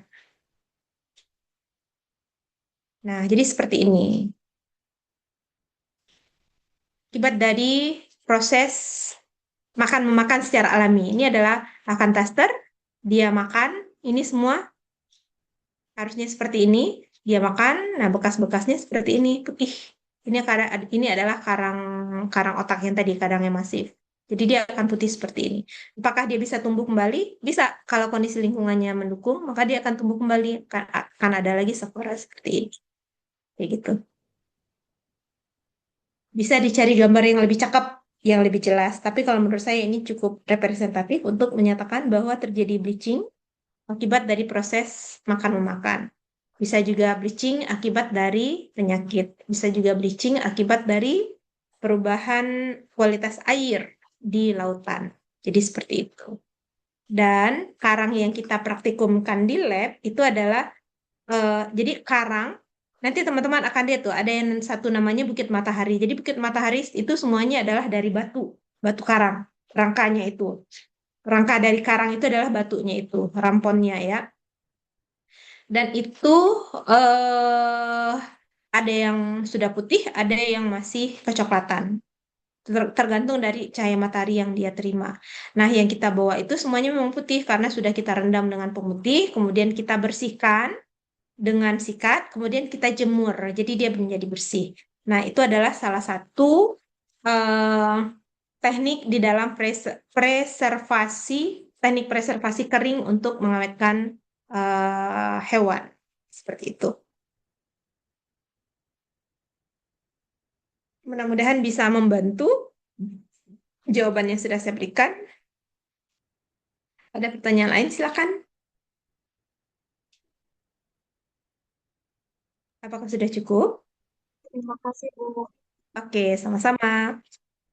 Nah, jadi seperti ini. Akibat dari proses makan-memakan secara alami. Ini adalah Acanthaster, dia makan, ini semua harusnya seperti ini, dia makan, nah bekas-bekasnya seperti ini, putih. Ini adalah karang otak yang tadi, karang yang masif. Jadi dia akan putih seperti ini. Apakah dia bisa tumbuh kembali? Bisa. Kalau kondisi lingkungannya mendukung, maka dia akan tumbuh kembali. Akan ada lagi spora seperti ini. Kayak gitu. Bisa dicari gambar yang lebih cakep, yang lebih jelas. Tapi kalau menurut saya ini cukup representatif untuk menyatakan bahwa terjadi bleaching akibat dari proses makan-memakan. Bisa juga bleaching akibat dari penyakit. Bisa juga bleaching akibat dari perubahan kualitas air di lautan. Jadi seperti itu. Dan karang yang kita praktikumkan di lab itu adalah, jadi karang, nanti teman-teman akan lihat tuh, ada yang satu namanya Bukit Matahari. Jadi Bukit Matahari itu semuanya adalah dari batu, batu karang, rangkanya itu. Rangka dari karang itu adalah batunya itu, ramponnya ya. Dan itu ada yang sudah putih, ada yang masih kecoklatan. Tergantung dari cahaya matahari yang dia terima. Nah, yang kita bawa itu semuanya memang putih karena sudah kita rendam dengan pemutih, kemudian kita bersihkan dengan sikat, kemudian kita jemur. Jadi dia menjadi bersih. Nah, itu adalah salah satu teknik di dalam teknik preservasi kering untuk mengawetkan hewan. Seperti itu. Mudah-mudahan bisa membantu jawaban yang sudah saya berikan. Ada pertanyaan lain, silakan. Apakah sudah cukup? Terima kasih, Bu. Oke, sama-sama.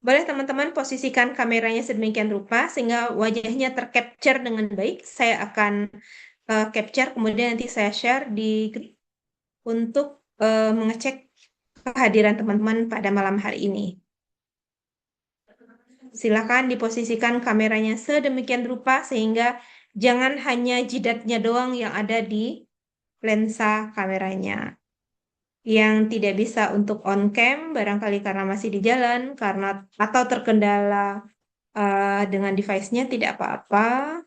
Boleh teman-teman posisikan kameranya sedemikian rupa sehingga wajahnya tercapture dengan baik. Saya akan capture, kemudian nanti saya share di grup untuk mengecek kehadiran teman-teman pada malam hari ini. Silakan diposisikan kameranya sedemikian rupa sehingga jangan hanya jidatnya doang yang ada di lensa kameranya. Yang tidak bisa untuk on cam barangkali karena masih di jalan karena atau terkendala dengan device-nya tidak apa-apa.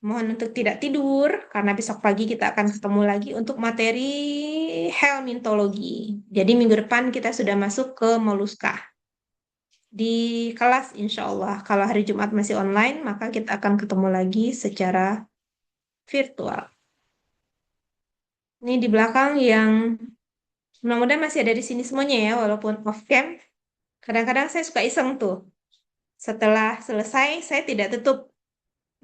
Mohon untuk tidak tidur, karena besok pagi kita akan ketemu lagi untuk materi helmintologi. Jadi minggu depan kita sudah masuk ke moluska. Di kelas insya Allah, kalau hari Jumat masih online, maka kita akan ketemu lagi secara virtual. Ini di belakang yang mudah-mudahan masih ada di sini semuanya ya, walaupun off cam. Kadang-kadang saya suka iseng tuh. Setelah selesai, saya tidak tutup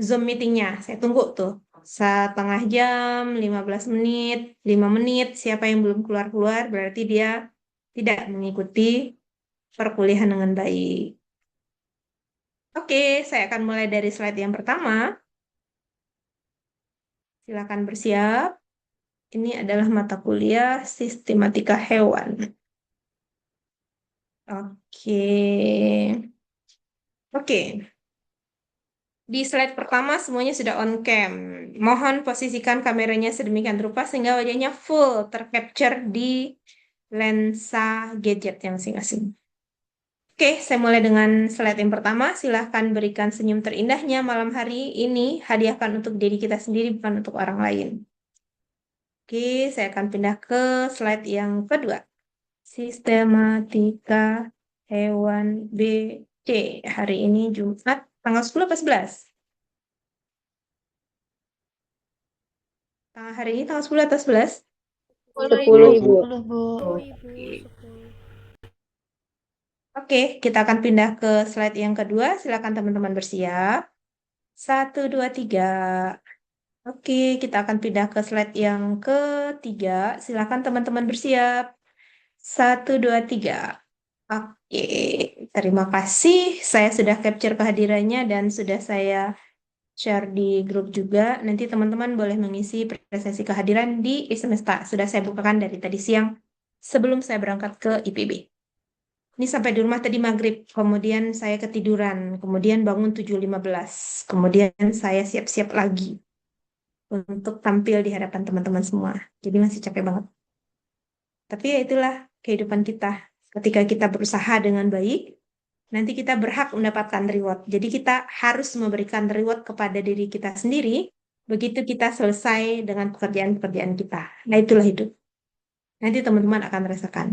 Zoom meetingnya. Saya tunggu tuh. Setengah jam, 15 menit, 5 menit. Siapa yang belum keluar-keluar, berarti dia tidak mengikuti perkuliahan dengan baik. Oke, saya akan mulai dari slide yang pertama. Silakan bersiap. Ini adalah mata kuliah sistematika hewan. Oke. Oke. Di slide pertama semuanya sudah on cam. Mohon posisikan kameranya sedemikian rupa sehingga wajahnya full tercapture di lensa gadget yang masing-masing. Oke, saya mulai dengan slide yang pertama. Silahkan berikan senyum terindahnya malam hari ini. Hadiahkan untuk diri kita sendiri, bukan untuk orang lain. Oke, saya akan pindah ke slide yang kedua. Sistematika hewan BC. Hari ini Jumat, tanggal 10 atau 11? Hari ini tanggal 10 atau 11? 10 Ibu. Oke, kita akan pindah ke slide yang kedua. Silakan teman-teman bersiap. 1, 2, 3. Oke, kita akan pindah ke slide yang ketiga. Silakan teman-teman bersiap. 1, 2, 3. Oke, terima kasih. Saya sudah capture kehadirannya dan sudah saya share di grup juga. Nanti teman-teman boleh mengisi presentasi kehadiran di Semesta. Sudah saya bukakan dari tadi siang sebelum saya berangkat ke IPB. Ini sampai di rumah tadi maghrib, kemudian saya ketiduran, kemudian bangun 7.15, kemudian saya siap-siap lagi untuk tampil di hadapan teman-teman semua. Jadi masih capek banget. Tapi ya itulah kehidupan kita. Ketika kita berusaha dengan baik, nanti kita berhak mendapatkan reward. Jadi kita harus memberikan reward kepada diri kita sendiri begitu kita selesai dengan pekerjaan-pekerjaan kita. Nah, itulah hidup. Nanti teman-teman akan rasakan.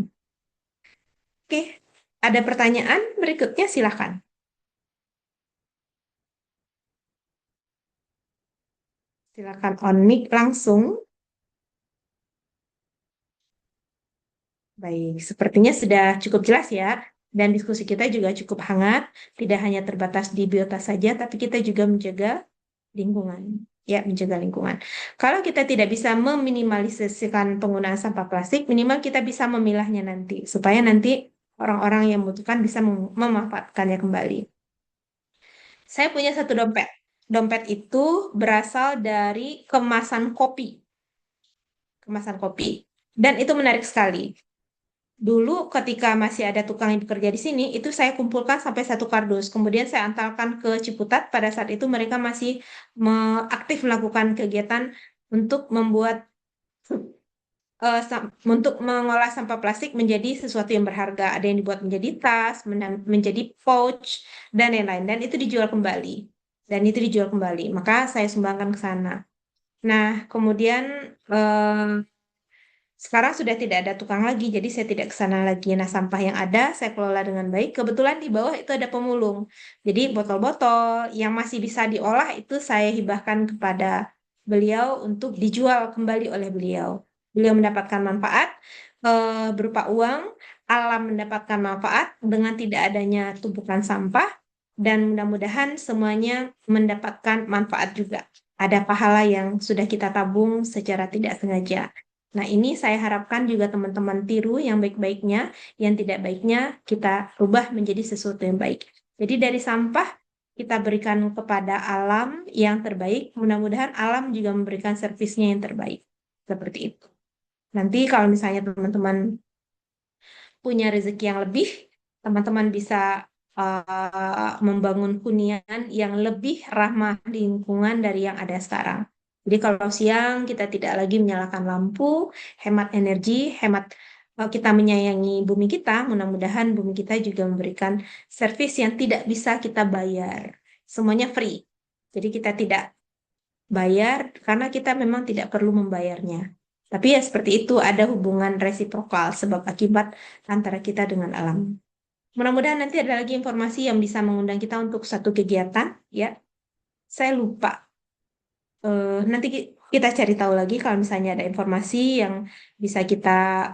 Oke, ada pertanyaan berikutnya silahkan. Silakan on mic langsung. Baik, sepertinya sudah cukup jelas ya. Dan diskusi kita juga cukup hangat. Tidak hanya terbatas di biota saja, tapi kita juga menjaga lingkungan. Ya, menjaga lingkungan. Kalau kita tidak bisa meminimalisasikan penggunaan sampah plastik, minimal kita bisa memilahnya nanti. Supaya nanti orang-orang yang membutuhkan bisa memanfaatkannya kembali. Saya punya satu dompet. Dompet itu berasal dari kemasan kopi. Kemasan kopi. Dan itu menarik sekali. Dulu ketika masih ada tukang yang bekerja di sini, itu saya kumpulkan sampai 1 kardus. Kemudian saya antarkan ke Ciputat. Pada saat itu mereka masih aktif melakukan kegiatan untuk membuat untuk mengolah sampah plastik menjadi sesuatu yang berharga. Ada yang dibuat menjadi tas, menjadi pouch, dan lain-lain. Dan itu dijual kembali. Maka saya sumbangkan ke sana. Nah, kemudian sekarang sudah tidak ada tukang lagi, jadi saya tidak ke sana lagi. Nah, sampah yang ada saya kelola dengan baik. Kebetulan di bawah itu ada pemulung. Jadi botol-botol yang masih bisa diolah itu saya hibahkan kepada beliau untuk dijual kembali oleh beliau. Beliau mendapatkan manfaat berupa uang, alam mendapatkan manfaat dengan tidak adanya tumpukan sampah, dan mudah-mudahan semuanya mendapatkan manfaat juga. Ada pahala yang sudah kita tabung secara tidak sengaja. Nah, ini saya harapkan juga teman-teman tiru yang baik-baiknya, yang tidak baiknya kita rubah menjadi sesuatu yang baik. Jadi dari sampah kita berikan kepada alam yang terbaik, mudah-mudahan alam juga memberikan servisnya yang terbaik. Seperti itu. Nanti kalau misalnya teman-teman punya rezeki yang lebih, teman-teman bisa membangun hunian yang lebih ramah lingkungan dari yang ada sekarang. Jadi kalau siang kita tidak lagi menyalakan lampu, hemat energi, kita menyayangi bumi kita, mudah-mudahan bumi kita juga memberikan servis yang tidak bisa kita bayar. Semuanya free. Jadi kita tidak bayar karena kita memang tidak perlu membayarnya. Tapi ya seperti itu, ada hubungan resiprokal sebab akibat antara kita dengan alam. Mudah-mudahan nanti ada lagi informasi yang bisa mengundang kita untuk satu kegiatan, ya. Saya lupa. Nanti kita cari tahu lagi kalau misalnya ada informasi yang bisa kita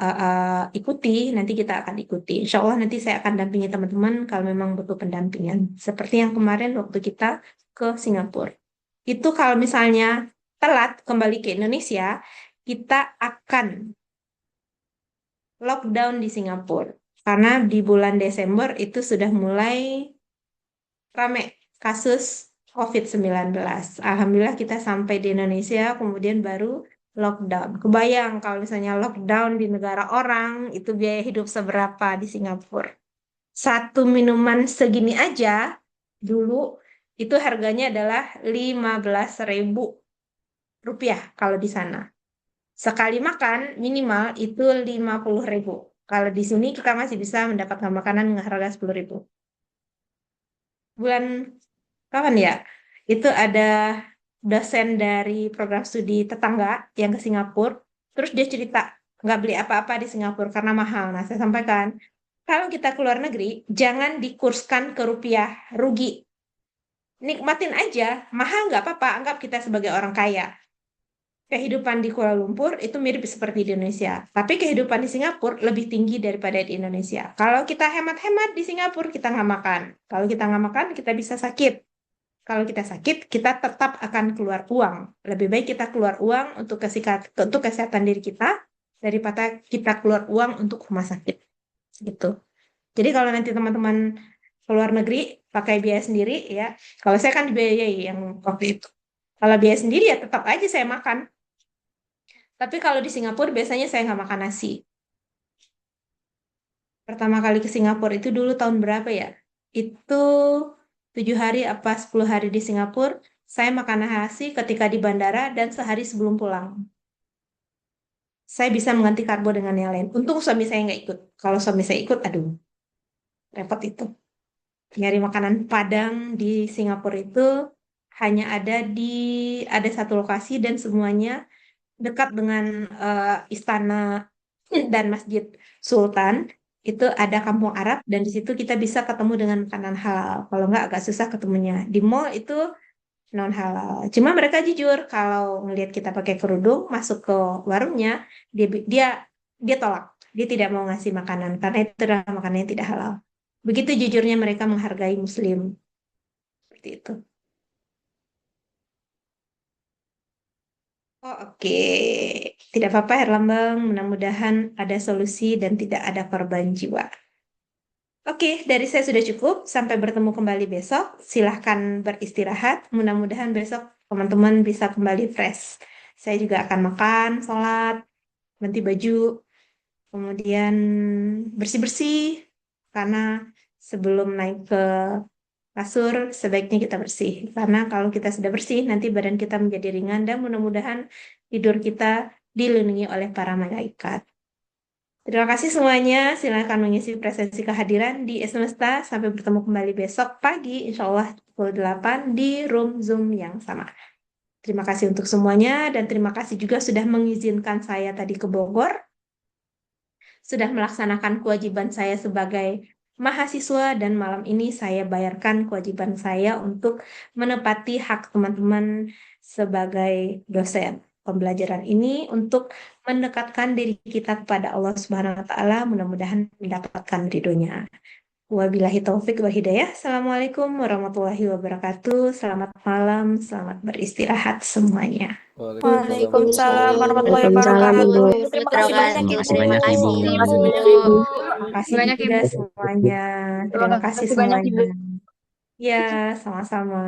ikuti, nanti kita akan ikuti. Insya Allah nanti saya akan dampingi teman-teman kalau memang butuh pendampingan. Seperti yang kemarin waktu kita ke Singapura. Itu kalau misalnya telat kembali ke Indonesia, kita akan lockdown di Singapura. Karena di bulan Desember itu sudah mulai rame kasus COVID-19. Alhamdulillah kita sampai di Indonesia, kemudian baru lockdown. Kebayang kalau misalnya lockdown di negara orang, itu biaya hidup seberapa di Singapura. Satu minuman segini aja, dulu itu harganya adalah 15.000 rupiah kalau di sana. Sekali makan minimal itu 50.000. Kalau di sini kita masih bisa mendapatkan makanan dengan harga 10.000. Bulan kapan ya? Itu ada dosen dari program studi tetangga yang ke Singapura. Terus dia cerita, nggak beli apa-apa di Singapura karena mahal. Nah, saya sampaikan, kalau kita keluar negeri, jangan dikurskan ke rupiah, rugi. Nikmatin aja, mahal nggak apa-apa, anggap kita sebagai orang kaya. Kehidupan di Kuala Lumpur itu mirip seperti di Indonesia. Tapi kehidupan di Singapura lebih tinggi daripada di Indonesia. Kalau kita hemat-hemat di Singapura, kita nggak makan. Kalau kita nggak makan, kita bisa sakit. Kalau kita sakit, kita tetap akan keluar uang. Lebih baik kita keluar uang untuk kesehatan diri kita daripada kita keluar uang untuk rumah sakit. Gitu. Jadi kalau nanti teman-teman keluar negeri pakai biaya sendiri ya. Kalau saya kan dibiayai yang waktu itu. Kalau biaya sendiri ya tetap aja saya makan. Tapi kalau di Singapura biasanya saya nggak makan nasi. Pertama kali ke Singapura itu dulu tahun berapa ya? Itu 7 hari apa 10 hari di Singapura. Saya makan nasi ketika di bandara dan sehari sebelum pulang. Saya bisa mengganti karbo dengan yang lain. Untung suami saya nggak ikut. Kalau suami saya ikut, aduh, repot itu. Nyari makanan Padang di Singapura itu hanya ada satu lokasi dan semuanya dekat dengan istana dan Masjid Sultan. Itu ada kampung Arab dan di situ kita bisa ketemu dengan makanan halal. Kalau nggak agak susah ketemunya. Di mall itu non halal. Cuma mereka jujur kalau ngelihat kita pakai kerudung masuk ke warungnya, dia dia dia tolak. Dia tidak mau ngasih makanan karena itu adalah makanan yang tidak halal. Begitu jujurnya mereka menghargai Muslim. Seperti itu. Oh, oke. Tidak apa-apa, Herlambang. Mudah-mudahan ada solusi dan tidak ada korban jiwa. Oke, dari saya sudah cukup. Sampai bertemu kembali besok. Silahkan beristirahat. Mudah-mudahan besok teman-teman bisa kembali fresh. Saya juga akan makan, sholat, ganti baju, kemudian bersih-bersih. Karena sebelum naik ke kasur, sebaiknya kita bersih. Karena kalau kita sudah bersih, nanti badan kita menjadi ringan dan mudah-mudahan tidur kita dilindungi oleh para malaikat. Terima kasih semuanya. Silakan mengisi presensi kehadiran di Semesta. Sampai bertemu kembali besok pagi, insya Allah pukul 8 di room Zoom yang sama. Terima kasih untuk semuanya dan terima kasih juga sudah mengizinkan saya tadi ke Bogor. Sudah melaksanakan kewajiban saya sebagai mahasiswa dan malam ini saya bayarkan kewajiban saya untuk menepati hak teman-teman sebagai dosen. Pembelajaran ini untuk mendekatkan diri kita kepada Allah Subhanahu wa taala, mudah-mudahan mendapatkan ridhonya. Wabillahi taufik wa hidayah. Assalamualaikum warahmatullahi wabarakatuh. Selamat malam, selamat beristirahat semuanya. Waalaikumsalam warahmatullahi Waalaikumsalam, Ibu. wabarakatuh. Terima kasih banyak Terima Ibu. kasih banyak, Ibu. Terima kasih banyak, Ibu. Ibu. Terima kasih Banyak juga Ibu. semuanya. Terima kasih Terima kasih banyak semuanya. Ibu. Ya, sama-sama.